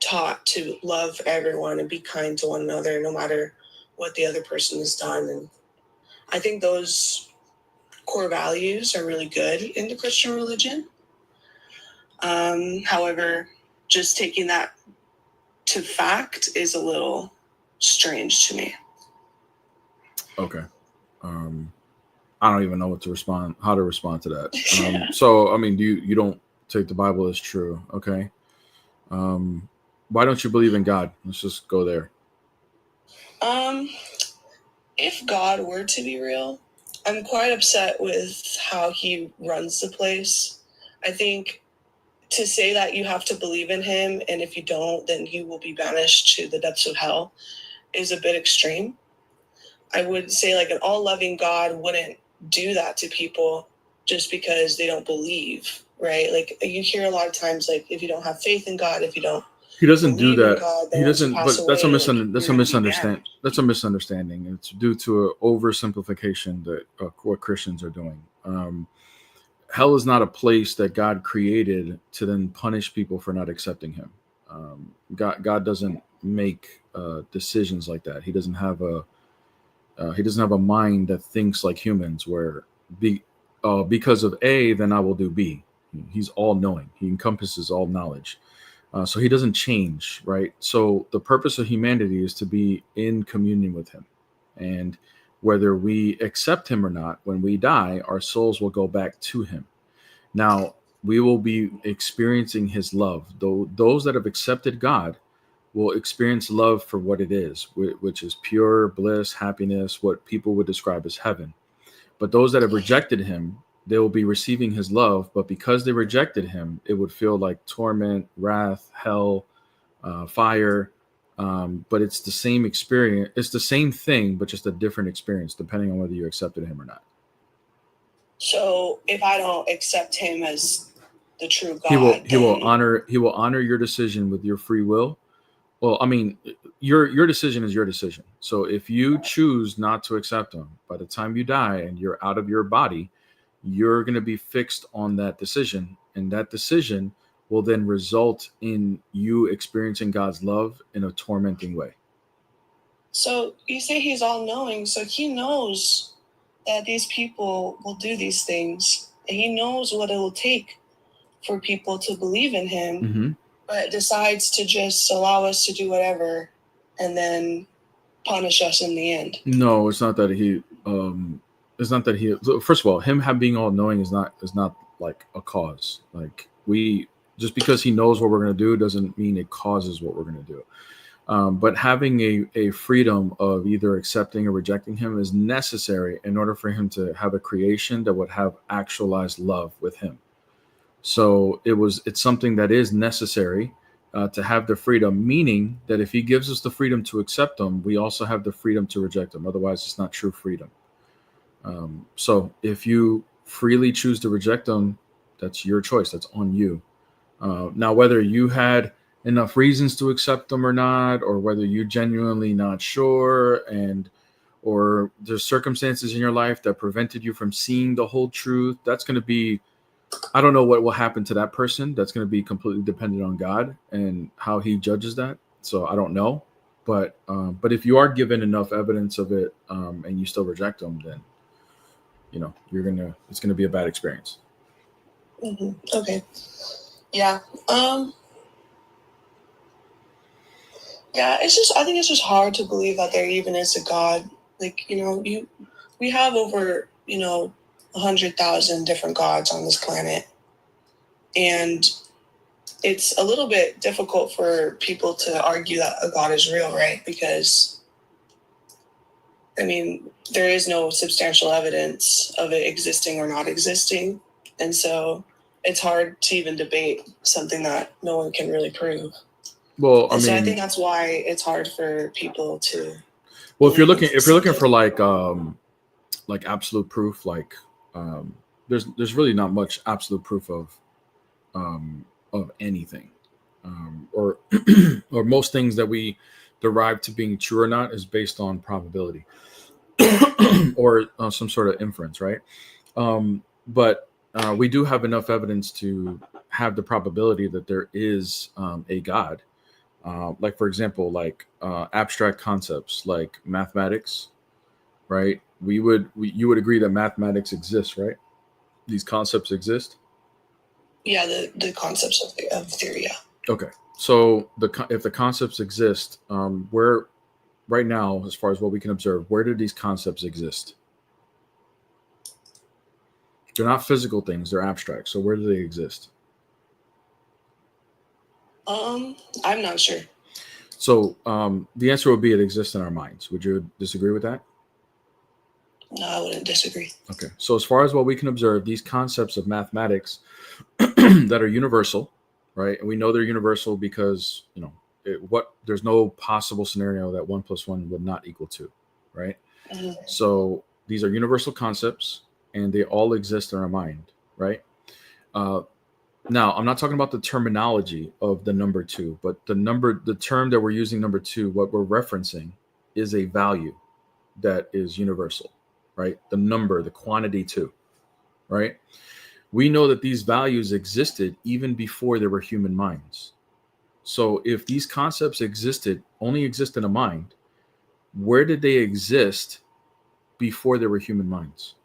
taught to love everyone and be kind to one another no matter what the other person has done. And I think those core values are really good in the Christian religion. However, just taking that to fact is a little strange to me. Okay. I don't even know how to respond to that. So, I mean, you don't take the Bible as true. Okay. Why don't you believe in God? Let's just go there. If God were to be real, I'm quite upset with how he runs the place. I think to say that you have to believe in him, and if you don't, then you will be banished to the depths of hell, is a bit extreme. I would say like an all-loving God wouldn't do that to people just because they don't believe, right? Like you hear a lot of times, like if you don't have faith in God, if you don't, he doesn't do that. God, he doesn't. But that's a misunderstanding. Like, that's a misunderstanding. It's due to an oversimplification that what Christians are doing. Hell is not a place that God created to then punish people for not accepting him. God doesn't make decisions like that. He doesn't have a mind that thinks like humans, where because of A, then I will do B. He's all knowing. He encompasses all knowledge. So he doesn't change, right? So the purpose of humanity is to be in communion with him. And whether we accept him or not, when we die, our souls will go back to him. Now, we will be experiencing his love. Those that have accepted God will experience love for what it is, which is pure bliss, happiness, what people would describe as heaven. But those that have rejected him, they will be receiving his love, but because they rejected him, it would feel like torment, wrath, hell, fire. But it's the same experience. It's the same thing, but just a different experience, depending on whether you accepted him or not. So if I don't accept him as the true God, he will honor your decision with your free will. Well, I mean, your decision is your decision. So if you choose not to accept him, by the time you die and you're out of your body, you're going to be fixed on that decision, and that decision will then result in you experiencing God's love in a tormenting way. So you say he's all-knowing, so he knows that these people will do these things, and he knows what it will take for people to believe in him, but decides to just allow us to do whatever and then punish us in the end. No, it's not that he first of all, him being all knowing is not like a cause. Like just because he knows what we're going to do doesn't mean it causes what we're going to do. But having a freedom of either accepting or rejecting him is necessary in order for him to have a creation that would have actualized love with him. So it's something that is necessary to have the freedom, meaning that if he gives us the freedom to accept him, we also have the freedom to reject him. Otherwise, it's not true freedom. So if you freely choose to reject him, that's your choice. That's on you. Now, whether you had enough reasons to accept them or not, or whether you're genuinely not sure, or there's circumstances in your life that prevented you from seeing the whole truth, that's going to be, I don't know what will happen to that person. That's going to be completely dependent on God and how he judges that. So I don't know, but if you are given enough evidence of it, and you still reject them, then it's going to be a bad experience. Okay. Yeah. Yeah, I think it's just hard to believe that there even is a God. Like, we have over, 100,000 different gods on this planet. And it's a little bit difficult for people to argue that a God is real, right? Because, there is no substantial evidence of it existing or not existing. And so it's hard to even debate something that no one can really prove. Well, so I think that's why it's hard for people to. Well, if you're looking for like absolute proof, like there's really not much absolute proof of anything, or or most things that we derive to being true or not is based on probability or some sort of inference, right? But we do have enough evidence to have the probability that there is a God. Like for example, like abstract concepts like mathematics, right? You would agree that mathematics exists, right? These concepts exist. Yeah, the concepts of theory. Yeah. Okay, so if the concepts exist, where right now, as far as what we can observe, where do these concepts exist? They're not physical things; they're abstract. So where do they exist? I'm not sure. So the answer would be it exists in our minds. Would you disagree with that? No, I wouldn't disagree. Okay. So as far as what we can observe, these concepts of mathematics that are universal, right? And we know they're universal because, there's no possible scenario that 1 + 1 would not equal 2, right? Mhm. So these are universal concepts and they all exist in our mind, right? Now, I'm not talking about the terminology of the number 2, but the term that we're using, number 2, what we're referencing is a value that is universal, right? The number, the quantity 2, right? We know that these values existed even before there were human minds. So if these concepts only exist in a mind, where did they exist before there were human minds?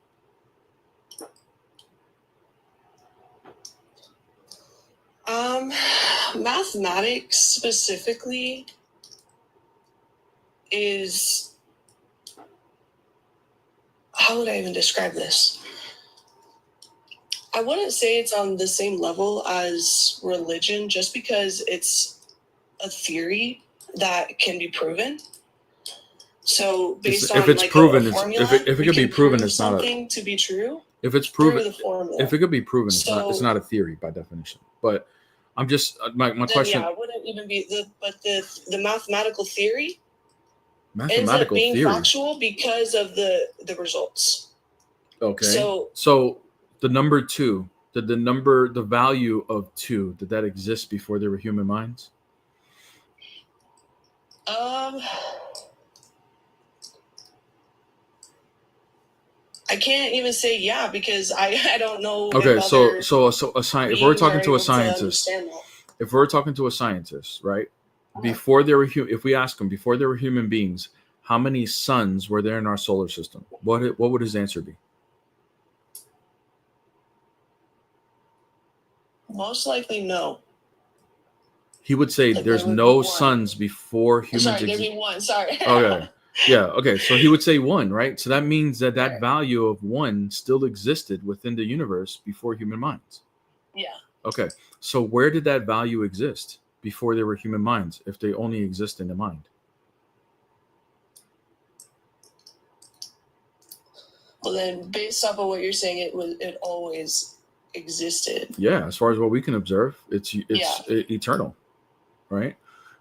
Mathematics specifically is, how would I even describe this? I wouldn't say it's on the same level as religion just because it's a theory that can be proven. So based if on it's like proven, a formula, if it could be proven, it's not something to be true. If it's proven, through the formula. if it could be proven, it's So- not a theory by definition. But I'm just my Then question. yeah, it wouldn't even be the mathematical theory ends up Mathematical being theory. factual because of the results. Okay. So the number 2, the value of 2, did that exist before there were human minds? I can't even say yeah because I don't know. Okay, if so other a scientist. If beings we're are talking to able a scientist, understand that. if we're talking to a scientist, right? Before there were if we ask him before there were human beings, how many suns were there in our solar system? What would his answer be? Most likely no. He would say Like, there's there would no be one. suns before humans Sorry, there'd existed. be one. Sorry. Okay. Yeah. Okay. So he would say 1, right? So that means that Right. value of 1 still existed within the universe before human minds. Yeah. Okay. So where did that value exist before there were human minds if they only exist in the mind? Well, then, based off of what you're saying, it always existed. Yeah. As far as what we can observe, it's eternal, right?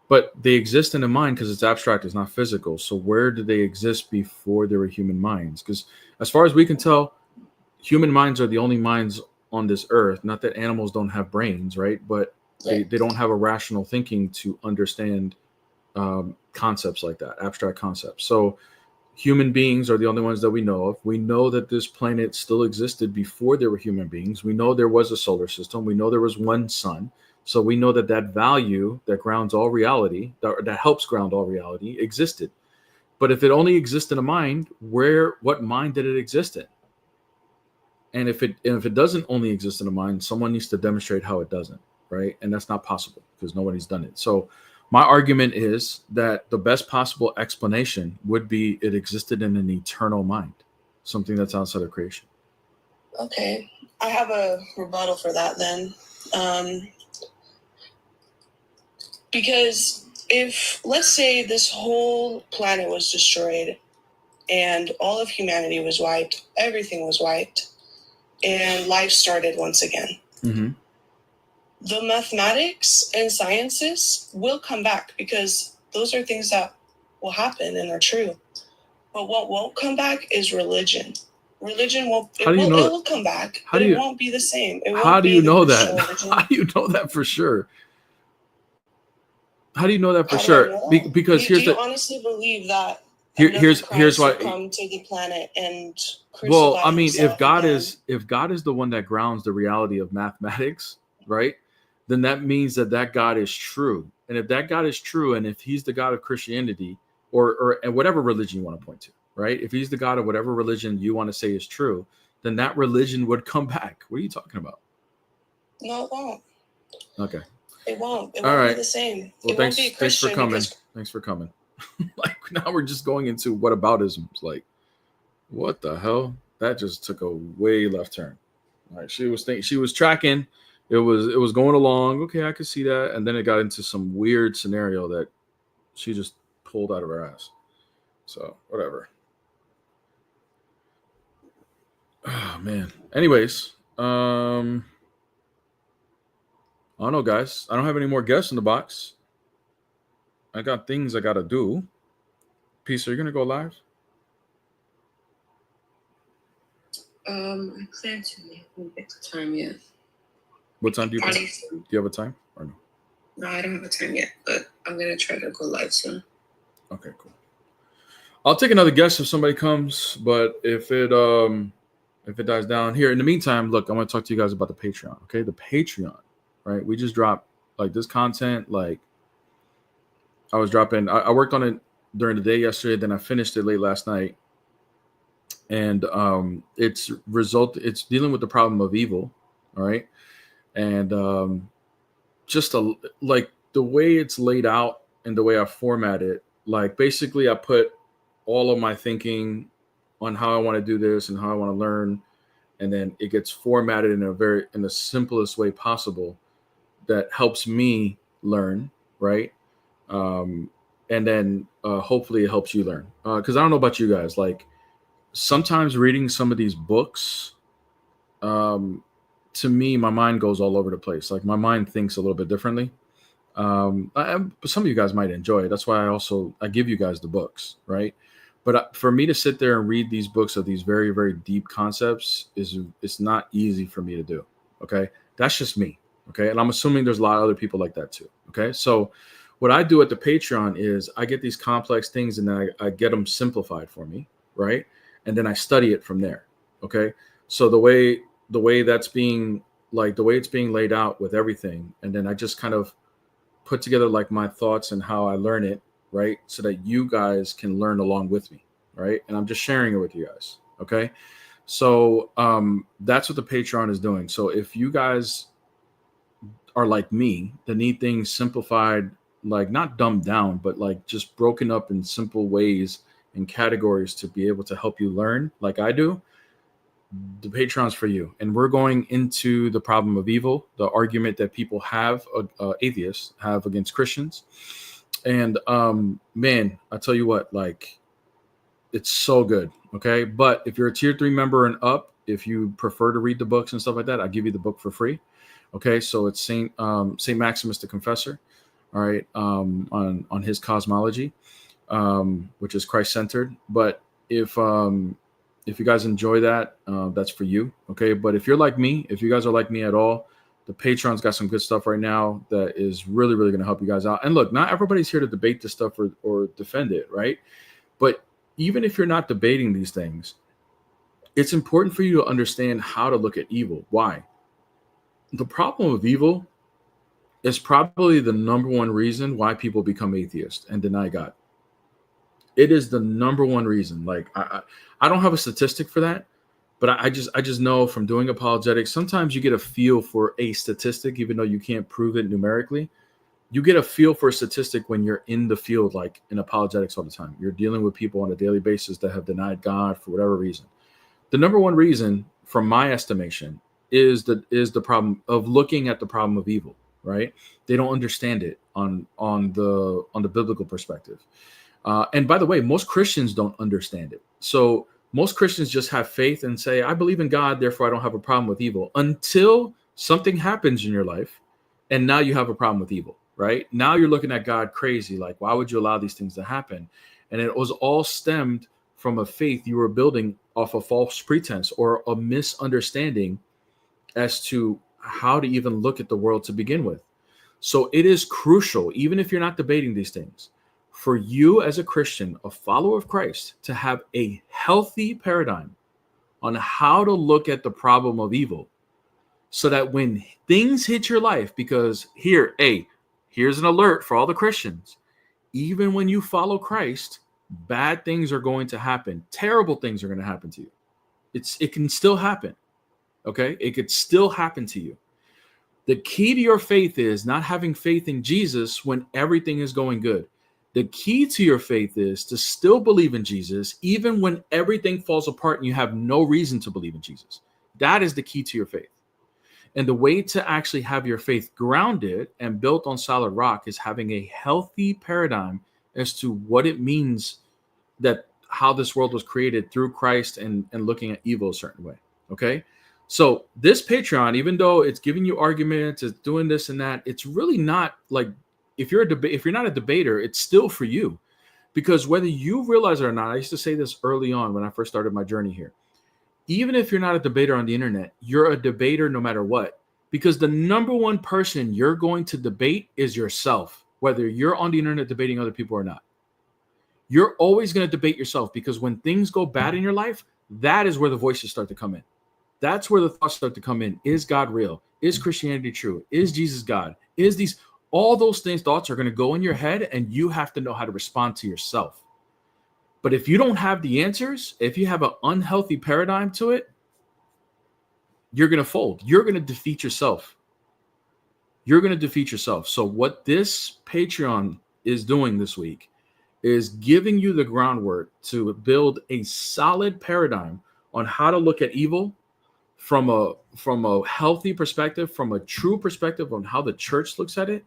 But they exist in the mind because it's abstract, it's not physical. So where did they exist before there were human minds? Because as far as we can tell, human minds are the only minds on this earth. Not that animals don't have brains, right? But they don't have a rational thinking to understand concepts like that, abstract concepts. So human beings are the only ones that we know of. We know that this planet still existed before there were human beings. We know there was a solar system. We know there was one sun. So we know that value that grounds all reality, that helps ground all reality, existed. But if it only exists in a mind, what mind did it exist in? And if it doesn't only exist in a mind, someone needs to demonstrate how it doesn't, right? And that's not possible because nobody's done it. So my argument is that the best possible explanation would be it existed in an eternal mind, something that's outside of creation. Okay. I have a rebuttal for that then. Because if, let's say, this whole planet was destroyed and all of humanity was wiped, everything was wiped, and life started once again. Mm-hmm. The mathematics and sciences will come back because those are things that will happen and are true. But what won't come back is religion. Religion won't. How do you know It that? will come back, How but do you- it won't be the same. It How won't do be you the know Christian that? religion. How do you know that for sure? How do you know that for How do I sure? know that? Because do here's you the honestly believe that here's Christ why. will come to the planet and crucify Well, I mean, himself again? if God is the one that grounds the reality of mathematics, right? Then that means that God is true. And if that God is true, and if he's the God of Christianity or and whatever religion you want to point to, right? If he's the God of whatever religion you want to say is true, then that religion would come back. What are you talking about? No, it won't. Okay. It won't. It All won't right. be the same. Well, It won't be thanks for Christian coming. because Thanks for coming. Like now we're just going into whataboutisms. Like, what the hell? That just took a way left turn. Like she was tracking. It was going along. Okay, I could see that. And then it got into some weird scenario that she just pulled out of her ass. So whatever. Oh man. Anyways, I don't know, guys. I don't have any more guests in the box. I got things I gotta do. Peace, are you gonna go live? I plan to. I haven't picked the time yet. What time do you pick? Probably soon. Do you have a time or no? No, I don't have a time yet, but I'm gonna try to go live soon. Okay, cool. I'll take another guess if somebody comes, but if it dies down here, in the meantime, look, I want to talk to you guys about the Patreon. Okay, the Patreon, right? We just dropped like this content. Like I was dropping, I worked on it during the day yesterday, then I finished it late last night, and it's dealing with the problem of evil, all right, and just like the way it's laid out and the way I format it, like basically I put all of my thinking on how I want to do this and how I want to learn, and then it gets formatted in the simplest way possible that helps me learn, right? And then hopefully it helps you learn, because I don't know about you guys, like sometimes reading some of these books, to me my mind goes all over the place. Like my mind thinks a little bit differently. But some of you guys might enjoy it. That's why I give you guys the books, right? But for me to sit there and read these books of these very, very deep concepts it's not easy for me to do. Okay, that's just me. Okay, and I'm assuming there's a lot of other people like that too. Okay, so what I do at the Patreon is I get these complex things and then I get them simplified for me, right? And then I study it from there. Okay, so the way that's being like the way it's being laid out with everything, and then I just kind of put together like my thoughts and how I learn it, right? So that you guys can learn along with me, right? And I'm just sharing it with you guys, okay? So that's what the Patreon is doing. So if you guys are like me, that need things simplified, like not dumbed down, but like just broken up in simple ways and categories to be able to help you learn like I do, the Patreon's for you. And we're going into the problem of evil, the argument that people have, atheists have against Christians. And man, I tell you what, like it's so good. Okay. But if you're a tier 3 member and up, if you prefer to read the books and stuff like that, I give you the book for free. Okay. So it's Saint Maximus the Confessor. All right. On his cosmology, which is Christ-centered. But if you guys enjoy that, that's for you. Okay. But if you're like me, if you guys are like me at all, the Patreon's got some good stuff right now that is really, really going to help you guys out. And look, not everybody's here to debate this stuff or defend it, right? But even if you're not debating these things, it's important for you to understand how to look at evil. Why? The problem of evil is probably the number one reason why people become atheists and deny God. It is the number one reason. Like I don't have a statistic for that, but I just know from doing apologetics, sometimes you get a feel for a statistic, even though you can't prove it numerically. You get a feel for a statistic when you're in the field, like in apologetics all the time. You're dealing with people on a daily basis that have denied God for whatever reason. The number one reason, from my estimation, is the problem of looking at the problem of evil, right? They don't understand it on the biblical perspective. And by the way, most Christians don't understand it. So most Christians just have faith and say, I believe in God, therefore I don't have a problem with evil, until something happens in your life. And now you have a problem with evil, right? Now you're looking at God crazy. Like, why would you allow these things to happen? And it was all stemmed from a faith you were building off a false pretense or a misunderstanding as to how to even look at the world to begin with. So it is crucial, even if you're not debating these things, for you as a Christian, a follower of Christ, to have a healthy paradigm on how to look at the problem of evil, so that when things hit your life, because here's an alert for all the Christians, even when you follow Christ, bad things are going to happen. Terrible things are going to happen to you. It can still happen. Okay? It could still happen to you. The key to your faith is not having faith in Jesus when everything is going good. The key to your faith is to still believe in Jesus, even when everything falls apart and you have no reason to believe in Jesus. That is the key to your faith. And the way to actually have your faith grounded and built on solid rock is having a healthy paradigm as to what it means, that how this world was created through Christ, and looking at evil a certain way. Okay. So this Patreon, even though it's giving you arguments, it's doing this and that, it's really not like, if you're not a debater, it's still for you. Because whether you realize it or not, I used to say this early on when I first started my journey here. Even if you're not a debater on the internet, you're a debater no matter what. Because the number one person you're going to debate is yourself, whether you're on the internet debating other people or not. You're always going to debate yourself, because when things go bad in your life, that is where the voices start to come in. That's where the thoughts start to come in. Is God real? Is Christianity true? Is Jesus God? All those thoughts are going to go in your head, and you have to know how to respond to yourself. But if you don't have the answers, if you have an unhealthy paradigm to it, you're going to fold. You're going to defeat yourself. You're going to defeat yourself. So what this Patreon is doing this week is giving you the groundwork to build a solid paradigm on how to look at evil from a healthy perspective, from a true perspective on how the church looks at it.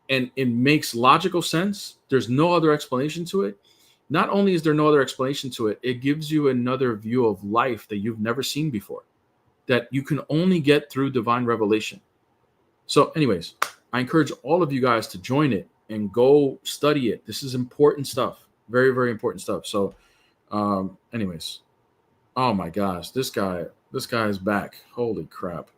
And it makes logical sense. There's no other explanation to it. Not only is there no other explanation to it, it gives you another view of life that you've never seen before, that you can only get through divine revelation. So anyways, I encourage all of you guys to join it and go study it. This is important stuff. Very, very important stuff. So anyways, oh my gosh, this guy is back. Holy crap.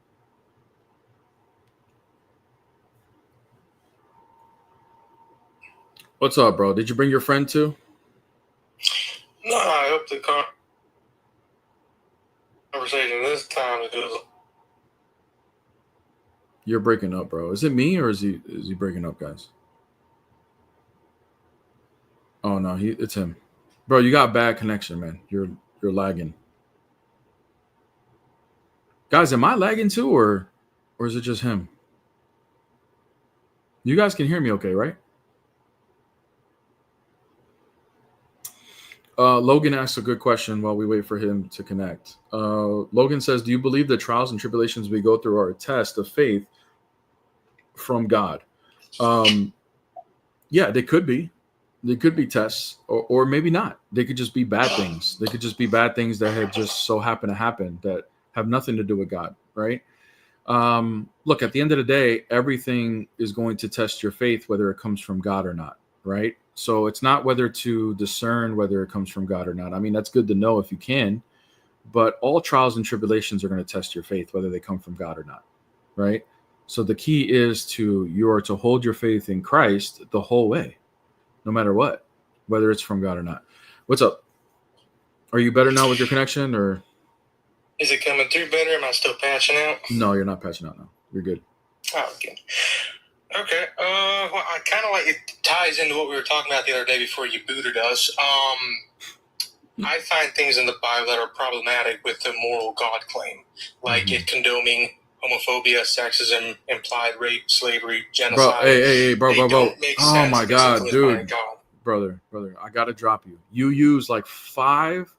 What's up, bro? Did you bring your friend too? No, I hope the conversation this time is good. You're breaking up, bro. Is it me or is he breaking up, guys? Oh no, it's him. Bro, you got bad connection, man. You're lagging. Guys, am I lagging too, or is it just him? You guys can hear me okay, right? Logan asked a good question while we wait for him to connect. Logan says, do you believe the trials and tribulations we go through are a test of faith from God? Yeah, they could be. They could be tests, or maybe not. They could just be bad things. They could just be bad things that have just so happen to happen that have nothing to do with God, right? Look, at the end of the day, everything is going to test your faith, whether it comes from God or not, right? So it's not whether to discern whether it comes from God or not. I mean, that's good to know if you can, but all trials and tribulations are going to test your faith, whether they come from God or not, right? So the key is you are to hold your faith in Christ the whole way, no matter what, whether it's from God or not. What's up? Are you better now with your connection, or? Is it coming through better? Am I still patching out? No, you're not patching out now. You're good. Oh, okay. Okay. Well, I kind of like it ties into what we were talking about the other day before you booted us. I find things in the Bible that are problematic with the moral God claim, like it condoning homophobia, sexism, implied rape, slavery, genocide. Bro, oh my God, dude. God. Brother, I gotta drop you. You use like 5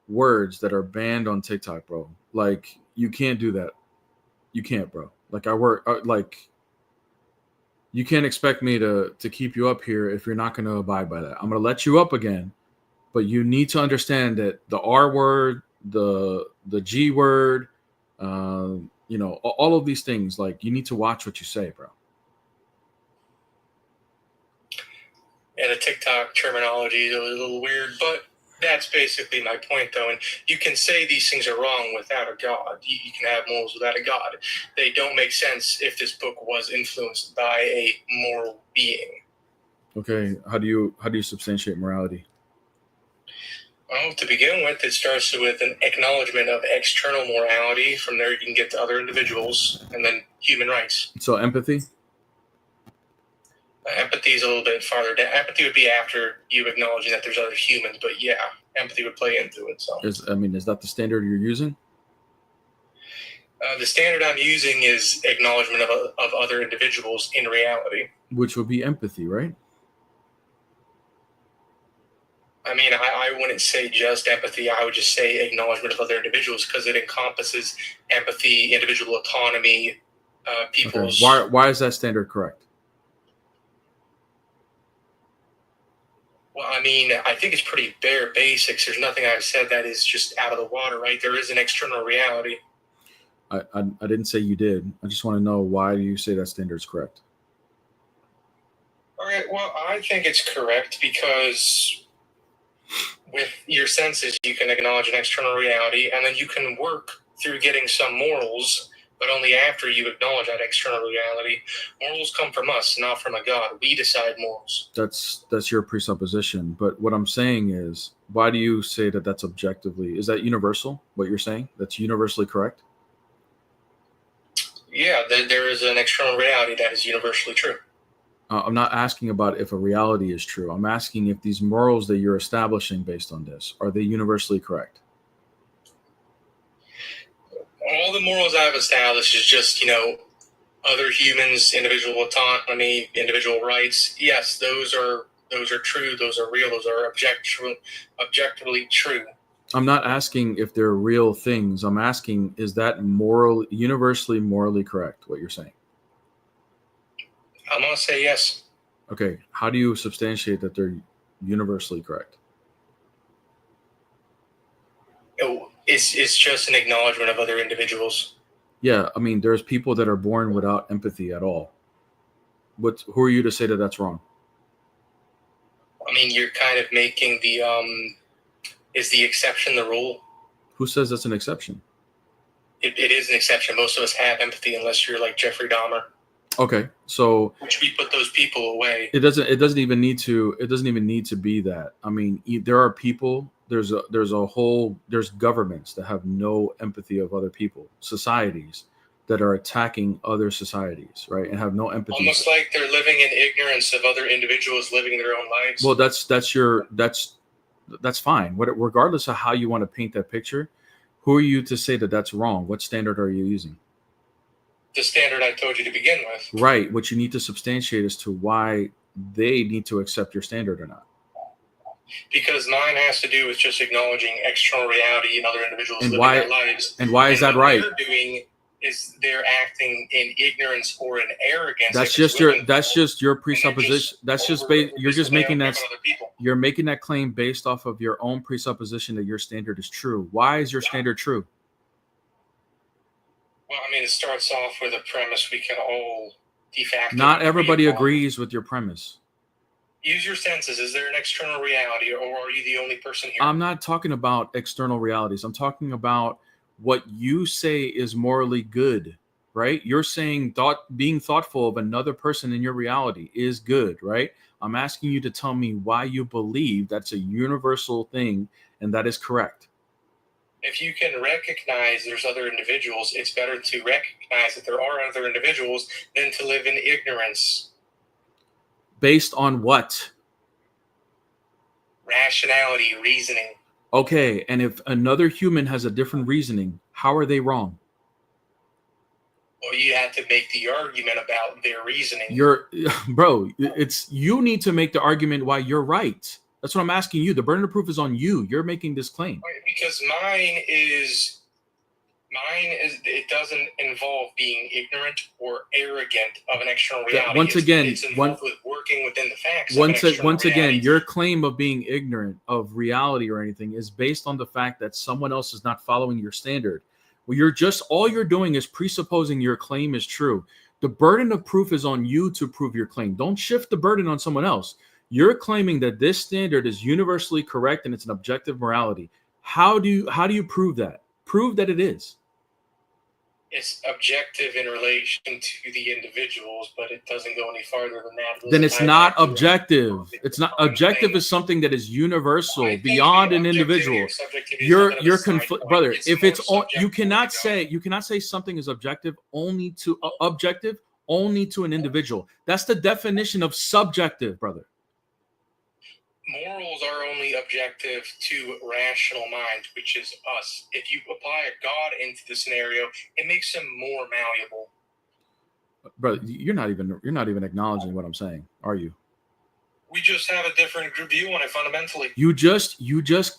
words that are banned on TikTok, bro. Like, you can't do that. You can't, bro. Like, I work like, you can't expect me to keep you up here if you're not going to abide by that. I'm going to let you up again, but you need to understand that the R word, the G word, all of these things, like, you need to watch what you say, bro. Yeah, the TikTok terminology is a little weird, but That's basically my point, though. And you can say these things are wrong without a God. You can have morals without a God. They don't make sense if this book was influenced by a moral being. Okay, how do you substantiate morality? Well, to begin with, it starts with an acknowledgement of external morality. From there, you can get to other individuals, and then human rights. So empathy? Empathy is a little bit farther down. Empathy would be after you acknowledging that there's other humans, but yeah, empathy would play into it. So, is that the standard you're using? The standard I'm using is acknowledgement of other individuals in reality. Which would be empathy, right? I mean, I wouldn't say just empathy. I would just say acknowledgement of other individuals because it encompasses empathy, individual autonomy, people's... Okay. Why is that standard correct? Well, I mean, I think it's pretty bare basics. There's nothing I've said that is just out of the water, right? There is an external reality. I didn't say you did. I just want to know why you say that standard is correct. All right, well, I think it's correct because with your senses, you can acknowledge an external reality, and then you can work through getting some morals, but only after you acknowledge that external reality. Morals come from us, not from a God. We decide morals. That's your presupposition. But what I'm saying is, why do you say that that's objectively? Is that universal, what you're saying? That's universally correct? Yeah, there is an external reality that is universally true. I'm not asking about if a reality is true. I'm asking if these morals that you're establishing based on this, are they universally correct? All the morals I've established is just, other humans, individual autonomy, individual rights. Yes, those are true. Those are real. Those are objectively true. I'm not asking if they're real things. I'm asking, is that universally morally correct, what you're saying? I'm going to say yes. Okay. How do you substantiate that they're universally correct? It's just an acknowledgement of other individuals. Yeah. I mean, there's people that are born without empathy at all. Who are you to say that that's wrong? I mean, you're kind of making is the exception the rule? Who says that's an exception? It is an exception. Most of us have empathy unless you're like Jeffrey Dahmer. Okay, so which we put those people away. It doesn't even need to be that. I mean, there are people. There's governments that have no empathy of other people, societies that are attacking other societies, right, and have no empathy. Almost like they're living in ignorance of other individuals living their own lives. Well, that's fine. Regardless of how you want to paint that picture, who are you to say that that's wrong? What standard are you using? The standard I told you to begin with. Right. What you need to substantiate as to why they need to accept your standard or not. Because mine has to do with just acknowledging external reality and other individuals living their lives. And why is that right? What they're doing is they're acting in ignorance or in arrogance. That's just your presupposition. You're making that claim based off of your own presupposition that your standard is true. Why is your standard true? Well, I mean, it starts off with a premise we can all de facto. Not everybody agrees with your premise. Use your senses. Is there an external reality, or are you the only person here? I'm not talking about external realities. I'm talking about what you say is morally good, right? You're saying being thoughtful of another person in your reality is good, right? I'm asking you to tell me why you believe that's a universal thing and that is correct. If you can recognize there's other individuals, it's better to recognize that there are other individuals than to live in ignorance. Based on what? Rationality, reasoning. Okay, and if another human has a different reasoning, how are they wrong? Well, you have to make the argument about their reasoning. You need to make the argument why you're right. That's what I'm asking you. The burden of proof is on you. You're making this claim. Because mine is it doesn't involve being ignorant or arrogant of an external reality. It's involved with working within the facts. Once again, your claim of being ignorant of reality or anything is based on the fact that someone else is not following your standard. Well, all you're doing is presupposing your claim is true. The burden of proof is on you to prove your claim. Don't shift the burden on someone else. You're claiming that this standard is universally correct and it's an objective morality. How do you prove that? Prove that it is. It's objective in relation to the individuals, but it doesn't go any farther than that. Then it's not objective. It's not objective. Is something that is universal beyond an individual. You're brother. If it's you cannot say something is objective only to an individual. That's the definition of subjective, brother. Morals are only objective to rational mind, which is us. If you apply a God into the scenario, it makes him more malleable. Brother, you're not even acknowledging what I'm saying, are you? We just have a different view on it fundamentally. You just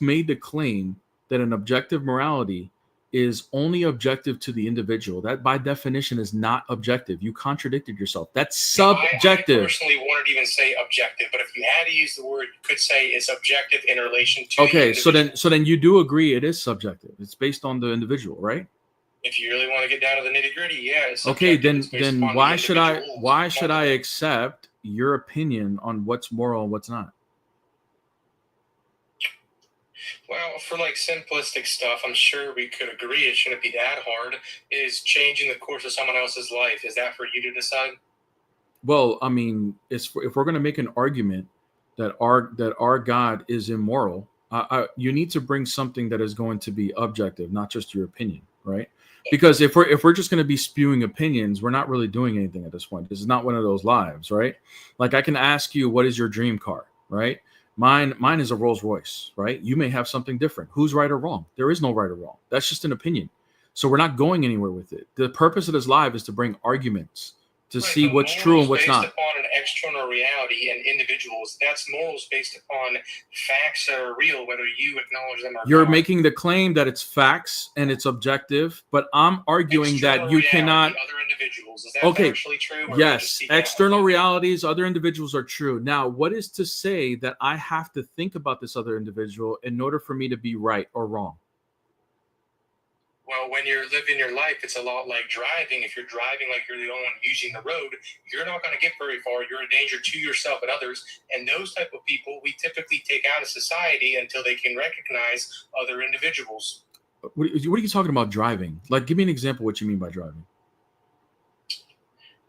made the claim that an objective morality is only objective to the individual. That by definition is not objective. You contradicted yourself. That's subjective. I personally wouldn't even say objective, but if you had to use the word, you could say it's objective in relation to. Okay, so then you do agree it is subjective. It's based on the individual, right? If you really want to get down to the nitty gritty, yeah. It's okay, then why should I accept your opinion on what's moral and what's not? Well, for like simplistic stuff, I'm sure we could agree it shouldn't be that hard. Is changing the course of someone else's life, is that for you to decide? Well, I mean, if we're going to make an argument that our God is immoral, you need to bring something that is going to be objective, not just your opinion, right? Because if we're just going to be spewing opinions, we're not really doing anything at this point. This is not one of those lives, right? Like I can ask you, what is your dream car, right? Mine is a Rolls Royce, right? You may have something different. Who's right or wrong? There is no right or wrong. That's just an opinion. So we're not going anywhere with it. The purpose of this live is to bring arguments to see what's true and what's not. Based upon an external reality and individuals, that's morals based upon facts that are real, whether you acknowledge them or not. You're making the claim that it's facts and it's objective, but I'm arguing that you cannot. Other individuals, is that actually true? Yes, external realities, other individuals are true. Now, what is to say that I have to think about this other individual in order for me to be right or wrong? Well, when you're living your life, it's a lot like driving. If you're driving like you're the only one using the road, you're not going to get very far. You're a danger to yourself and others. And those type of people, we typically take out of society until they can recognize other individuals. What are you talking about driving? Like, give me an example of what you mean by driving.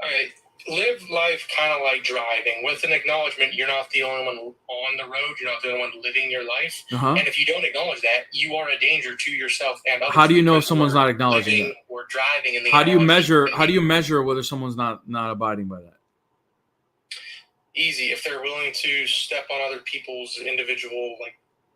All right. Live life kind of like driving with an acknowledgement you're not the only one on the road. You're not the only one living your life. And if you don't acknowledge that, you are a danger to yourself and others. How do you know if someone's not acknowledging that? Or driving in the how do you measure whether someone's not abiding by that? Easy. If they're willing to step on other people's individual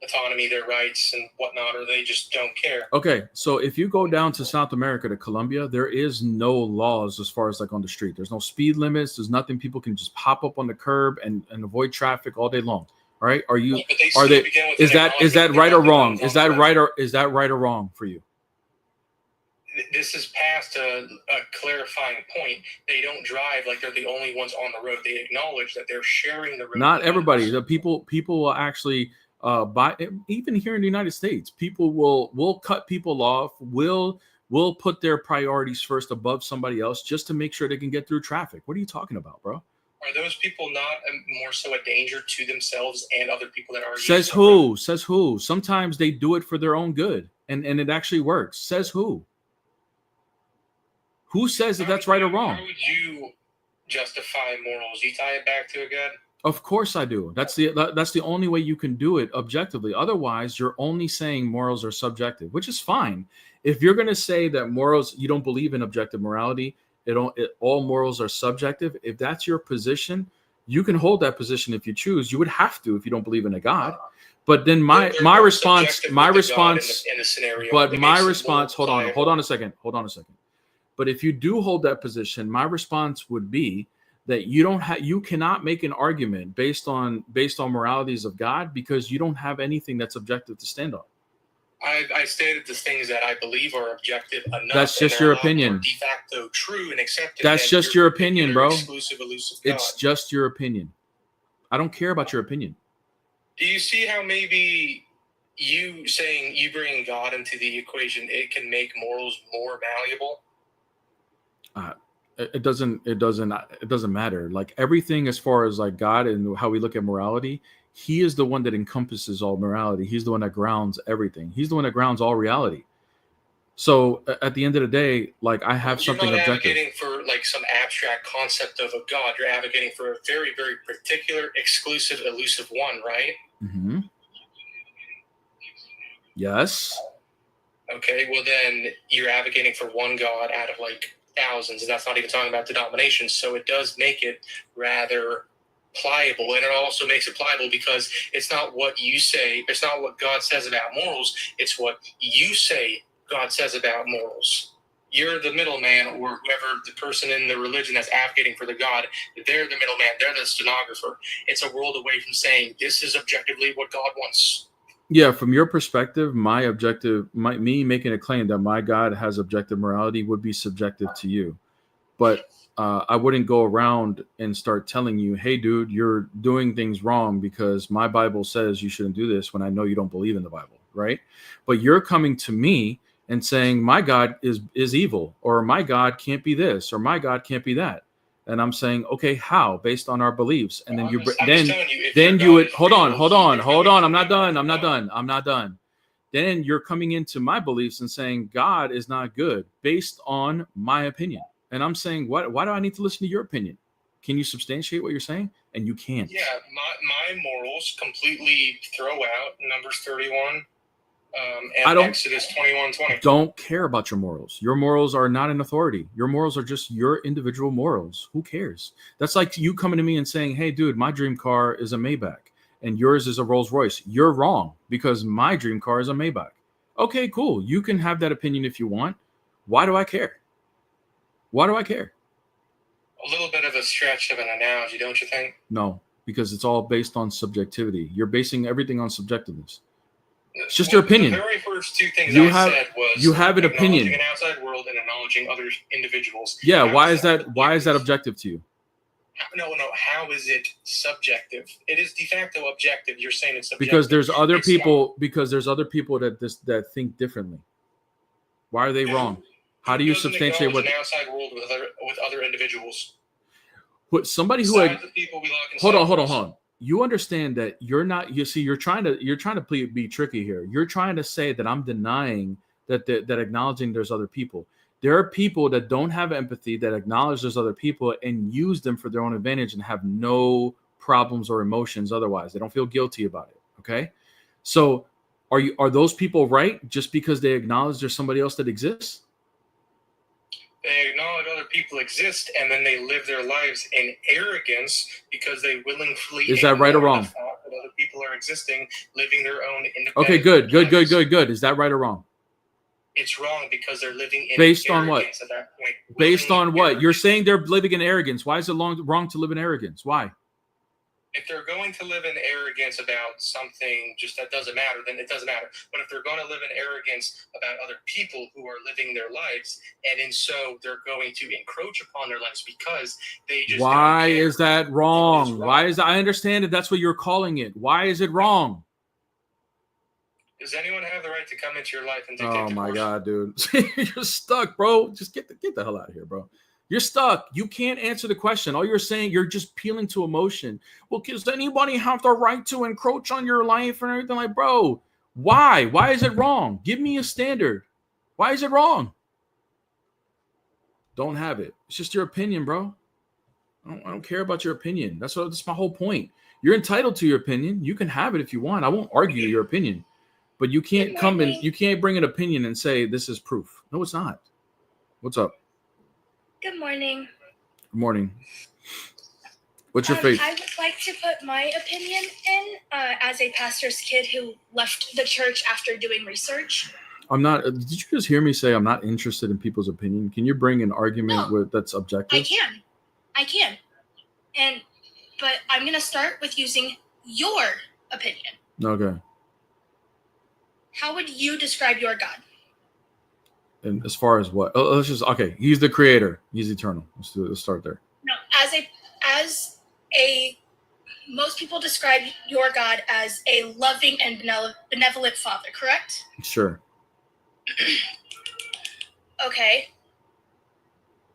autonomy, their rights and whatnot, or they just don't care. Okay, so if you go down to South America, to Colombia, there is no laws as far as like on the street. There's no speed limits. There's nothing. People can just pop up on the curb and avoid traffic all day long. All right? Is that right or wrong? Is that right or wrong for you? This is past a clarifying point. They don't drive like they're the only ones on the road. They acknowledge that they're sharing the road. Not everybody. The people will actually even here in the United States, people will cut people off, will put their priorities first above somebody else just to make sure they can get through traffic. What are you talking about, bro? Are those people not more so a danger to themselves and other people that are? Says who? Sometimes they do it for their own good, and it actually works. Says who? Who says that that's right or wrong? How would you justify morals? You tie it back to a God? Of course I do. That's the only way you can do it objectively. Otherwise, you're only saying morals are subjective, which is fine. If you're going to say that morals, you don't believe in objective morality, all morals are subjective. If that's your position, you can hold that position if you choose. You would have to if you don't believe in a God. But then my response. Hold on a second. But if you do hold that position, my response would be that you cannot make an argument based on moralities of God because you don't have anything that's objective to stand on. I stated the things that I believe are objective enough. That's just your opinion. De facto true and accepted. That's just your opinion, bro. Exclusive, elusive God. It's just your opinion. I don't care about your opinion. Do you see how maybe you saying you bring God into the equation, it can make morals more malleable? it doesn't matter. Like everything as far as like God and how we look at morality, he is the one that encompasses all morality. He's the one that grounds everything. He's the one that grounds all reality. So at the end of the day, like I have something You're not objective. advocating for like some abstract concept of a God. You're advocating for a very, very particular, exclusive, elusive one, right? Mm-hmm. Yes. Okay, well then you're advocating for one God out of like thousands, and that's not even talking about denominations. So it does make it rather pliable, and it also makes it pliable because it's not what you say, it's not what God says about morals, it's what you say God says about morals. You're the middleman, or whoever the person in the religion that's advocating for the God, they're the middleman, they're the stenographer. It's a world away from saying this is objectively what God wants. Yeah, from your perspective, my objective, me making a claim that my God has objective morality would be subjective to you. But I wouldn't go around and start telling you, hey, dude, you're doing things wrong because my Bible says you shouldn't do this when I know you don't believe in the Bible, right? But you're coming to me and saying my God is evil, or my God can't be this, or my God can't be that. And I'm saying, okay, how? Based on our beliefs. And then then you would hold on. I'm not done. Then you're coming into my beliefs and saying God is not good based on my opinion. And I'm saying, why do I need to listen to your opinion? Can you substantiate what you're saying? And you can't. Yeah, my morals completely throw out Numbers 31 and Exodus 21:20. Don't care about your morals. Your morals are not an authority. Your morals are just your individual morals. Who cares? That's like you coming to me and saying, hey, dude, my dream car is a Maybach and yours is a Rolls Royce. You're wrong because my dream car is a Maybach. Okay, cool. You can have that opinion if you want. Why do I care? Why do I care? A little bit of a stretch of an analogy, don't you think? No, because it's all based on subjectivity. You're basing everything on subjectiveness. It's just your opinion. The very first two things you I said was you have an opinion. Acknowledging an outside world and acknowledging other individuals. Yeah, why is that objective to you? No. How is it subjective? It is de facto objective. You're saying it's subjective. Because there's other people. Because there's other people that think differently. Why are they wrong? How do you substantiate what? An outside world with other individuals. What somebody who had, hold on. You understand that you're not. You see, you're trying to be tricky here. You're trying to say that I'm denying that acknowledging there's other people. There are people that don't have empathy, that acknowledge there's other people and use them for their own advantage and have no problems or emotions otherwise. They don't feel guilty about it. Okay, so are those people right just because they acknowledge there's somebody else that exists? They acknowledge other people exist, and then they live their lives in arrogance because they willingly. Is that right or wrong? That other people are existing, living their own independent. Okay, good. Is that right or wrong? It's wrong because they're living in based on what? At that point. Based on what? You're saying they're living in arrogance. Why is it wrong to live in arrogance? Why? If they're going to live in arrogance about something just that doesn't matter, then it doesn't matter. But if they're going to live in arrogance about other people who are living their lives, and in so they're going to encroach upon their lives because they just. Why is that wrong? Why is that? I understand that that's what you're calling it. Why is it wrong? Does anyone have the right to come into your life and dictate? Oh my God, dude. You're stuck, bro. Just get the hell out of here, bro. You're stuck. You can't answer the question. All you're saying, you're just appealing to emotion. Well, does anybody have the right to encroach on your life and everything? Like, bro, why? Why is it wrong? Give me a standard. Why is it wrong? Don't have it. It's just your opinion, bro. I don't care about your opinion. That's my whole point. You're entitled to your opinion. You can have it if you want. I won't argue your opinion. But you can't you can't bring an opinion and say this is proof. No, it's not. What's up? Good morning. Good morning. What's your faith? I would like to put my opinion in as a pastor's kid who left the church after doing research. I'm not. Did you just hear me say I'm not interested in people's opinion? Can you bring an argument that's objective? I can. But I'm gonna start with using your opinion. Okay. How would you describe your God? And as far as what? Let's just He's the creator. He's eternal. Let's start there. No, as a most people describe your God as a loving and benevolent father, correct? Sure. Okay.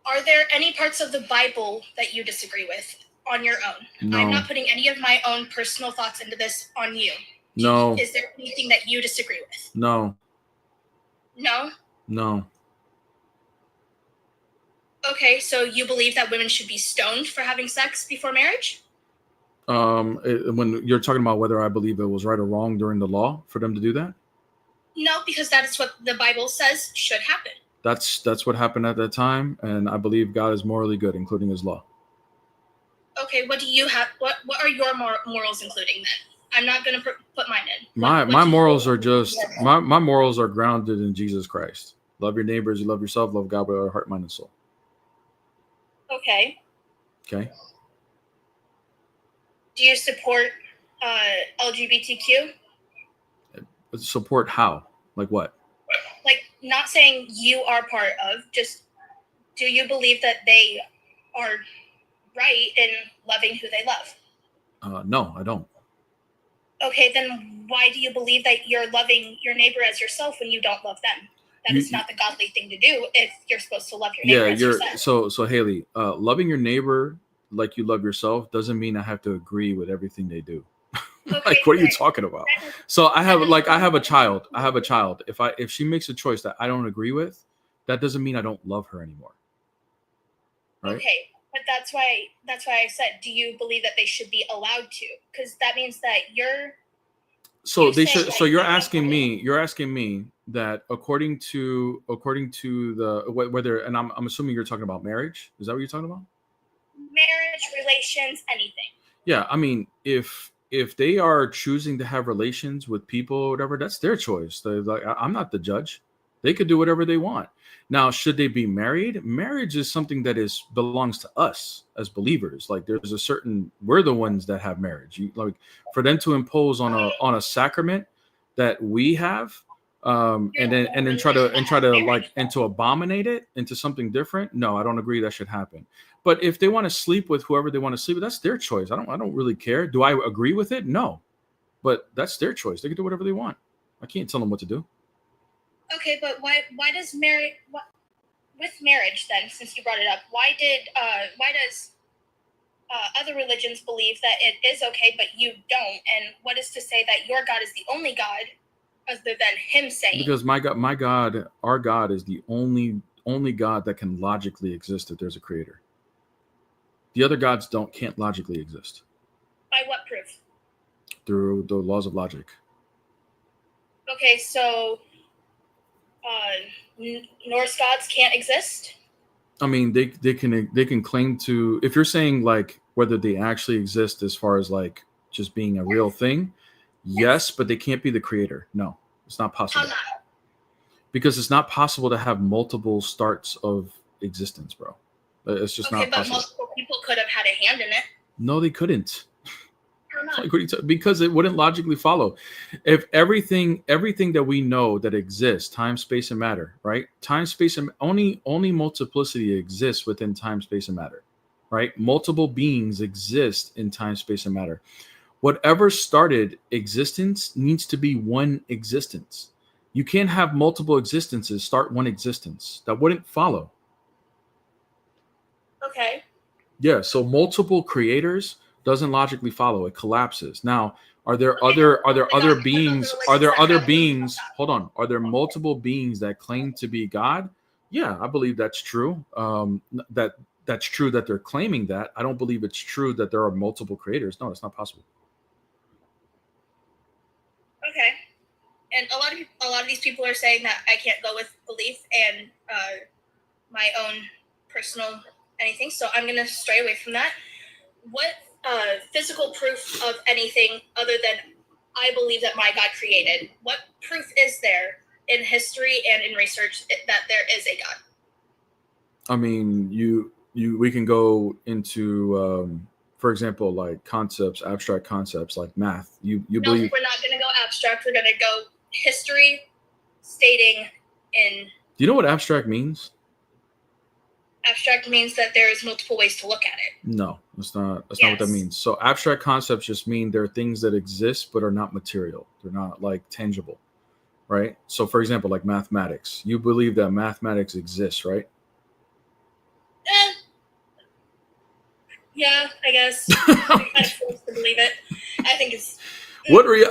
Are there any parts of the Bible that you disagree with on your own? No. I'm not putting any of my own personal thoughts into this on you. No. Is there anything that you disagree with? No. No? No. Okay, so you believe that women should be stoned for having sex before marriage? When you're talking about whether I believe it was right or wrong during the law for them to do that? No, because that is what the Bible says should happen. That's what happened at that time, and I believe God is morally good, including His law. Okay, what do you have? What are your morals including then? I'm not going to put mine in. My morals are just my morals are grounded in Jesus Christ. Love your neighbors, you love yourself, love God with our heart, mind, and soul. Okay. Okay. Do you support LGBTQ? Support how? Like what? Like, not saying you are part of, just do you believe that they are right in loving who they love? No, I don't. Okay, then why do you believe that you're loving your neighbor as yourself when you don't love them? That is not the godly thing to do if you're supposed to love your neighbor as yourself. So Haley, loving your neighbor like you love yourself doesn't mean I have to agree with everything they do. Okay, like, what are you talking about? So I have a child. If she makes a choice that I don't agree with, that doesn't mean I don't love her anymore. Right? Okay, but that's why I said, do you believe that they should be allowed to? Because that means that you're. So they should. So you're asking me that according to the whether, and I'm assuming you're talking about marriage. Is that what you're talking about? Marriage, relations, anything. Yeah, I mean, if they are choosing to have relations with people or whatever, that's their choice. I'm not the judge. They could do whatever they want. Now, should they be married? Marriage is something that belongs to us as believers. Like, there's a certain, we're the ones that have marriage. Like, for them to impose on a sacrament that we have, and then try to abominate it into something different. No, I don't agree that should happen. But if they want to sleep with whoever they want to sleep with, that's their choice. I don't really care. Do I agree with it? No, but that's their choice. They can do whatever they want. I can't tell them what to do. Okay, but why does marriage with marriage then? Since you brought it up, why does other religions believe that it is okay, but you don't? And what is to say that your God is the only God, other than Him saying? Because our God is the only God that can logically exist if there's a creator. The other gods can't logically exist. By what proof? Through the laws of logic. Okay, so Norse gods can't exist? I mean, they can claim to, if you're saying like whether they actually exist as far as like just being a real thing, yes, but they can't be the creator. No, it's not possible. How not? Because it's not possible to have multiple starts of existence, bro. It's just not possible. Okay, but multiple people could have had a hand in it. No, they couldn't. How not? Like, what are you because it wouldn't logically follow. If everything that we know that exists, time, space, and matter, right? Time, space, and only multiplicity exists within time, space, and matter, right? Multiple beings exist in time, space, and matter. Whatever started existence needs to be one existence. You can't have multiple existences start one existence. That wouldn't follow. Okay. Yeah, so multiple creators doesn't logically follow. It collapses. Now, are there other beings? Are there other beings? Hold on. Are there multiple beings that claim to be God? Yeah, I believe that's true. That's true that they're claiming that. I don't believe it's true that there are multiple creators. No, it's not possible. Okay. And a lot of these people are saying that I can't go with belief and my own personal anything, so I'm gonna stray away from that. What physical proof of anything other than I believe that my God created? What proof is there in history and in research that there is a God? I mean, we can go into, for example, like concepts, abstract concepts like math. You believe? We're not going to go abstract. We're going to go history, stating in. Do you know what abstract means? Abstract means that there is multiple ways to look at it. No, that's not what that means. So abstract concepts just mean there are things that exist but are not material. They're not like tangible, right? So for example, like mathematics. You believe that mathematics exists, right? Yeah, I guess. I'm kind of forced to believe it. I think it's.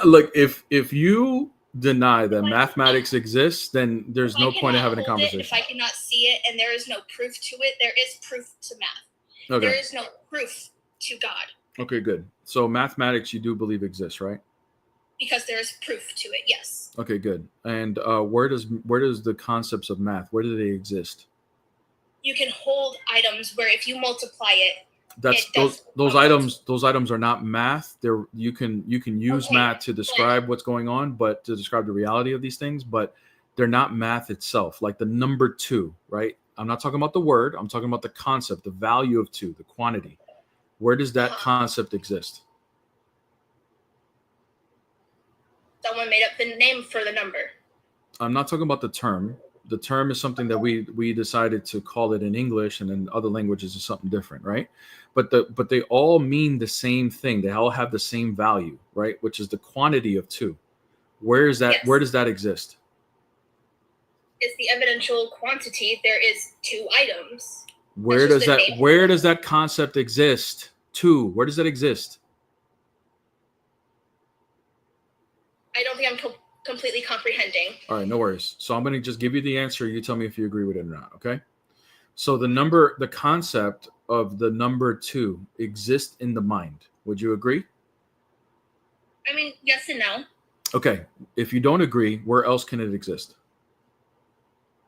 Like if you deny that mathematics exists, then there's no point in having a conversation. If I cannot see it and there is no proof to it, there is proof to math. Okay. There is no proof to God. Okay, good. So mathematics you do believe exists, right? Because there is proof to it, yes. Okay, good. And where does the concepts of math, where do they exist? You can hold items where if you multiply it, That's those items are not math. You can use math to describe what's going on, but to describe the reality of these things, but they're not math itself. Like the number 2, right? I'm not talking about the word, I'm talking about the concept, the value of 2, the quantity. Where does that concept exist? Someone made up the name for the number. I'm not talking about the term. The term is something that we decided to call it in English, and in other languages is something different, right? But they all mean the same thing. They all have the same value, right? Which is the quantity of 2. Where is that? Yes. Where does that exist? It's the evidential quantity. There is 2 items. Where does that concept exist? 2. Where does that exist? I don't think I'm completely comprehending. All right, no worries. So I'm going to just give you the answer. You tell me if you agree with it or not, okay? So the concept of the number 2 exists in the mind. Would you agree? I mean, yes and no. Okay. If you don't agree, where else can it exist?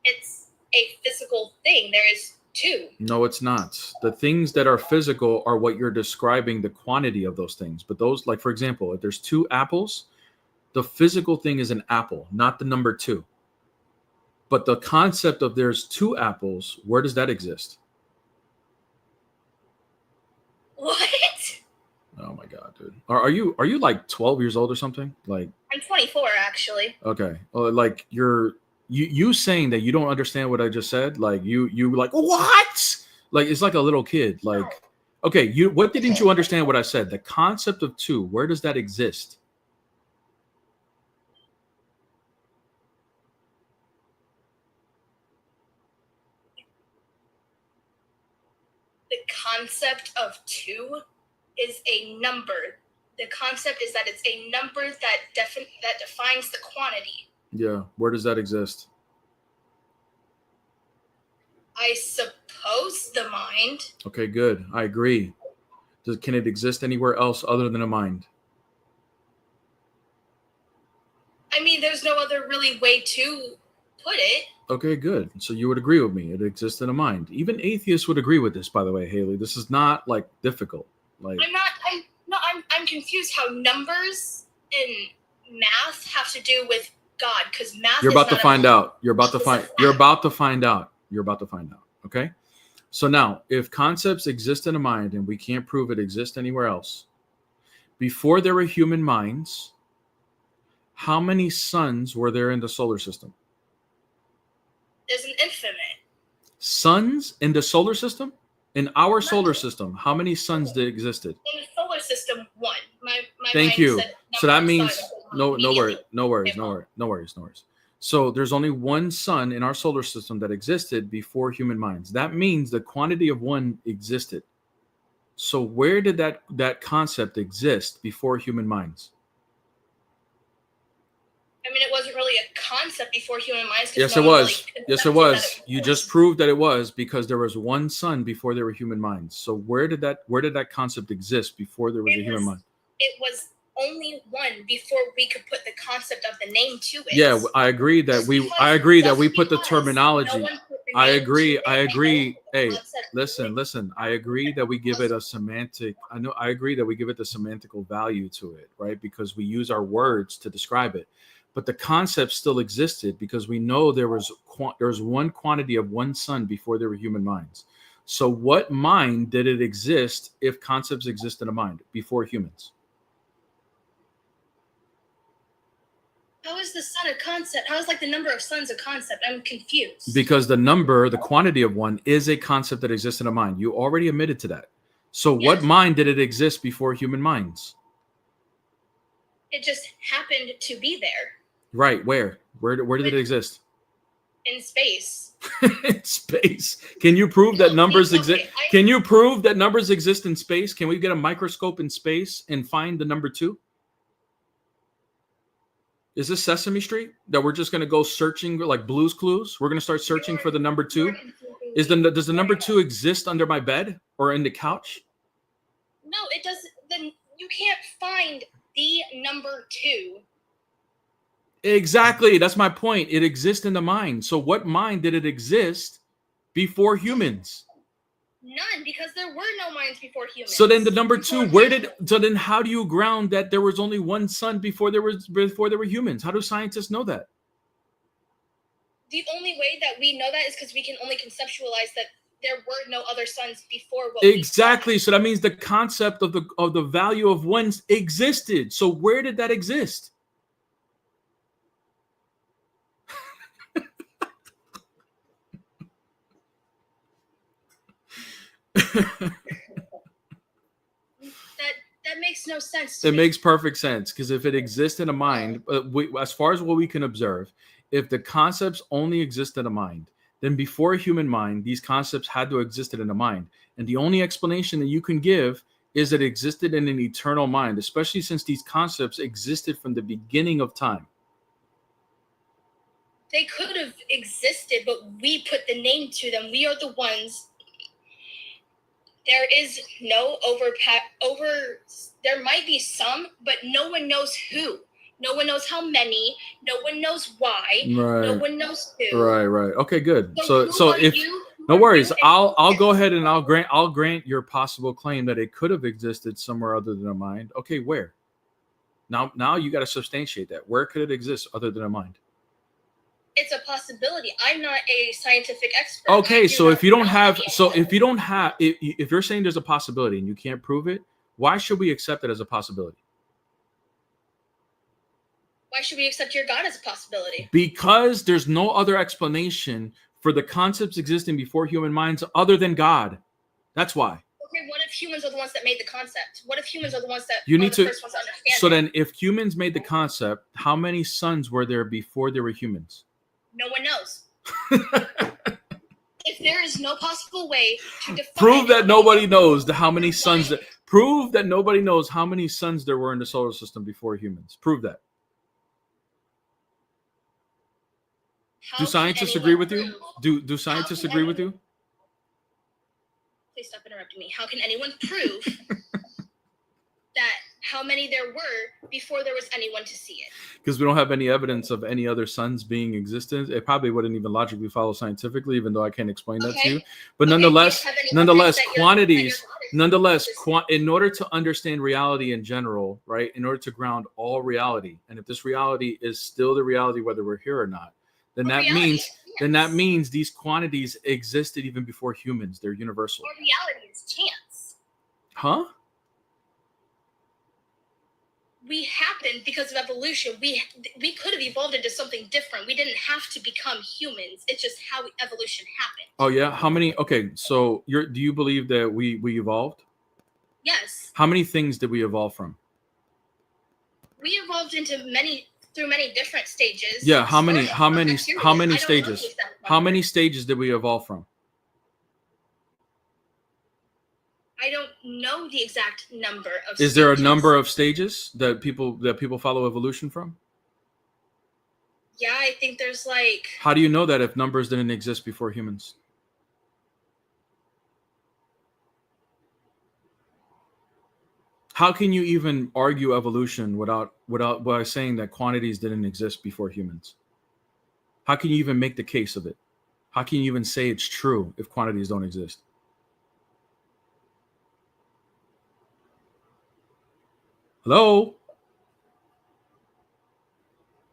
It's a physical thing. There is 2. No, it's not. The things that are physical are what you're describing, the quantity of those things. But those, like, for example, if there's 2 apples, the physical thing is an apple, not the number 2. But the concept of there's 2 apples, where does that exist? What? Oh my God, dude. Are you like 12 years old or something? Like, I'm 24 actually. Okay. Like you saying that you don't understand what I just said, like you like, what? Like it's like a little kid. Like, okay, what didn't you understand what I said? The concept of 2, where does that exist? The concept of 2 is a number. The concept is that it's a number that defines the quantity. Yeah. Where does that exist? I suppose the mind. Okay, good. I agree. Can it exist anywhere else other than a mind? I mean, there's no other really way to put it. Okay, good. So you would agree with me. It exists in a mind. Even atheists would agree with this, by the way, Haley. This is not like difficult. Like I'm confused how numbers and math have to do with God, because math You're about to find out. You're about to find out. Okay? So now, if concepts exist in a mind and we can't prove it exists anywhere else, before there were human minds, how many suns were there in the solar system? There's an infinite. Suns in the solar system? In our solar system, how many suns existed? In the solar system, 1. My Thank you. So that means no worries. So there's only 1 sun in our solar system that existed before human minds. That means the quantity of 1 existed. So where did that concept exist before human minds? I mean, it wasn't really a concept before human minds. Yes, it was. Yes, it was. You just proved that it was because there was 1 sun before there were human minds. So where did that concept exist before there was a human mind? It was only 1 before we could put the concept of the name to it. Yeah, I agree that we put the terminology. I agree. Hey, listen. I agree that we give it a semantic. I agree that we give it the semantical value to it, right? Because we use our words to describe it. But the concept still existed because we know there was 1 quantity of 1 sun before there were human minds. So what mind did it exist if concepts exist in a mind before humans? How is the sun a concept? How is like the number of suns a concept? I'm confused. Because the quantity of 1 is a concept that exists in a mind. You already admitted to that. So what mind did it exist before human minds? It just happened to be there. Right. Where did it exist? In space. In space. Can you prove that numbers exist? Can you prove that numbers exist in space? Can we get a microscope in space and find the number 2? Is this Sesame Street that we're just going to go searching like Blue's Clues? We're going to start searching for the number 2. Does the number 2 exist under my bed or in the couch? No, it doesn't. Then you can't find the number 2. Exactly. That's my point. It exists in the mind. So what mind did it exist before humans? None, because there were no minds before humans. So then the number 2, so then how do you ground that there was only one sun before there were humans? How do scientists know that? The only way that we know that is because we can only conceptualize that there were no other suns before what Exactly. So that means the concept of the value of one existed. So where did that exist? that makes no sense to me. Makes perfect sense, because if it exists in a mind, as far as what we can observe, if the concepts only exist in a mind, then before a human mind, these concepts had to have existed in a mind. And the only explanation that you can give is that it existed in an eternal mind, especially since these concepts existed from the beginning of time. They could have existed, but we put the name to them. We are the ones. There is no there might be some, but no one knows who. No one knows how many. No one knows why. Right. No one knows who. Right. Okay, good. So if no worries, I'll go ahead and I'll grant your possible claim that it could have existed somewhere other than a mind. Okay, where? Now you got to substantiate that. Where could it exist other than a mind? It's a possibility. I'm not a scientific expert. Okay, so if you're saying there's a possibility and you can't prove it, why should we accept it as a possibility? Why should we accept your God as a possibility? Because there's no other explanation for the concepts existing before human minds other than God. That's why. Okay, what if humans are the ones that made the concept? What if humans are the ones that first ones to understand? So then if humans made the concept, how many suns were there before there were humans? No one knows. If there is no possible way to define, prove that nobody knows how many suns. Prove that nobody knows how many suns there were in the solar system before humans. Prove that. Do scientists agree with you? Do scientists agree with you? Please stop interrupting me. How can anyone prove that how many there were before there was anyone to see it? Because we don't have any evidence of any other suns being existent. It probably wouldn't even logically follow scientifically, even though I can't explain that to you. But nonetheless, quantities, in order to understand reality in general, right? In order to ground all reality, and if this reality is still the reality, whether we're here or not, then that means these quantities existed even before humans. They're universal. Or reality is chance. Huh? We happened because of evolution. We could have evolved into something different. We didn't have to become humans. It's just how evolution happened. Oh yeah, how many? Okay, so do you believe that we evolved? Yes. How many things did we evolve from? We evolved through many different stages. Yeah, how many stages? How many stages did we evolve from? I don't know the exact number of stages. Is there a number of stages that people follow evolution from? Yeah, I think there's like... How do you know that if numbers didn't exist before humans? How can you even argue evolution without by saying that quantities didn't exist before humans? How can you even make the case of it? How can you even say it's true if quantities don't exist? Hello?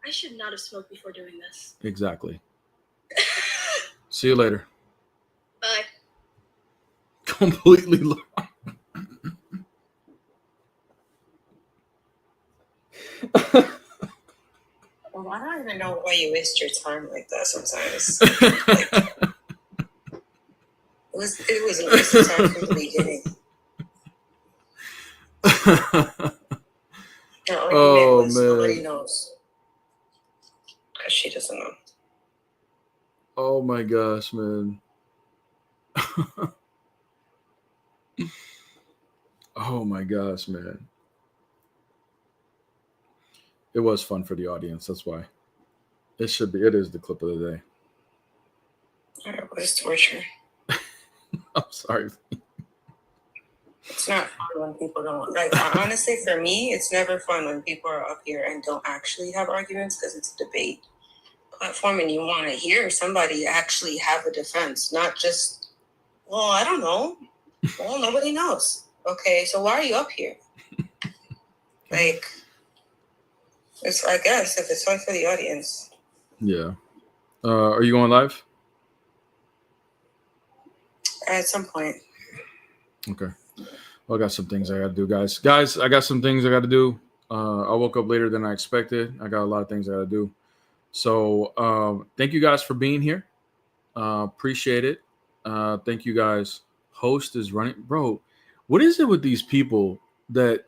I should not have smoked before doing this. Exactly. See you later. Bye. Completely lost. Well, I don't even know why you waste your time like that sometimes. It was a waste of time from the beginning. Oh man! Nobody knows because she doesn't know. Oh my gosh, man. Oh my gosh, man. It was fun for the audience. That's why. It should be. It is the clip of the day. It was torture. I'm sorry. It's not fun when people don't like. Honestly, for me, it's never fun when people are up here and don't actually have arguments because it's a debate platform, and you want to hear somebody actually have a defense, not just, well, I don't know. Well, nobody knows. Okay, so why are you up here? Like, it's, I guess, if it's fun for the audience. Yeah. Are you going live? At some point. Okay. Well, I got some things I got to do, guys. Guys, I got some things I got to do. I woke up later than I expected. I got a lot of things I got to do. So thank you guys for being here. Appreciate it. Thank you guys. Host is running. Bro, what is it with these people that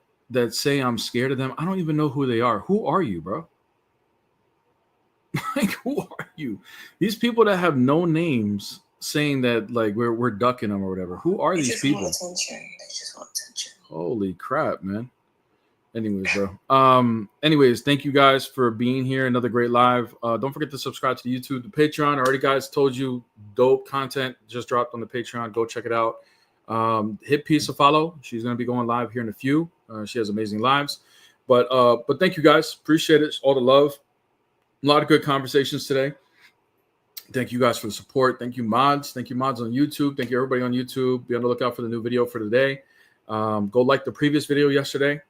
say I'm scared of them? I don't even know who they are. Who are you, bro? Like, who are you? These people that have no names saying that like we're ducking them or whatever. Who are these people? Want attention. They just want attention. Holy crap, man. Anyways, bro. Anyways, thank you guys for being here. Another great live. Don't forget to subscribe to the YouTube, the Patreon. I already guys told you dope content just dropped on the Patreon. Go check it out. Hit Peace a follow. She's gonna be going live here in a few. She has amazing lives. But thank you guys. Appreciate it. All the love. A lot of good conversations today. Thank you guys for the support. Thank you, mods. Thank you, mods on YouTube. Thank you, everybody on YouTube. Be on the lookout for the new video for today. Go like the previous video yesterday.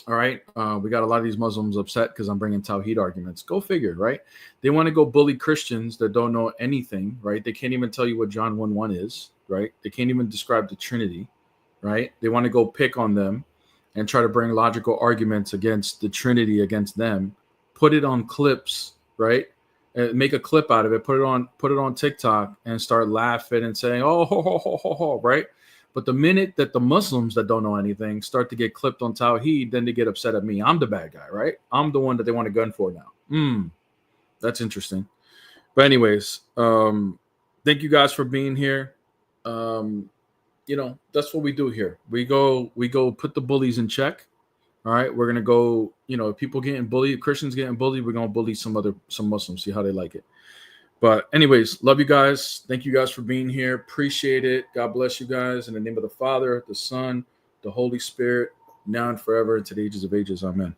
All right. We got a lot of these Muslims upset because I'm bringing Tawheed arguments. Go figure, right? They want to go bully Christians that don't know anything, right? They can't even tell you what John 1:1 is, right? They can't even describe the Trinity, right? They want to go pick on them and try to bring logical arguments against the Trinity against them. Put it on clips, right? Make a clip out of it. Put it on TikTok and start laughing and saying, "Oh, ho, ho, ho, ho, ho," right? But the minute that the Muslims that don't know anything start to get clipped on Tawheed, then they get upset at me. I'm the bad guy, right? I'm the one that they want a gun for now. That's interesting. But anyways, thank you guys for being here. That's what we do here. We go put the bullies in check. All right, we're gonna go. If people getting bullied, Christians getting bullied, we're gonna bully some Muslims. See how they like it. But anyways, love you guys. Thank you guys for being here. Appreciate it. God bless you guys. In the name of the Father, the Son, the Holy Spirit, now and forever, and to the ages of ages. Amen.